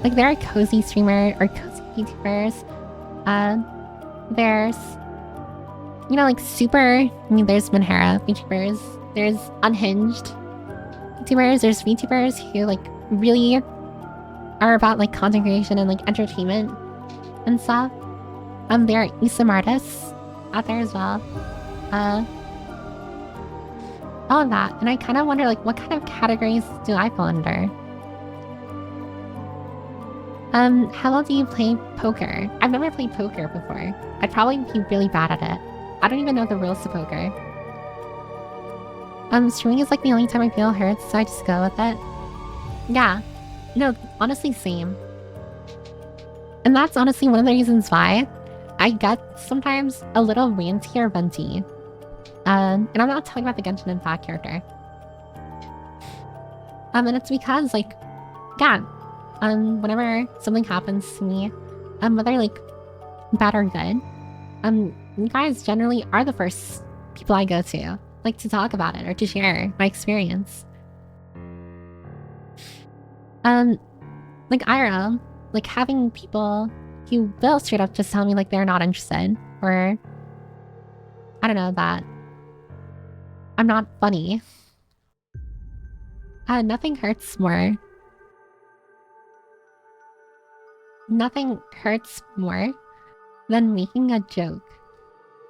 Like, there are cozy streamer or cozy VTubers. There's, you know, like, there's Manhera VTubers. There's unhinged VTubers. There's VTubers who, like, really are about, like, content creation and, like, entertainment and stuff. There are eSIM artists out there as well. All of that. And I kind of wonder, like, what kind of categories do I fall under? How well do you play poker? I've never played poker before. I'd probably be really bad at it. I don't even know the rules to poker. Streaming is like the only time I feel hurt, so I just go with it. Yeah. No, honestly, same. And that's honestly one of the reasons why I get sometimes a little ranty or venty. And I'm not talking about the Genshin Impact character. And it's because, like, yeah, whenever something happens to me, whether, like, bad or good, you guys generally are the first people I go to, like, to talk about it or to share my experience. Like, IRL, like, having people who will straight up just tell me, like, they're not interested, or, I don't know, that I'm not funny. Nothing hurts more. Nothing hurts more than making a joke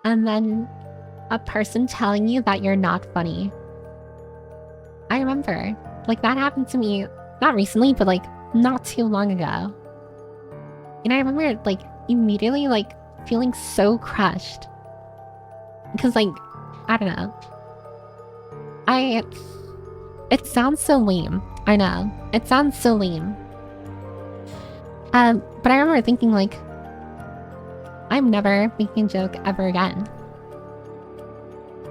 and then a person telling you that you're not funny. I remember, like, that happened to me, not recently, but, like, not too long ago. And I remember, like, immediately, like, feeling so crushed. Because, like, I don't know. It sounds so lame. I know. It sounds so lame. But I remember thinking, like, I'm never making a joke ever again.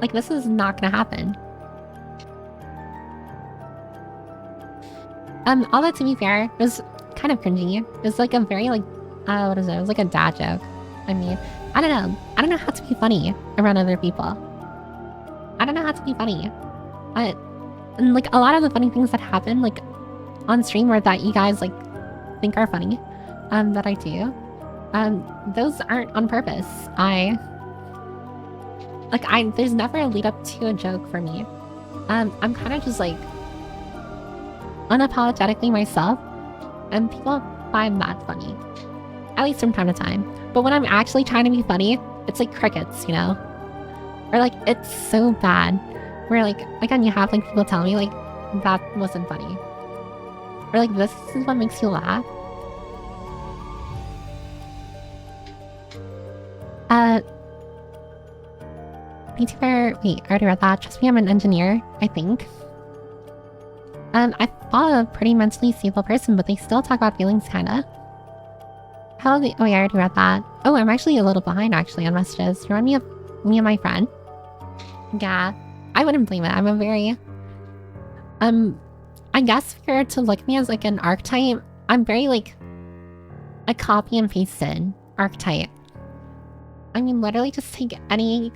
Like, this is not gonna happen. All that, to be fair, was kind of cringy. It was like a very, like, what is it? It was like a dad joke. I mean, I don't know. I don't know how to be funny around other people. I don't know how to be funny. And, like, a lot of the funny things that happen, like, on stream or that you guys, like, think are funny, that I do, those aren't on purpose. I Like, there's never a lead up to a joke for me. I'm kind of just like unapologetically myself, and people find that funny, at least from time to time. But when I'm actually trying to be funny, it's like crickets, you know? Or like, it's so bad. Where like, again, you have like people tell me like, that wasn't funny. Or like, this is what makes you laugh. VTuber, wait, I already read that. Trust me, I'm an engineer, I think. I thought a pretty mentally stable person, but they still talk about feelings, kinda. How are they? Oh, yeah, I already read that. Oh, I'm actually a little behind, actually, on messages. Remind me of me and my friend. Yeah, I wouldn't blame it. I'm a very... I guess if you were to look at me as, like, an archetype, I'm very, like, a copy and pasted archetype. I mean, literally just take any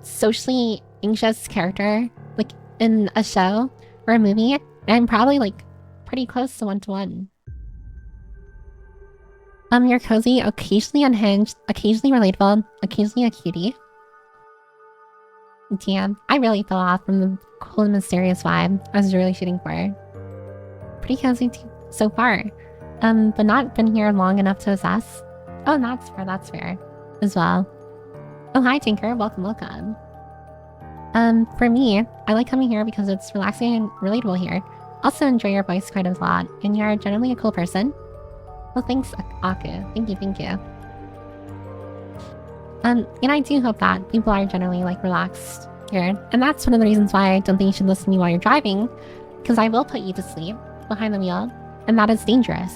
socially anxious character, like, in a show or a movie, and I'm probably, like, pretty close to one-to-one. You're cozy, occasionally unhinged, occasionally relatable, occasionally a cutie. Damn, I really fell off from the cool and mysterious vibe I was really shooting for. Pretty cozy so far. But not been here long enough to assess. Oh, that's fair. As well. Oh, hi Tinker, welcome. For me, I like coming here because it's relaxing and relatable here. Also enjoy your voice quite a lot, and you're generally a cool person. Well, thanks, Aku. Thank you. And I do hope that people are generally, like, relaxed here. And that's one of the reasons why I don't think you should listen to me while you're driving, because I will put you to sleep behind the wheel, and that is dangerous.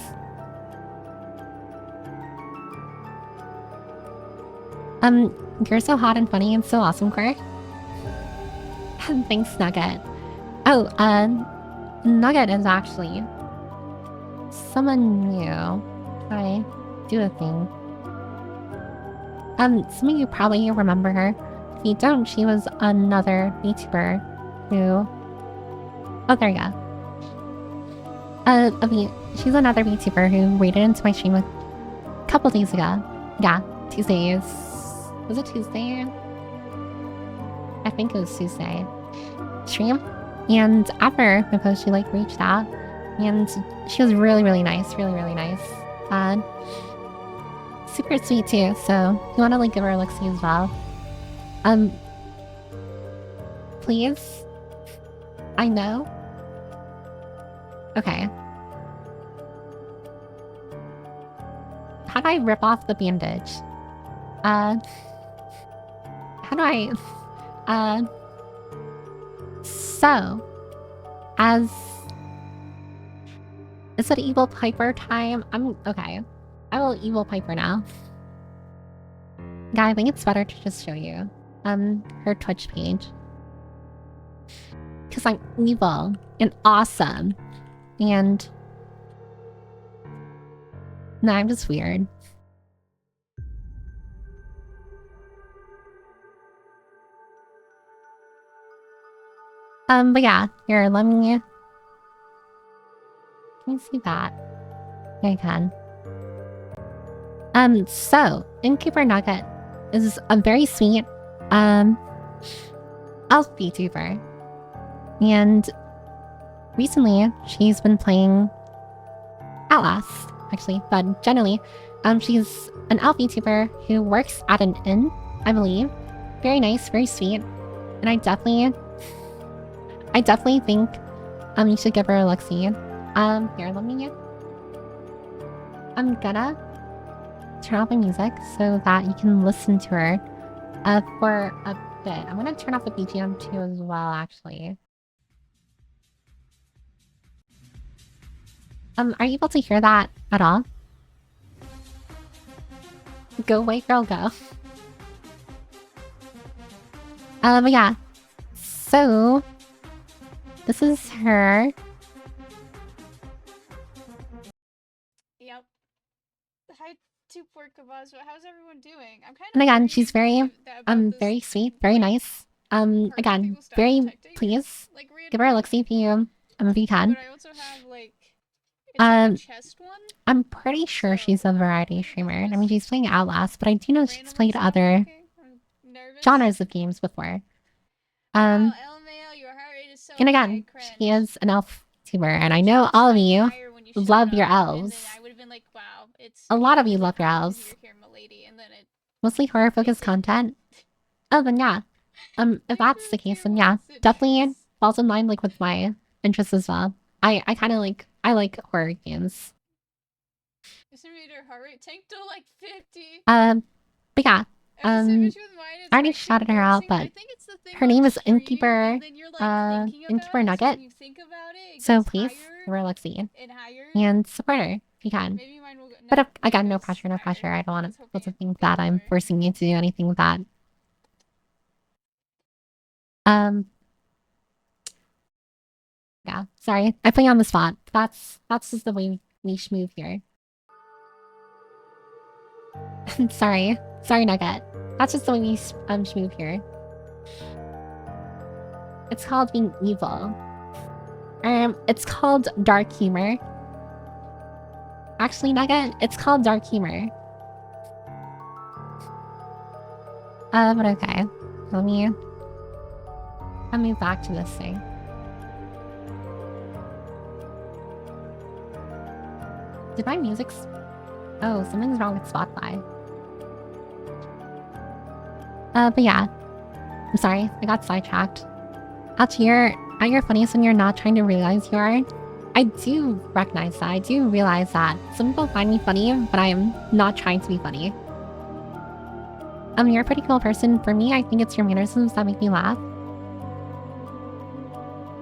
You're so hot and funny and so awesome, Quirk. Thanks, Nugget. Oh, Nugget is actually someone new. I do a thing. Some of you probably remember her. If you don't, she was another VTuber who... Oh, there you go. She's another VTuber who raided into my stream a couple days ago. Yeah, Tuesdays. Was it Tuesday? I think it was Tuesday. Stream. And after my post, she, like, reached out. And she was really, really nice. Really nice. Super sweet too, so if you want to, like, give her a look-see as well. Please? I know? Okay. How do I rip off the bandage? How do I... So... As... Is it Evil Piper time? Okay. I will Evil Piper now. Yeah, I think it's better to just show you her Twitch page. Because I'm evil and awesome. And... No, I'm just weird. But yeah, here, let me... Can you see that? Yeah, I can. So, Innkeeper Nugget is a very sweet, elf VTuber. And recently, she's been playing Outlast, actually, but generally, she's an elf VTuber who works at an inn, I believe. Very nice, very sweet. And I definitely think, you should give her a look-see. Here, let me... I'm gonna turn off the music so that you can listen to her for a bit. I'm gonna turn off the BGM too as well, actually. Are you able to hear that at all? Go away, girl, go. But yeah. So, this is her. Yep. Hi, two Porkabuzz. How's everyone doing? I'm kind of. And again, she's very, very sweet, very nice. Again, very please like, give her a look-see if you can. But I also have, like, it's like a chest one. I'm pretty sure she's a variety streamer. I mean, she's playing Outlast, but I do know she's played other genres of games before. Wow, LMAO, your heart rate is so And high, again, cringe. she is an elf tuber, and I know all of you love your elves. And then I would have been like, wow, it's a lot of you love your elves. You're here, milady. And then it... Mostly horror-focused content. Oh, then yeah. If that's the case, then yeah, definitely falls in line like with my interests as well. I kind of like horror games. Estimated heart rate tanked to like 50. But yeah. I already shouted her out, but her name is Innkeeper, Innkeeper Nugget. So please, Relaxy, and support her if you can. But again, no pressure, no pressure. I don't want to think that I'm forcing you to do anything with that. Yeah, sorry, I put you on the spot. That's just the way we schmove here. sorry, Nugget. That's just the way we schmove here. It's called being evil. It's called dark humor. Actually, Nugget, it's called dark humor. But okay. Let me move back to this thing. Did my music's... Oh, something's wrong with Spotify. But yeah. I'm sorry, I got sidetracked. At your funniest when you're not trying to realize you are. I do recognize that. I do realize that. Some people find me funny, but I'm not trying to be funny. You're a pretty cool person. For me, I think it's your mannerisms that make me laugh.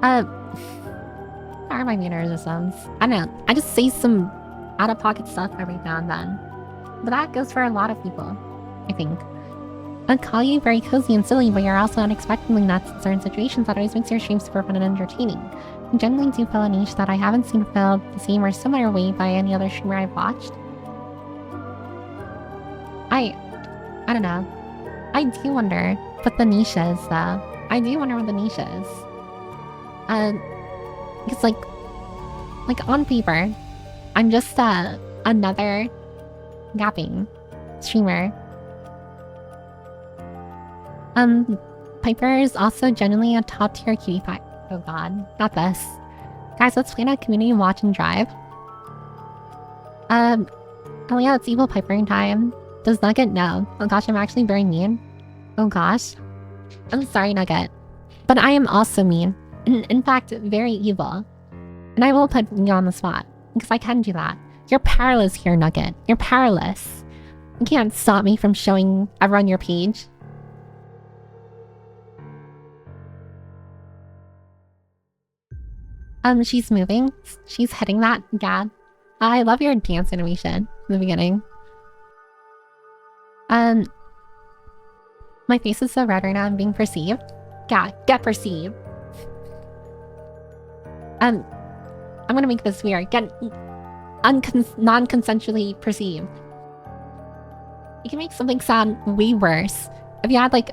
What are my mannerisms? I don't know. I just say some out-of-pocket stuff every now and then. But that goes for a lot of people, I think. I'd call you very cozy and silly, but you're also unexpectedly nuts in certain situations that always makes your stream super fun and entertaining. You generally do fill a niche that I haven't seen filled the same or similar way by any other streamer I've watched. I don't know. I do wonder what the niche is, though. I do wonder what the niche is. Because like on paper, I'm just another yapping streamer. Piper is also genuinely a top tier cutie pie. Oh god, not this. Guys, let's plan a community watch and drive. Oh yeah, it's evil pipering time. Does Nugget know? Oh gosh, I'm actually very mean. Oh gosh. I'm sorry, Nugget. But I am also mean. In fact, very evil. And I will put you on the spot. Because I can do that. You're powerless here, Nugget. You're powerless. You can't stop me from showing everyone your page. She's moving. She's hitting that. Yeah. I love your dance animation in the beginning. My face is so red right now. I'm being perceived. Yeah, get perceived. I'm gonna make this weird. Get non-consensually perceived. You can make something sound way worse if you had like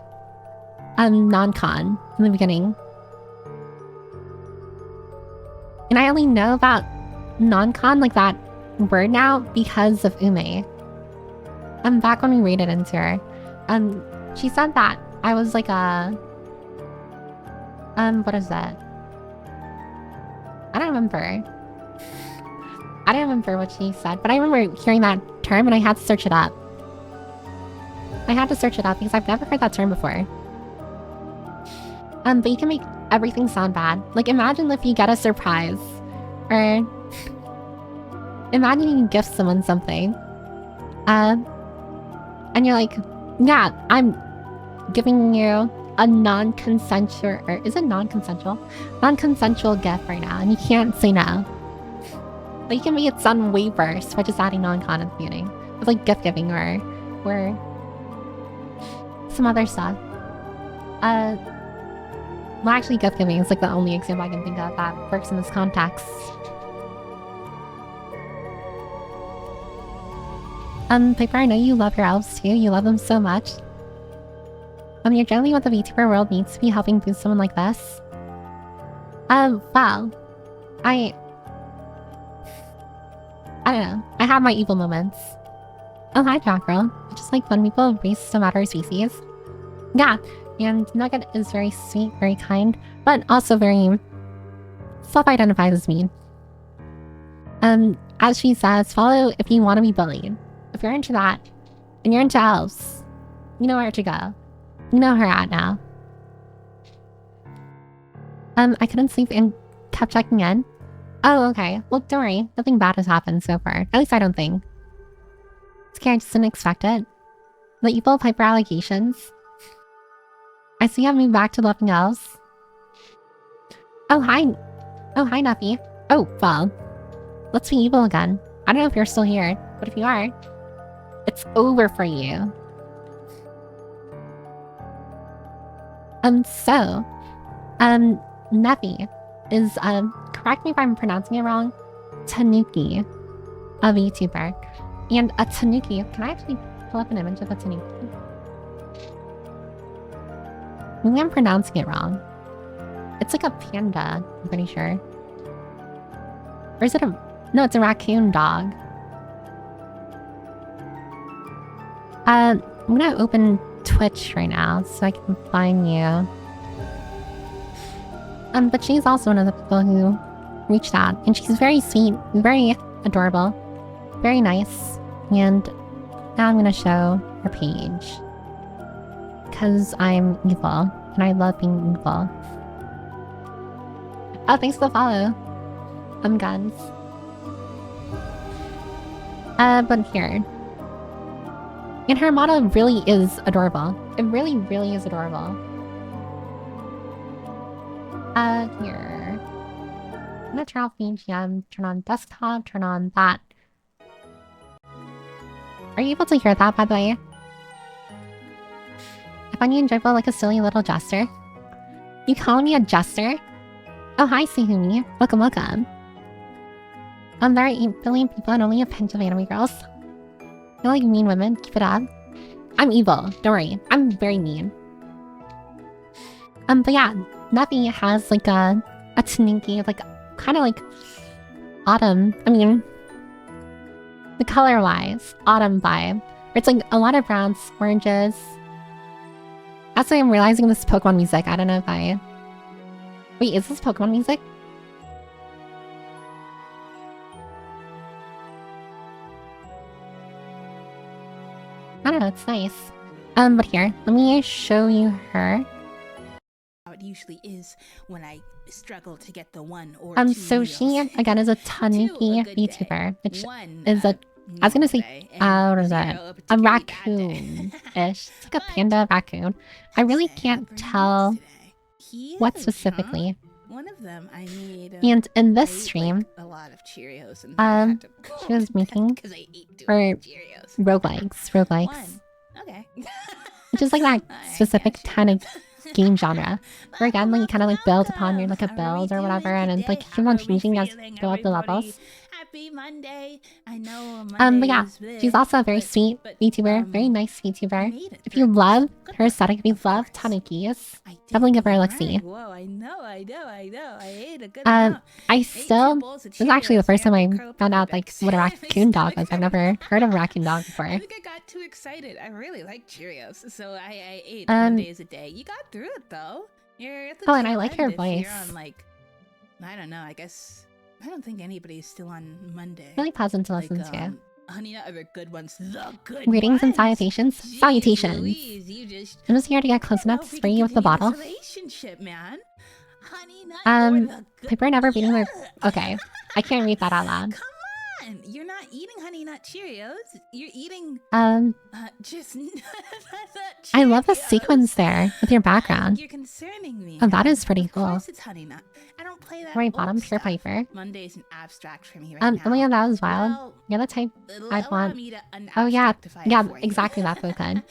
non-con in the beginning. And I only know about non-con, like that word now, because of Ume. Back when we raided into her. She said that I was like a... what is that? I don't remember. I don't remember what she said, but I remember hearing that term and I had to search it up. I had to search it up because I've never heard that term before. But you can make everything sound bad. Like, imagine if you get a surprise. Or... imagine you gift someone something. And you're like, yeah, I'm giving you a non-consensual... or is it non-consensual? Non-consensual gift right now, and you can't say no. But you can make it sound way worse by just adding non-con at the beginning. With like gift giving or some other stuff. Well, actually, gift giving is like the only example I can think of that works in this context. Piper, I know you love your elves too. You love them so much. You're generally what the VTuber world needs to be helping boost someone like this. Well, I don't know. I have my evil moments. Oh, hi, Jack Girl. I just like fun people race no matter species. Yeah, and Nugget is very sweet, very kind, but also very self-identifies as mean. As she says, follow if you want to be bullied. If you're into that, and you're into elves, you know where to go. You know her at now. I couldn't sleep and kept checking in. Oh, okay. Well, don't worry. Nothing bad has happened so far. At least I don't think. It's okay, I just didn't expect it. The evil Piper allegations. I see I've moved back to loving elves. Oh, hi. Oh, hi, Nuffy. Oh, well. Let's be evil again. I don't know if you're still here, but if you are, it's over for you. Nuffy is, correct me if I'm pronouncing it wrong, Tanuki, a VTuber. And a Tanuki, can I actually pull up an image of a Tanuki? Maybe I'm pronouncing it wrong. It's like a panda, I'm pretty sure. Or is it a... No, it's a raccoon dog. I'm gonna open Twitch right now so I can find you. But she's also one of the people who reached out. And she's very sweet, very adorable, very nice. And now I'm gonna show her page. Because I'm evil, and I love being evil. Oh, thanks for the follow. Guns. But here. And her model really is adorable. It really, really is adorable. Here. I'm gonna turn off BGM, turn on desktop, turn on that. Are you able to hear that, by the way? I find you enjoyable like a silly little jester. You call me a jester? Oh, hi, Sehumi. Welcome, welcome. There are 8 billion people and only a pinch of anime girls. You're like mean women. Keep it up. I'm evil. Don't worry. I'm very mean. But yeah, Nuffy has like a Tanuki, like kind of like autumn. I mean, the color-wise, autumn vibe. Where it's like a lot of browns, oranges. Actually, I'm realizing this is Pokemon music. I don't know if I... Wait, is this Pokemon music? I don't know, it's nice. But here, let me show you her. How it usually is when I struggle to get the one or so two she, meals. again, is a Tanuki Two, a good VTuber, which One, is a... I was gonna say, day, and what is zero, that? A particularly bad day. raccoon-ish. It's like a panda raccoon. I really can't tell what specifically. One of them I made. And in I this ate, stream, like, a lot of Cheerios and I had to she was making because I ate too for many Cheerios. roguelikes. One. Okay. Which is like that specific kind of game genre. Where again, like you kind of like build upon your like a build or whatever, and it's like keep on changing as you go up the levels. Happy Monday. I know But yeah, she's also a very sweet VTuber, very nice VTuber. If you love her aesthetic, if you love Tanukis, definitely give her a look-see. Whoa, I know. I ate a good amount. I still... This is actually the first time I found out like what a raccoon dog was. I've never heard of a raccoon dog before. I think I got too excited. I really like Cheerios, so I ate Mondays a day. You got through it though. You're at the and I tail like end her if voice. You're on, like, I don't know. I guess I don't think anybody's still on Monday. Really pleasant to listen to. Honey Nut are the good ones. The good Greetings and ones. salutations. Jeez Salutations. Louise, you just I'm just here to get close enough to spray you with the bottle. Relationship, man. Honey Nut or the good... People are never beating their... Okay, I can't read that out loud. Come on, you're not eating Honey Nut Cheerios. You're eating just I love the sequence there with your background. You're concerning me. Oh, that is pretty Of cool. course it's Honey Nut. I don't play that. Right old bottom, Pure stuff. Piper. Monday's an abstract for me right now. Oh my god, that was wild. Well, You're the type I'd allow want. me to Oh yeah, unabstractify yeah, it for you. exactly that Pokemon.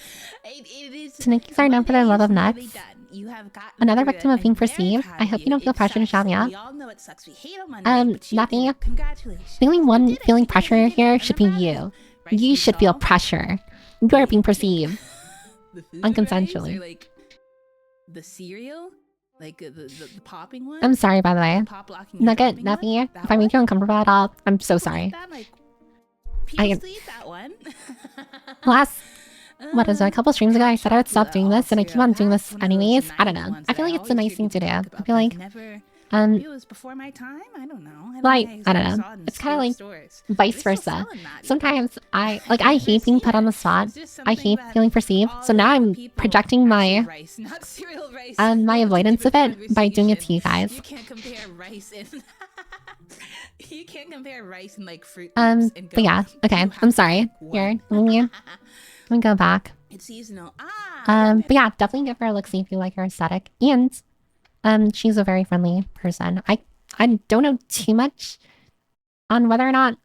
It is. Tanukis are known for their love of Monday is nuts. nearly done. You have gotten Another through victim it. of being I'm very perceived. proud I of hope you don't feel It pressure to sucks. shout me out. We all know it sucks. We hate on Monday, but you Nuffy, did it. Congratulations. the only You one did it. feeling You did it. pressure You did it. here I'm should be proud of you. Right, You should feel Saul? pressure. You are being perceived. The food Unconsensually. varieties, or, like, the cereal, like the popping one. I'm sorry, by the way. Pop locking the Nugget, popping one? Nuffy, That if I make you one? uncomfortable at all, I'm so Like sorry. that, like, I people am- still eat that one. Last What is it? A couple streams ago, I said I would stop doing this, and I keep on doing this anyways. I don't know. I feel like it's a nice thing to do. I feel like, Maybe it was before my time. I don't know. like, I don't know. It's kind of like vice versa. Sometimes I hate being put on the spot. I hate feeling perceived. So now I'm projecting my my avoidance of it by doing it to you guys. You can't compare rice and you can't compare rice and like fruit. But yeah, okay. I'm sorry. Here, let me go back. It's seasonal. But yeah, definitely give her a look-see if you like her aesthetic. And she's a very friendly person. I don't know too much on whether or not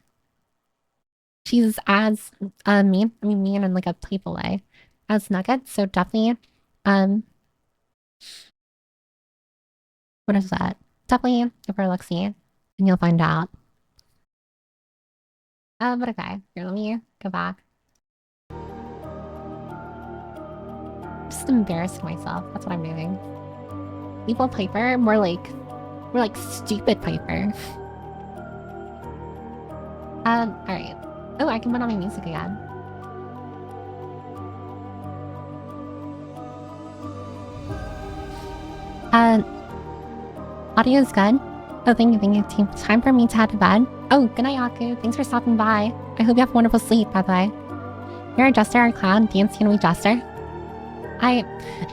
she's as mean in like a playful way as Nugget. So definitely what is that? Definitely give her a look-see and you'll find out. But okay, here, let me go back. Just embarrassing myself. That's what I'm doing. Evil Piper? More like stupid Piper. Alright. Oh, I can put on my music again. Audio's good. Oh, thank you, team. Time for me to head to bed. Oh, good night, Aku. Thanks for stopping by. I hope you have wonderful sleep, by the way. You're a jester or a clown. Dance, can we jester? I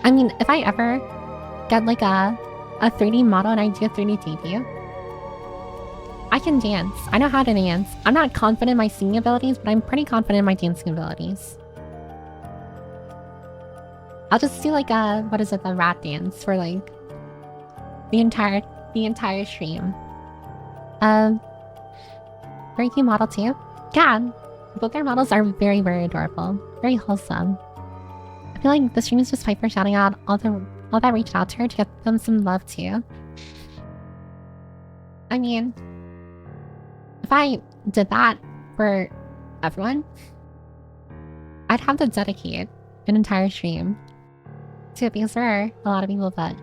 mean, if I ever get like a 3D model and I do a 3D debut, I can dance. I know how to dance. I'm not confident in my singing abilities, but I'm pretty confident in my dancing abilities. I'll just do like the rat dance for like the entire stream. Very cute model too. Yeah, both their models are very, very adorable. Very wholesome. I feel like the stream is just Piper shouting out all that reached out to her to get them some love too. I mean, if I did that for everyone, I'd have to dedicate an entire stream to it because there are a lot of people that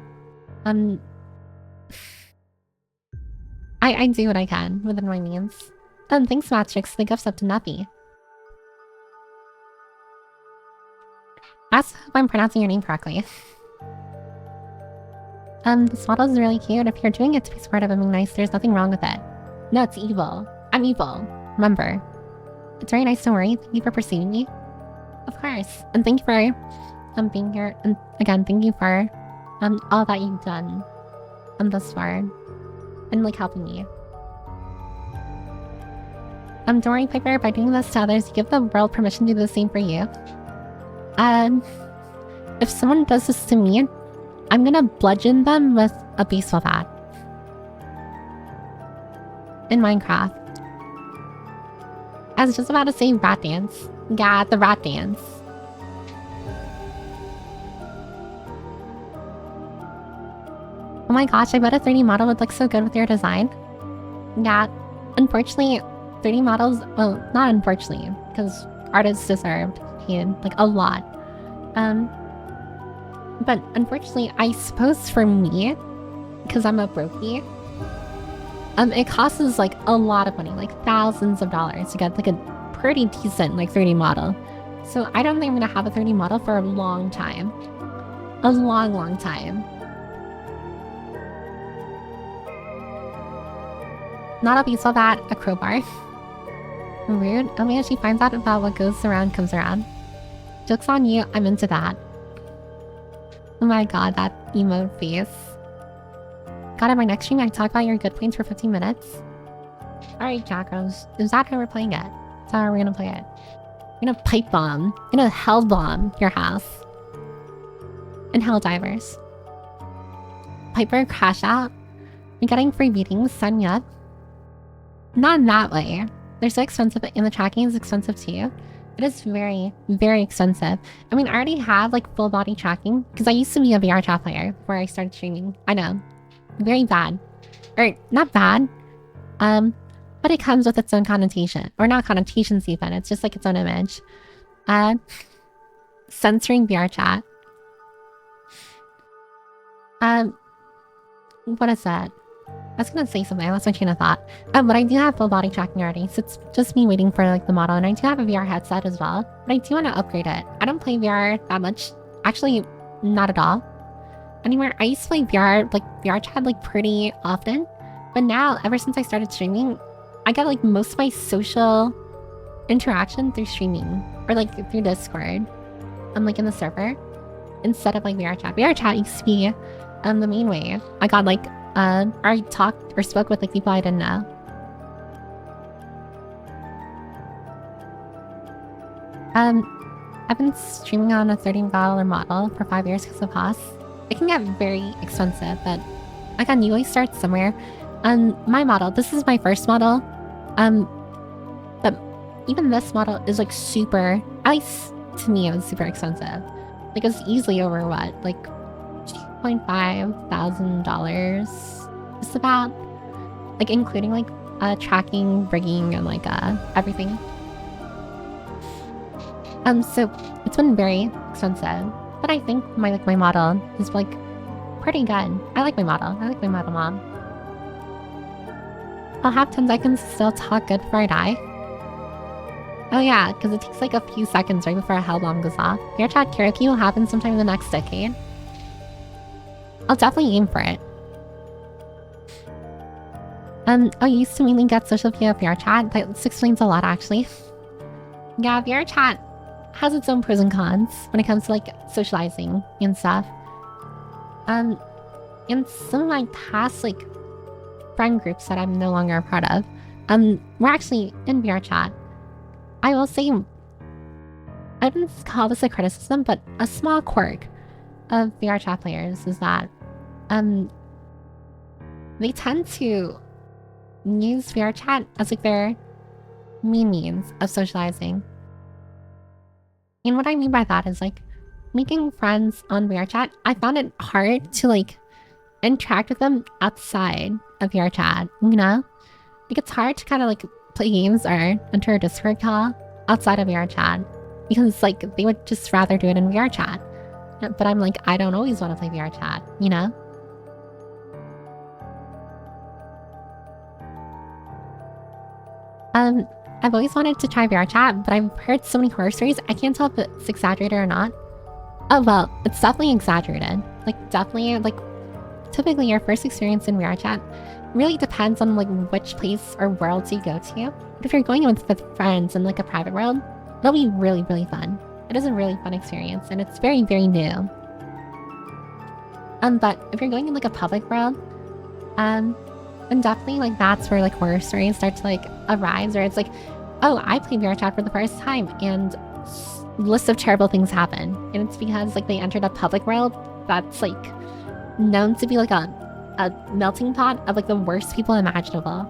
I do what I can within my means. Thanks, Matrix. The gift's up to Nuppy. Ask if I'm pronouncing your name correctly. This model is really cute. If you're doing it to be supportive and being nice, there's nothing wrong with it. No, it's evil. I'm evil. Remember. It's very nice, don't worry. Thank you for perceiving me. Of course. And thank you for being here. And again, thank you for all that you've done thus far. And like helping me. Don't worry, Piper, by doing this to others, you give the world permission to do the same for you. If someone does this to me, I'm gonna bludgeon them with a baseball bat. In Minecraft. I was just about to say rat dance. Yeah, the rat dance. Oh my gosh, I bet a 3D model would look so good with your design. Yeah, unfortunately, 3D models, well, not unfortunately, because artists deserved paid, like, a lot. But unfortunately, I suppose for me, because I'm a brokey, it costs like a lot of money, like thousands of dollars to get like a pretty decent like 3D model. So I don't think I'm gonna have a 3D model for a long time. A long, long time. Not a baseball bat, a crowbar. Rude. Oh man, she finds out about what goes around comes around. Joke's on you, I'm into that. Oh my god, that emote face. God, in my next stream, I talk about your good points for 15 minutes. Alright, Jackros. Is that how we're playing it? Is that how we're gonna play it? We're gonna pipe bomb. We're gonna hell bomb your house. And hell divers. Piper, crash out. You're getting free beatings, sign me up. Not in that way. They're so expensive, and the tracking is expensive too. It is very, very expensive. I mean, I already have like full body tracking because I used to be a VR chat player before I started streaming. I know. Very bad. Or not bad. But it comes with its own connotation. Or not connotations even. It's just like its own image. Censoring VR chat. What is that? I was gonna say something. I lost my train of thought. But I do have full body tracking already, so it's just me waiting for like the model, and I do have a VR headset as well. But I do want to upgrade it. I don't play VR that much. Actually, not at all anymore. I used to play VR chat like pretty often, but now ever since I started streaming, I get like most of my social interaction through streaming or like through Discord. I'm like in the server instead of like VR chat. VR chat used to be the main way I got like or I talked or spoke with like people I didn't know. I've been streaming on a $30 model for 5 years because of costs. It can get very expensive, but again, you always start somewhere. My model, this is my first model. But even this model is like super, at least to me, it was super expensive. Like it was easily over what, like $2,500, just about, like including like tracking, rigging, and like everything. So it's been very expensive, but I think my model is like pretty good. I like my model. I like my model, Mom. I'll have 10 seconds to still talk good before I die. Oh yeah, because it takes like a few seconds right before a hell bomb goes off. Your chat karaoke will happen sometime in the next decade. I'll definitely aim for it. I used to mainly get social via VR chat. That explains a lot, actually. Yeah, VR chat has its own pros and cons when it comes to like socializing and stuff. And some of my past like friend groups that I'm no longer a part of, we're actually in VR chat. I will say, I wouldn't call this a criticism, but a small quirk of VR chat players is that they tend to use VR chat as like their main means of socializing. And what I mean by that is like making friends on VR chat. I found it hard to like interact with them outside of VR chat, you know? Like it's hard to kind of like play games or enter a Discord call outside of VR chat because like they would just rather do it in VR chat. But I'm like, I don't always want to play VR chat, you know? I've always wanted to try VR chat, but I've heard so many horror stories, I can't tell if it's exaggerated or not. Oh well, it's definitely exaggerated. Like definitely, like typically your first experience in VR chat really depends on like which place or worlds you go to. But if you're going with friends in like a private world, it'll be really, really fun. It is a really fun experience and it's very, very new. But if you're going in like a public world, then definitely like that's where like horror stories start to like arise, where it's like, oh, I played VR chat for the first time and list of terrible things happen. And it's because like they entered a public world that's like known to be like a melting pot of like the worst people imaginable.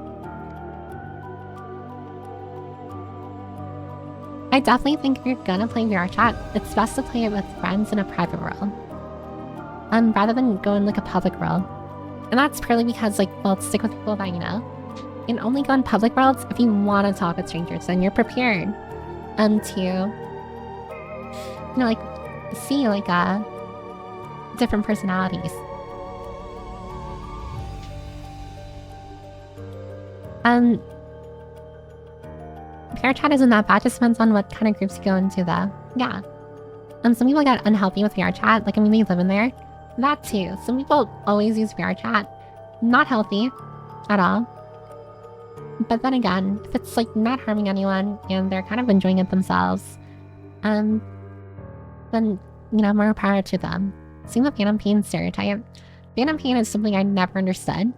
I definitely think if you're gonna play VR chat, it's best to play it with friends in a private world, rather than go in like a public world. And that's purely because like, well, stick with people that you know. You can only go in public worlds if you want to talk with strangers and you're prepared to, you know, like see like different personalities. VR chat isn't that bad, just depends on what kind of groups you go into though. Yeah. Some people get unhealthy with VR chat, like I mean they live in there. That too. Some people always use VR chat. Not healthy at all. But then again, if it's like not harming anyone and they're kind of enjoying it themselves, then you know, more power to them. Seeing the Phantom Pain stereotype. Phantom Pain is something I never understood.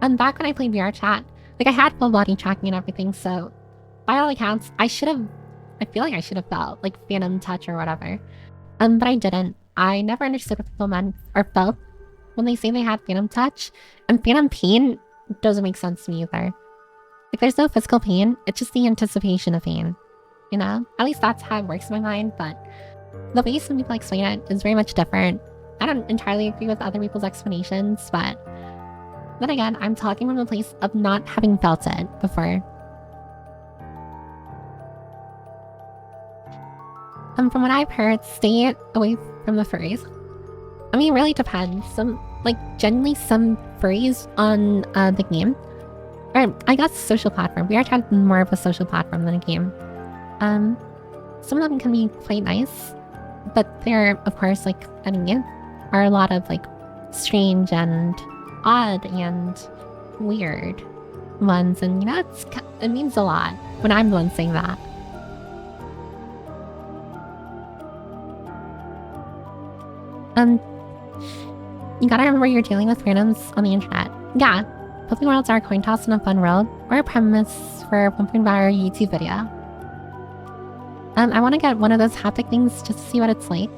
And back when I played VR chat, like I had full body tracking and everything, so by all accounts, I feel like I should have felt like phantom touch or whatever. But I didn't. I never understood what people meant or felt when they say they had phantom touch. And phantom pain doesn't make sense to me either. Like there's no physical pain, it's just the anticipation of pain. You know? At least that's how it works in my mind, but the way some people explain it is very much different. I don't entirely agree with other people's explanations, but then again, I'm talking from a place of not having felt it before. From what I've heard, stay away from the furries. I mean, it really depends. Some like genuinely some furries on the game. Or I guess social platform. VRChat is more of a social platform than a game. Some of them can be quite nice, but there, of course, like are a lot of like strange and odd and weird ones, and it means a lot when I'm the one saying that. You gotta remember you're dealing with randoms on the internet. Yeah, Popping Worlds are a coin toss in a fun world, or a premise for a 1.5 hour YouTube video. I want to get one of those haptic things just to see what it's like.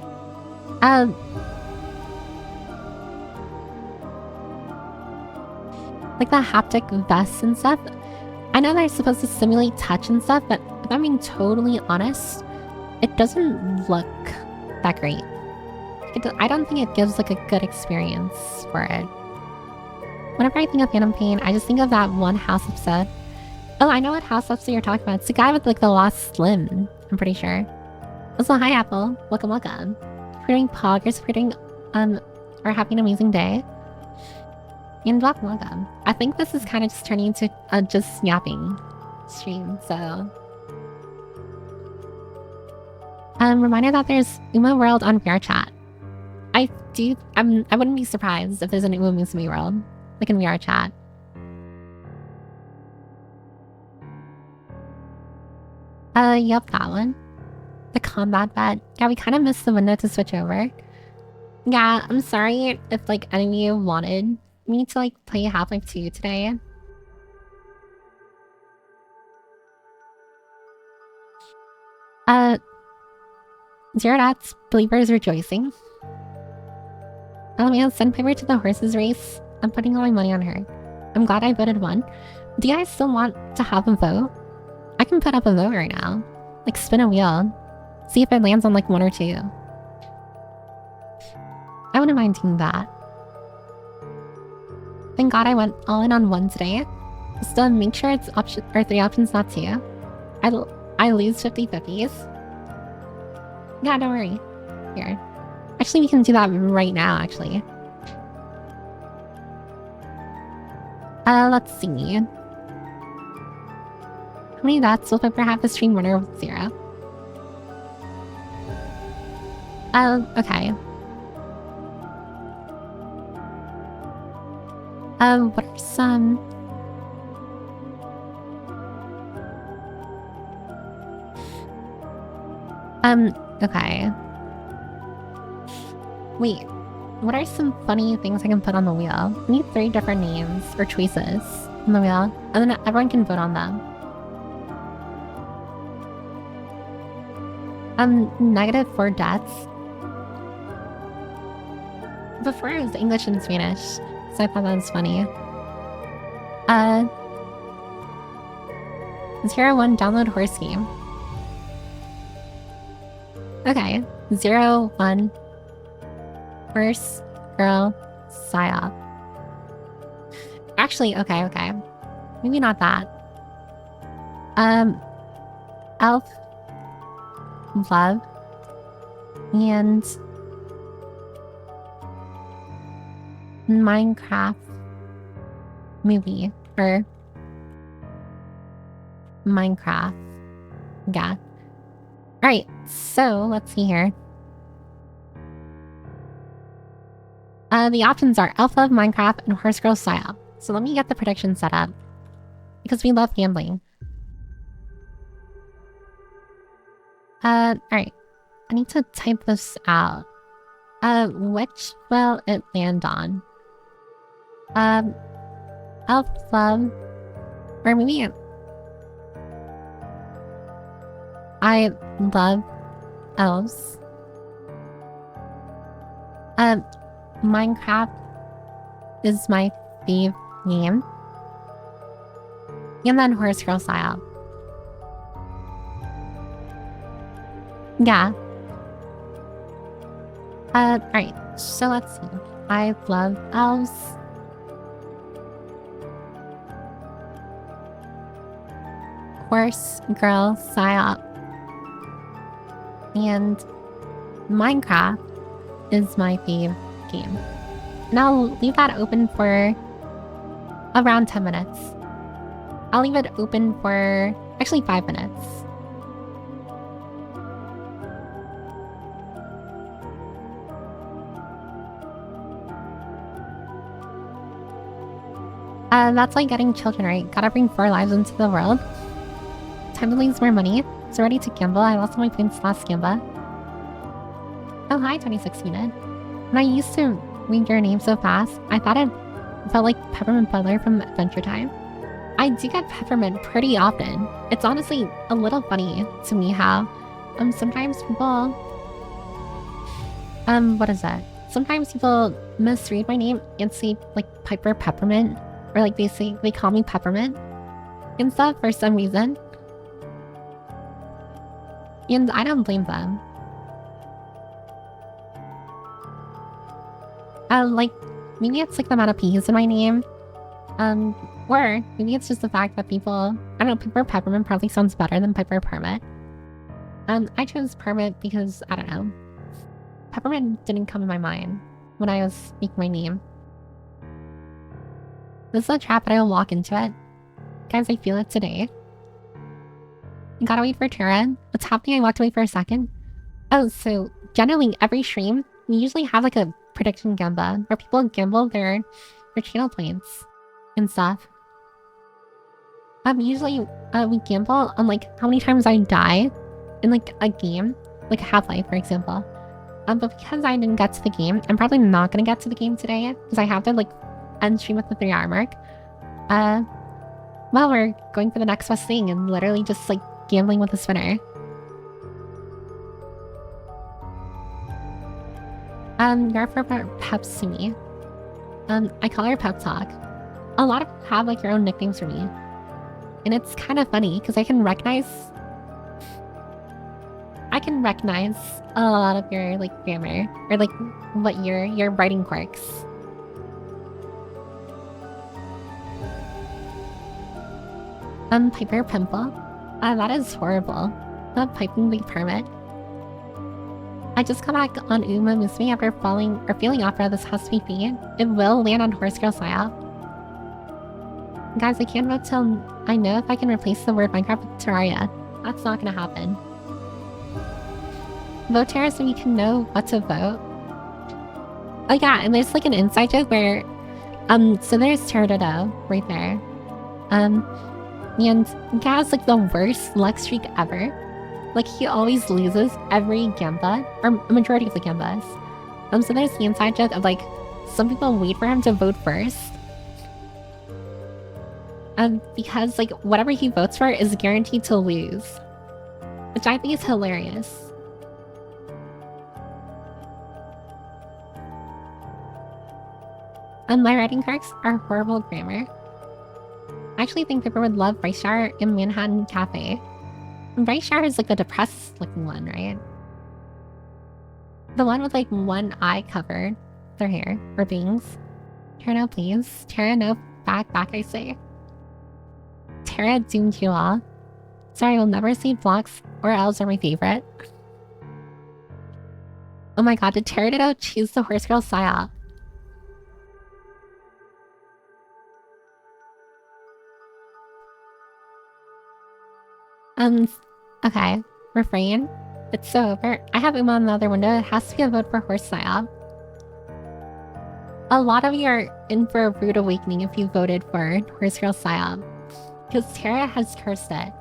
Like the haptic vests and stuff. I know they're supposed to simulate touch and stuff, but if I'm being totally honest, it doesn't look that great. I don't think it gives like a good experience for it. Whenever I think of Phantom Pain, I just think of that one house episode. Oh, I know what house episode you're talking about. It's the guy with like the lost limb, I'm pretty sure. Also, hi Apple. Welcome, welcome. If you're doing poggers, if you're doing or having an amazing day. And welcome. I think this is kind of just turning into a just yapping stream, so. Reminder that there's Uma World on VRChat. I wouldn't be surprised if there's an Uma Musume World, like in VRChat. Yep, that one. The combat vet. Yeah, we kind of missed the window to switch over. Yeah, I'm sorry if like any of you wanted me to like play Half-Life 2 today. Zero Dots, Believers Rejoicing. Oh man, send Piper to the horses race. I'm putting all my money on her. I'm glad I voted one. Do you guys still want to have a vote? I can put up a vote right now. Like spin a wheel. See if it lands on like 1 or 2. I wouldn't mind doing that. Thank God I went all in on 1 today. Just to make sure it's 3 options, not 2. I lose 50/50s. Yeah, don't worry. Here. Actually, we can do that right now, actually. Let's see. How many dots will Pepper have the stream winner with 0? Okay. What are some... okay. Wait, what are some funny things I can put on the wheel? We need 3 different names or choices on the wheel, and then everyone can vote on them. -4 deaths. Before it was English and Spanish, so I thought that was funny. 01 download horse game. Okay, 01 horse girl psyop. Actually, okay. Maybe not that. Elf love and Minecraft movie or Minecraft. Yeah. Alright, so let's see here. The options are Elf Love, Minecraft, and Horse Girl Psyop. So let me get the prediction set up. Because we love gambling. Alright. I need to type this out. Which will it land on? Elf Love. Or maybe... I love elves. Minecraft is my fave game. And then Horse Girl Psyop. Yeah. Alright, so let's see. I love elves. Horse Girl Psyop. And Minecraft is my fave game. And I'll leave that open for around 10 minutes. I'll leave it open for actually 5 minutes. That's like getting children, right? Gotta bring 4 lives into the world. Time to lose more money. So ready to gamble. I lost my points last gamble. Oh, hi, 26 unit. When I used to read your name so fast, I thought it felt like Peppermint Butler from Adventure Time. I do get Peppermint pretty often. It's honestly a little funny to me how sometimes people what is that? Sometimes people misread my name and say like Piper Peppermint, or like they call me Peppermint and stuff for some reason. And I don't blame them. Like, maybe it's like the amount of P's in my name. Or maybe it's just the fact that people, I don't know, Piper Peppermint probably sounds better than Piper Permit. I chose Permit because, I don't know, Peppermint didn't come in my mind when I was making my name. This is a trap, but I will walk into it. Guys, I feel it today. You gotta wait for Tara. What's happening? I walked away for a second. Oh, so generally every stream, we usually have like a prediction gamba where people gamble their channel points and stuff. Usually we gamble on like how many times I die in like a game, like Half-Life for example. But because I didn't get to the game, I'm probably not gonna get to the game today because I have to like end stream at the 3-hour mark. Well, we're going for the next best thing and literally just like gambling with a spinner. You're for Pepsi. I call her Pep Talk. A lot of people have like your own nicknames for me. And it's kind of funny because I can recognize a lot of your like grammar or like what your writing quirks. Piper Pimple. That is horrible. Not piping the permit. I just got back on Uma Musume after feeling opera. This has to be feed. It will land on Horse Girl Psyop. Guys, I can't vote till I know if I can replace the word Minecraft with Terraria. That's not gonna happen. Vote Terra so you can know what to vote. Oh yeah, and there's like an inside joke where so there's Terradodo right there. And he has like the worst luck streak ever. Like he always loses every gamba, or a majority of the gambas. So there's the inside joke of like some people wait for him to vote first. Because like whatever he votes for is guaranteed to lose. Which I think is hilarious. And my writing quirks are horrible grammar. I actually think people would love Bryce Shower in Manhattan Cafe. And Bryce Shower is like the depressed looking one, right? The one with like one eye covered. Their hair or bangs. Tara, no please. Tara, no. Back, I say. Tara doomed you all. Sorry, I will never see vlogs or elves are my favorite. Oh my god, did Tara choose the Horse Girl Psyop? Okay. Refrain. It's so over. I have Uma on the other window. It has to be a vote for Horse Psyop. A lot of you are in for a rude awakening if you voted for Horse Girl Psyop. Because Tara has cursed it.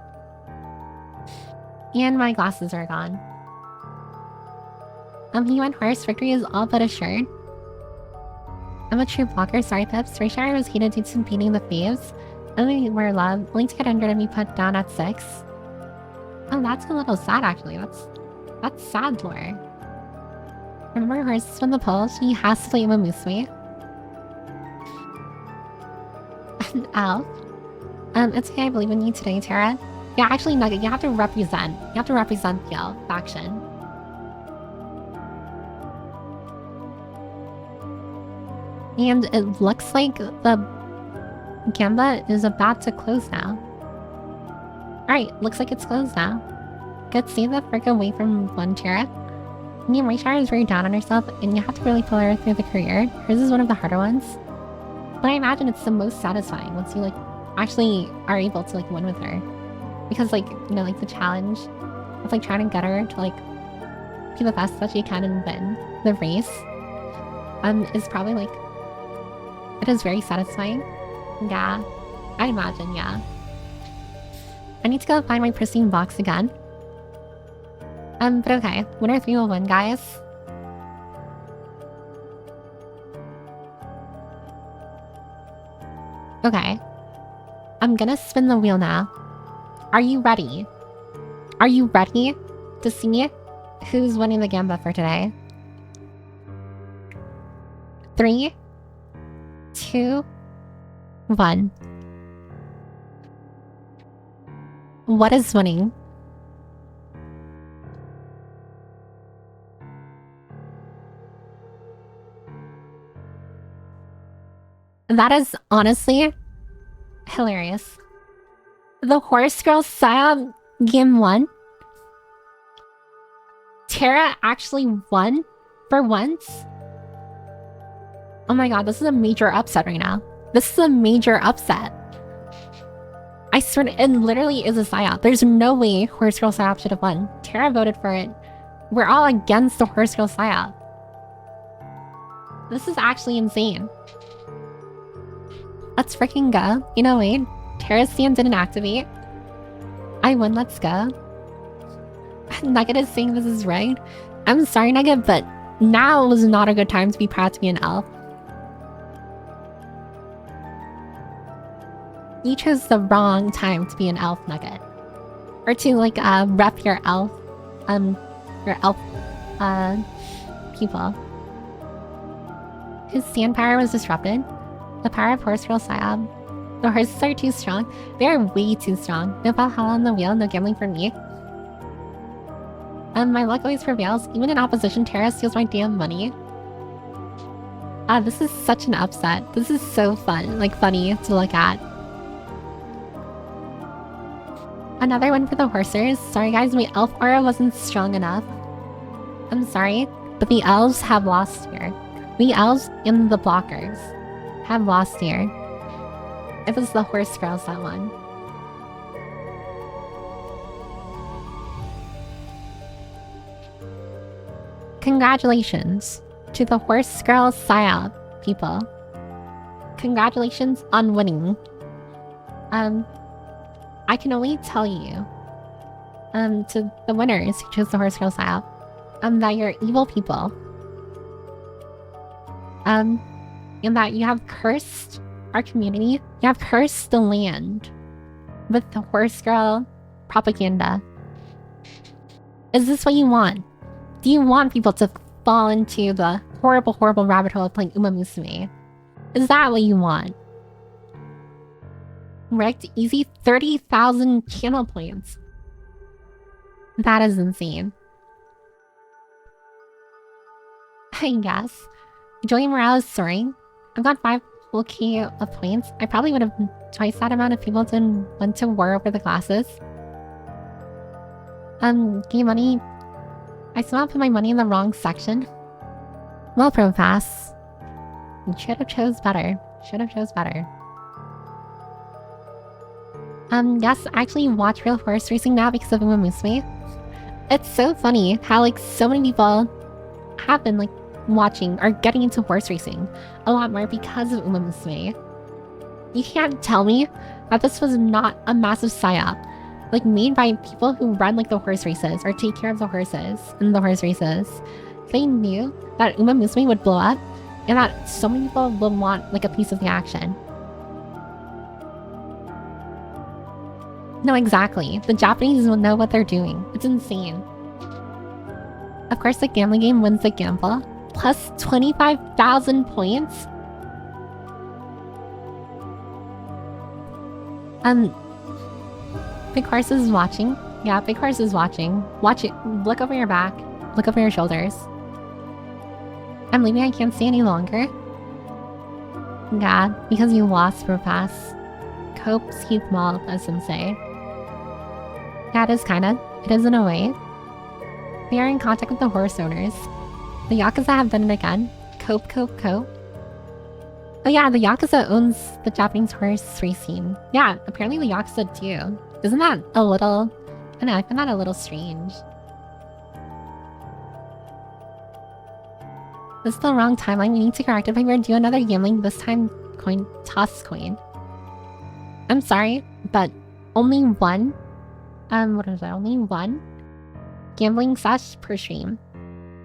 And my glasses are gone. He went horse. Victory is all but assured. I'm a true blocker. Sorry, Pips. Rayshire was hated due to beating the thieves. Only were love. Willing to get under and be put down at 6. Oh, that's a little sad, actually. That's sad lore. Remember horses from the polls? She has to play Uma Musume. Ow. It's okay, I believe in you today, Tara. Yeah, actually, Nugget, you have to represent. You have to represent the faction. And it looks like the Gamba is about to close now. Alright, looks like it's closed now. Good, save that frick away from one Tara. Me and Rachar is very down on herself, and you have to really pull her through the career. Hers is one of the harder ones. But I imagine it's the most satisfying once you, like, actually are able to, like, win with her. Because, like, you know, like, the challenge of, like, trying to get her to, like, be the best that she can and win the race, is probably, like, it is very satisfying. Yeah, I imagine, yeah. I need to go find my pristine box again. But okay, winner 3 will win, guys. Okay. I'm gonna spin the wheel now. Are you ready? Are you ready to see who's winning the gambit for today? 3, 2, 1. What is winning? That is honestly hilarious. The Horse Girl Psyop game 1. Tara actually won for once. Oh my god, this is a major upset right now. This is a major upset. I swear, it literally is a psyop. There's no way Horse Girl Psyop should have won. Tara voted for it. We're all against the Horse Girl Psyop. This is actually insane. Let's freaking go. You know, wait. Tara's stand didn't activate. I won, let's go. Nugget is saying this is right. I'm sorry, Nugget, but now was not a good time to be proud to be an elf. You chose the wrong time to be an elf, Nugget. Or to, like, rep your elf, people. His stand power was disrupted. The power of Horse Girl Psyop. The horses are too strong. They are way too strong. No Valhalla on the wheel, no gambling for me. My luck always prevails. Even in opposition, Tara steals my damn money. This is such an upset. This is so fun, like funny to look at. Another one for the horsers. Sorry guys, my elf aura wasn't strong enough. I'm sorry, but the elves have lost here. The elves and the blockers have lost here. It was the horse girls that won. Congratulations to the Horse Girl Psyop people. Congratulations on winning. I can only tell you, to the winners who chose the Horse Girl Psyop, that you're evil people. And that you have cursed our community. You have cursed the land with the Horse Girl propaganda. Is this what you want? Do you want people to fall into the horrible, horrible rabbit hole of playing Uma Musume? Is that what you want? Rigged easy 30,000 channel points. That is insane. I guess. Joey morale is soaring. I've got 5 full K of points. I probably would have twice that amount if people didn't went to war over the glasses. Game money. I somehow put my money in the wrong section. Well, Pro Pass. You should have chose better. Should have chose better. Yes, I actually watch real horse racing now because of Uma Musume. It's so funny how, like, so many people have been, like, watching or getting into horse racing a lot more because of Uma Musume. You can't tell me that this was not a massive psyop, like, made by people who run, like, the horse races or take care of the horses in the horse races. They knew that Uma Musume would blow up and that so many people would want, like, a piece of the action. No, exactly. The Japanese will know what they're doing. It's insane. Of course, the gambling game wins the gamble. Plus 25,000 points. Big Horse is watching. Yeah, Big Horse is watching. Watch it. Look over your back. Look over your shoulders. I'm leaving. I can't stay any longer. Yeah, because you lost Pro Pass. Copes keep mall, as some say. Yeah, it is kinda. It is in a way. They are in contact with the horse owners. The Yakuza have done it again. Cope. Oh yeah, the Yakuza owns the Japanese horse racing. Yeah, apparently the Yakuza do. Isn't that a little... I don't know, I find that a little strange. This is the wrong timeline. We need to correct it by do another gambling, this time toss coin. I'm sorry, but only one... what is that? Only one gambling / per stream.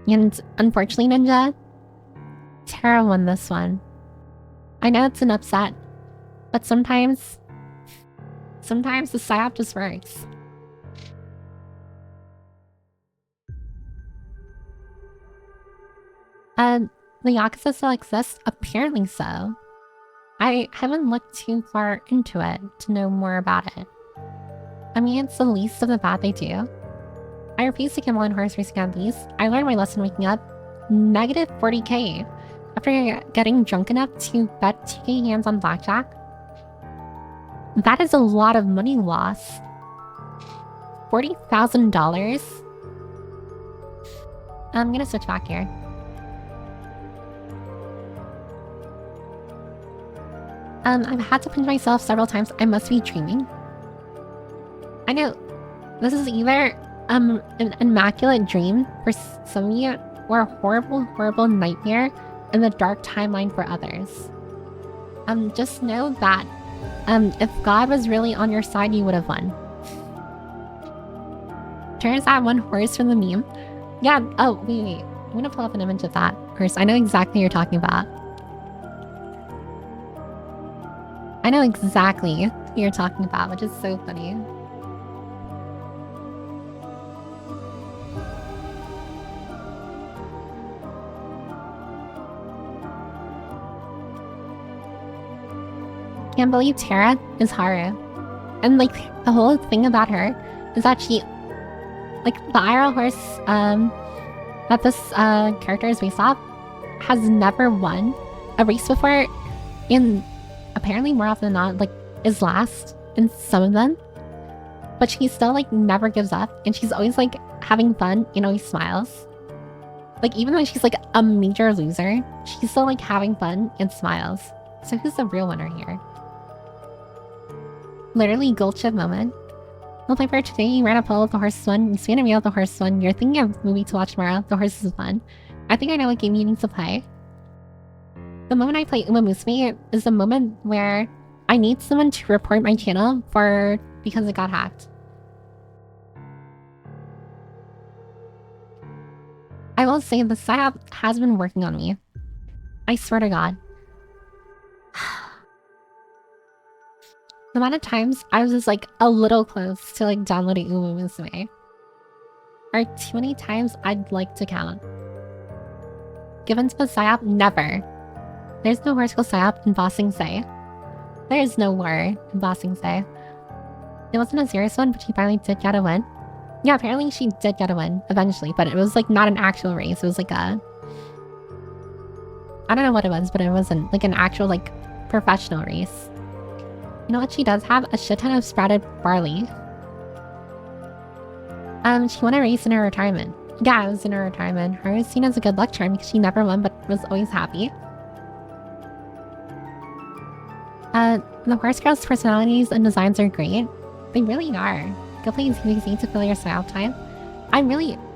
And unfortunately, Ninja, Tara won this one. I know it's an upset, but sometimes the psyop just works. The Yakuza still exists? Apparently so. I haven't looked too far into it to know more about it. I mean, it's the least of the bad they do. I refuse to gamble on horse racing at least. I learned my lesson waking up. Negative 40k. After getting drunk enough to bet 2k hands on blackjack. That is a lot of money loss. $40,000? I'm gonna switch back here. I've had to pinch myself several times. I must be dreaming. I know this is either an immaculate dream for some of you or a horrible nightmare in the dark timeline for others. Just know that if God was really on your side, you would have won. Turns out one horse from the meme. Yeah, oh wait. I'm gonna pull up an image of that horse. I know exactly what you're talking about. I know exactly what you're talking about, which is so funny. Can't believe Tara is Haru. And like the whole thing about her is that she, like the IRL horse that this character is based off has never won a race before, and apparently more often than not like is last in some of them. But she still like never gives up, and she's always like having fun and always smiles. Like even though she's like a major loser, she's still like having fun and smiles. So who's the real winner here? Literally gold chip moment. Well, Piper, today you ran a poll if the horse won. You spanned a meal if the horse won. You're thinking of a movie to watch tomorrow. The horse is fun. I think I know what game you need to play. The moment I play Uma Musume is the moment where I need someone to report my channel because it got hacked. I will say the psyop has been working on me. I swear to God. The amount of times I was just like a little close to like downloading Uma Musume are too many times I'd like to count. Given to the psyop, never. There's no horse psyop in Bossing Say. There is no war in Bossing Say. It wasn't a serious one, but she finally did get a win. Yeah, apparently she did get a win eventually, but it was like not an actual race. It was like a... I don't know what it was, but it wasn't like an actual like professional race. You know what she does have? A shit ton of sprouted barley. She won a race in her retirement. Yeah, it was in her retirement. Her was seen as a good luck charm because she never won but was always happy. The horse girls' personalities and designs are great. They really are. Go play ZVZ to fill your psyop time. I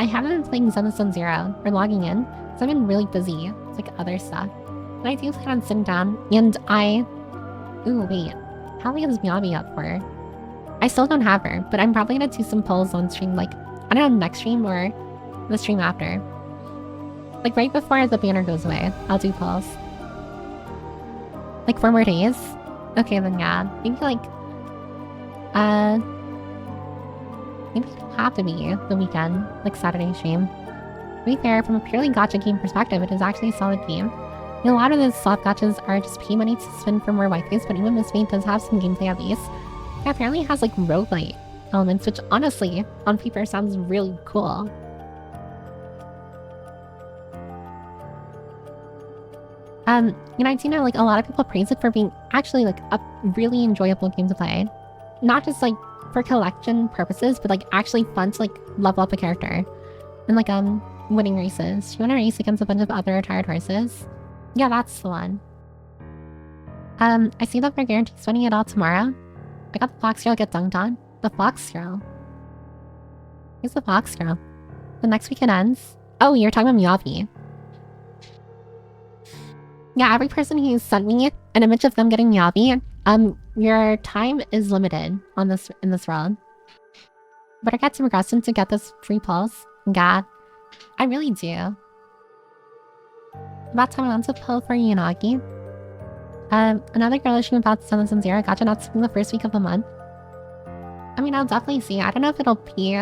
haven't been playing Zenithzone Zero or logging in because I've been really busy with like other stuff. But I do plan on sitting down and ooh, wait. How long is Miyabi up for? I still don't have her, but I'm probably gonna do some polls on stream, like, I don't know, next stream or the stream after. Like, right before the banner goes away, I'll do polls. Like, 4 more days? Okay, then yeah. Maybe, like, maybe it'll have to be the weekend, like Saturday stream. To be fair, from a purely gacha game perspective, it is actually a solid game. A lot of those soft gachas are just pay money to spend for more waifus, but even Musume does have some gameplay at least. It apparently has like roguelite elements, which honestly, on paper, sounds really cool. You know, I do know like a lot of people praise it for being actually like a really enjoyable game to play. Not just like for collection purposes, but like actually fun to like level up a character. And like, winning races. You want to race against a bunch of other retired horses? Yeah, that's the one. I see that we're guaranteed winning it all tomorrow. I got the fox girl get dunked on. The fox girl? Who's the fox girl? The next weekend ends? Oh, you're talking about Miyabi. Yeah, every person who sent me an image of them getting Miyabi, your time is limited on in this world. Better get some Regression to get this free pulse. God, I really do. About time I want to pull for Yanagi. Another girl issue about Sun Zero. Gotcha, not spring the first week of the month. I mean, I'll definitely see. I don't know if it'll be.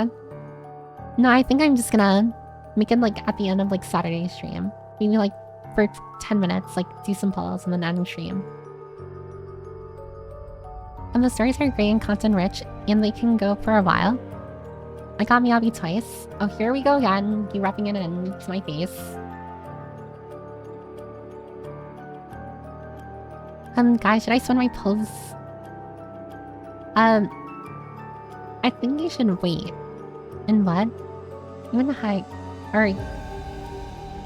No, I think I'm just gonna make it like at the end of like Saturday stream. Maybe like for 10 minutes, like do some pulls and then end stream. And the stories are great and content rich, and they can go for a while. I got Miyabi twice. Oh, here we go again. You rubbing it into my face. Guys, should I spend my pulls? I think you should wait. And what? Even the high... Alright.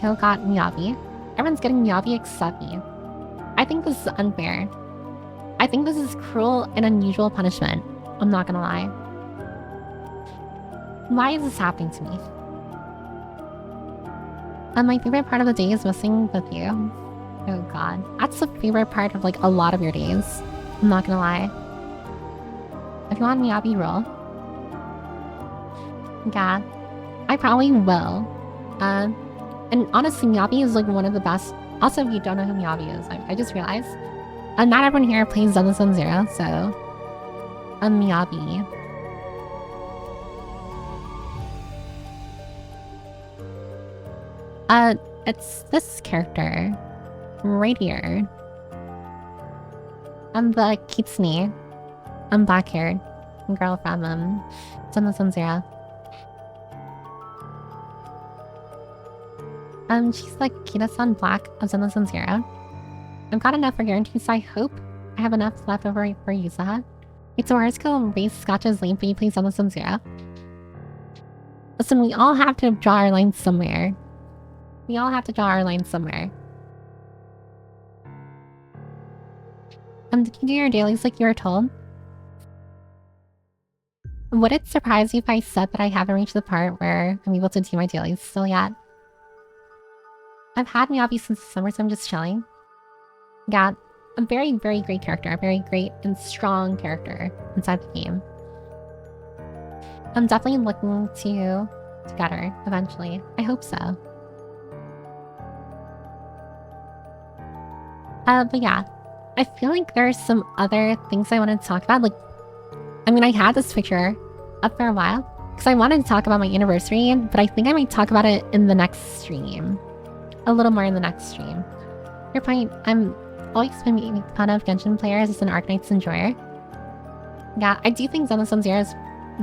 Hill got Miyabi. Everyone's getting Miyabi except me. I think this is unfair. I think this is cruel and unusual punishment. I'm not gonna lie. Why is this happening to me? My favorite part of the day is missing with you. Oh god. That's the favorite part of like a lot of your days. I'm not gonna lie. If you want Miyabi, roll. Yeah. I probably will. And honestly, Miyabi is like one of the best. Also, if you don't know who Miyabi is, I just realized. Not everyone here plays Sun Zero, so... Miyabi. It's this character. Right here. I'm the Kitsune. I'm black-haired. Girl from, Sun Zero. She's like Kita-san Black of Sun Zero. I've got enough for guarantees, so I hope I have enough left over for Yusa. It's a hard skill race Scotch's lane, but you play Sun Zero. Listen, we all have to draw our lines somewhere. We all have to draw our lines somewhere. Did you do your dailies like you were told? Would it surprise you if I said that I haven't reached the part where I'm able to do my dailies still yet? I've had Miyabi since the summer, so I'm just chilling. Got a very, very great character. A very great and strong character inside the game. I'm definitely looking to get her eventually. I hope so. But yeah. I feel like there's some other things I wanted to talk about. Like, I mean, I had this picture up for a while because I wanted to talk about my anniversary, but I think I might talk about it in the next stream. A little more in the next stream. Your point, I'm always been making fun of Genshin players as an Arknight's enjoyer. Yeah, I do think Sun Zero is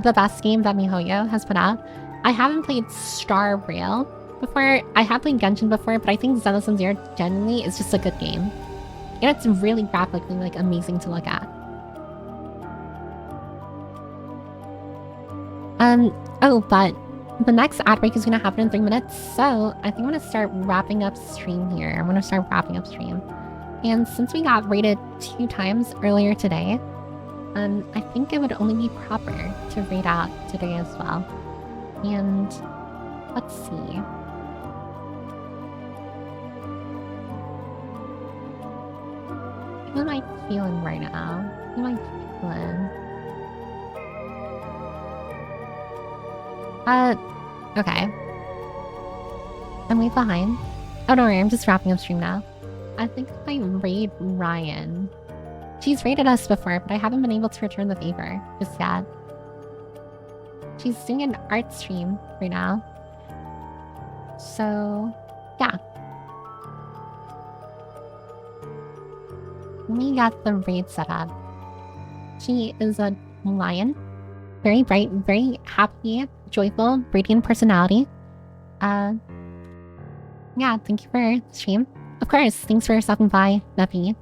the best game that MiHoYo has put out. I haven't played Star Rail before. I have played Genshin before, but I think Sun Zero genuinely is just a good game. And it's really graphically like amazing to look at. Oh, but the next ad break is gonna happen in 3 minutes, so I think I'm gonna start wrapping up stream here. I'm gonna start wrapping up stream. And since we got rated 2 times earlier today, I think it would only be proper to rate out today as well. And let's see. Who am I feeling right now? Who am I feeling? Okay. I'm way behind. Oh, don't worry, I'm just wrapping up stream now. I think I might raid Ryan. She's raided us before, but I haven't been able to return the favor just yet. She's doing an art stream right now. So, yeah. We got the raid set up. She is a lion. Very bright, very happy, joyful, radiant personality. Yeah, thank you for the stream. Of course, thanks for stopping by, Neppy.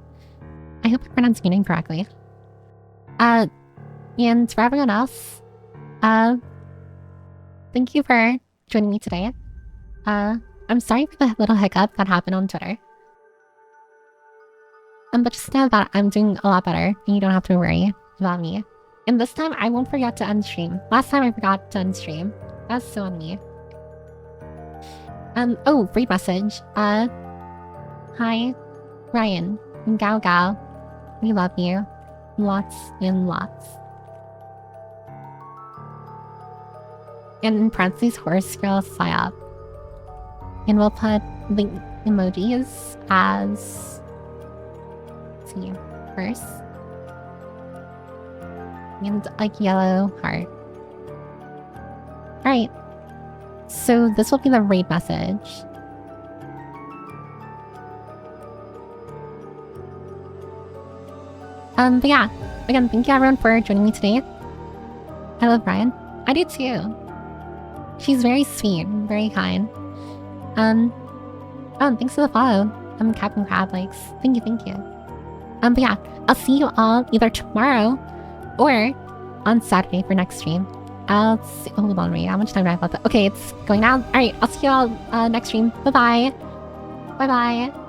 I hope I pronounced your name correctly. And for everyone else, thank you for joining me today. I'm sorry for the little hiccup that happened on Twitter. But just know that I'm doing a lot better, and you don't have to worry about me. And this time, I won't forget to end stream. Last time I forgot to end stream. That's so on me. Oh, great message. Hi, Ryan. Gao Gao. We love you. Lots and lots. And in parentheses, horse girl psyop. And we'll put the emojis as... Let's see, first. And like yellow heart. Alright. So this will be the raid message. But yeah, again, thank you everyone for joining me today. I love Brian. I do too. She's very sweet, very kind. Oh, and thanks for the follow. Captain Crab Likes. Thank you. But yeah, I'll see you all either tomorrow or on Saturday for next stream. I'll see. Oh, hold on, wait. How much time do I have left? Okay, it's going down. Alright, I'll see you all next stream. Bye-bye. Bye-bye.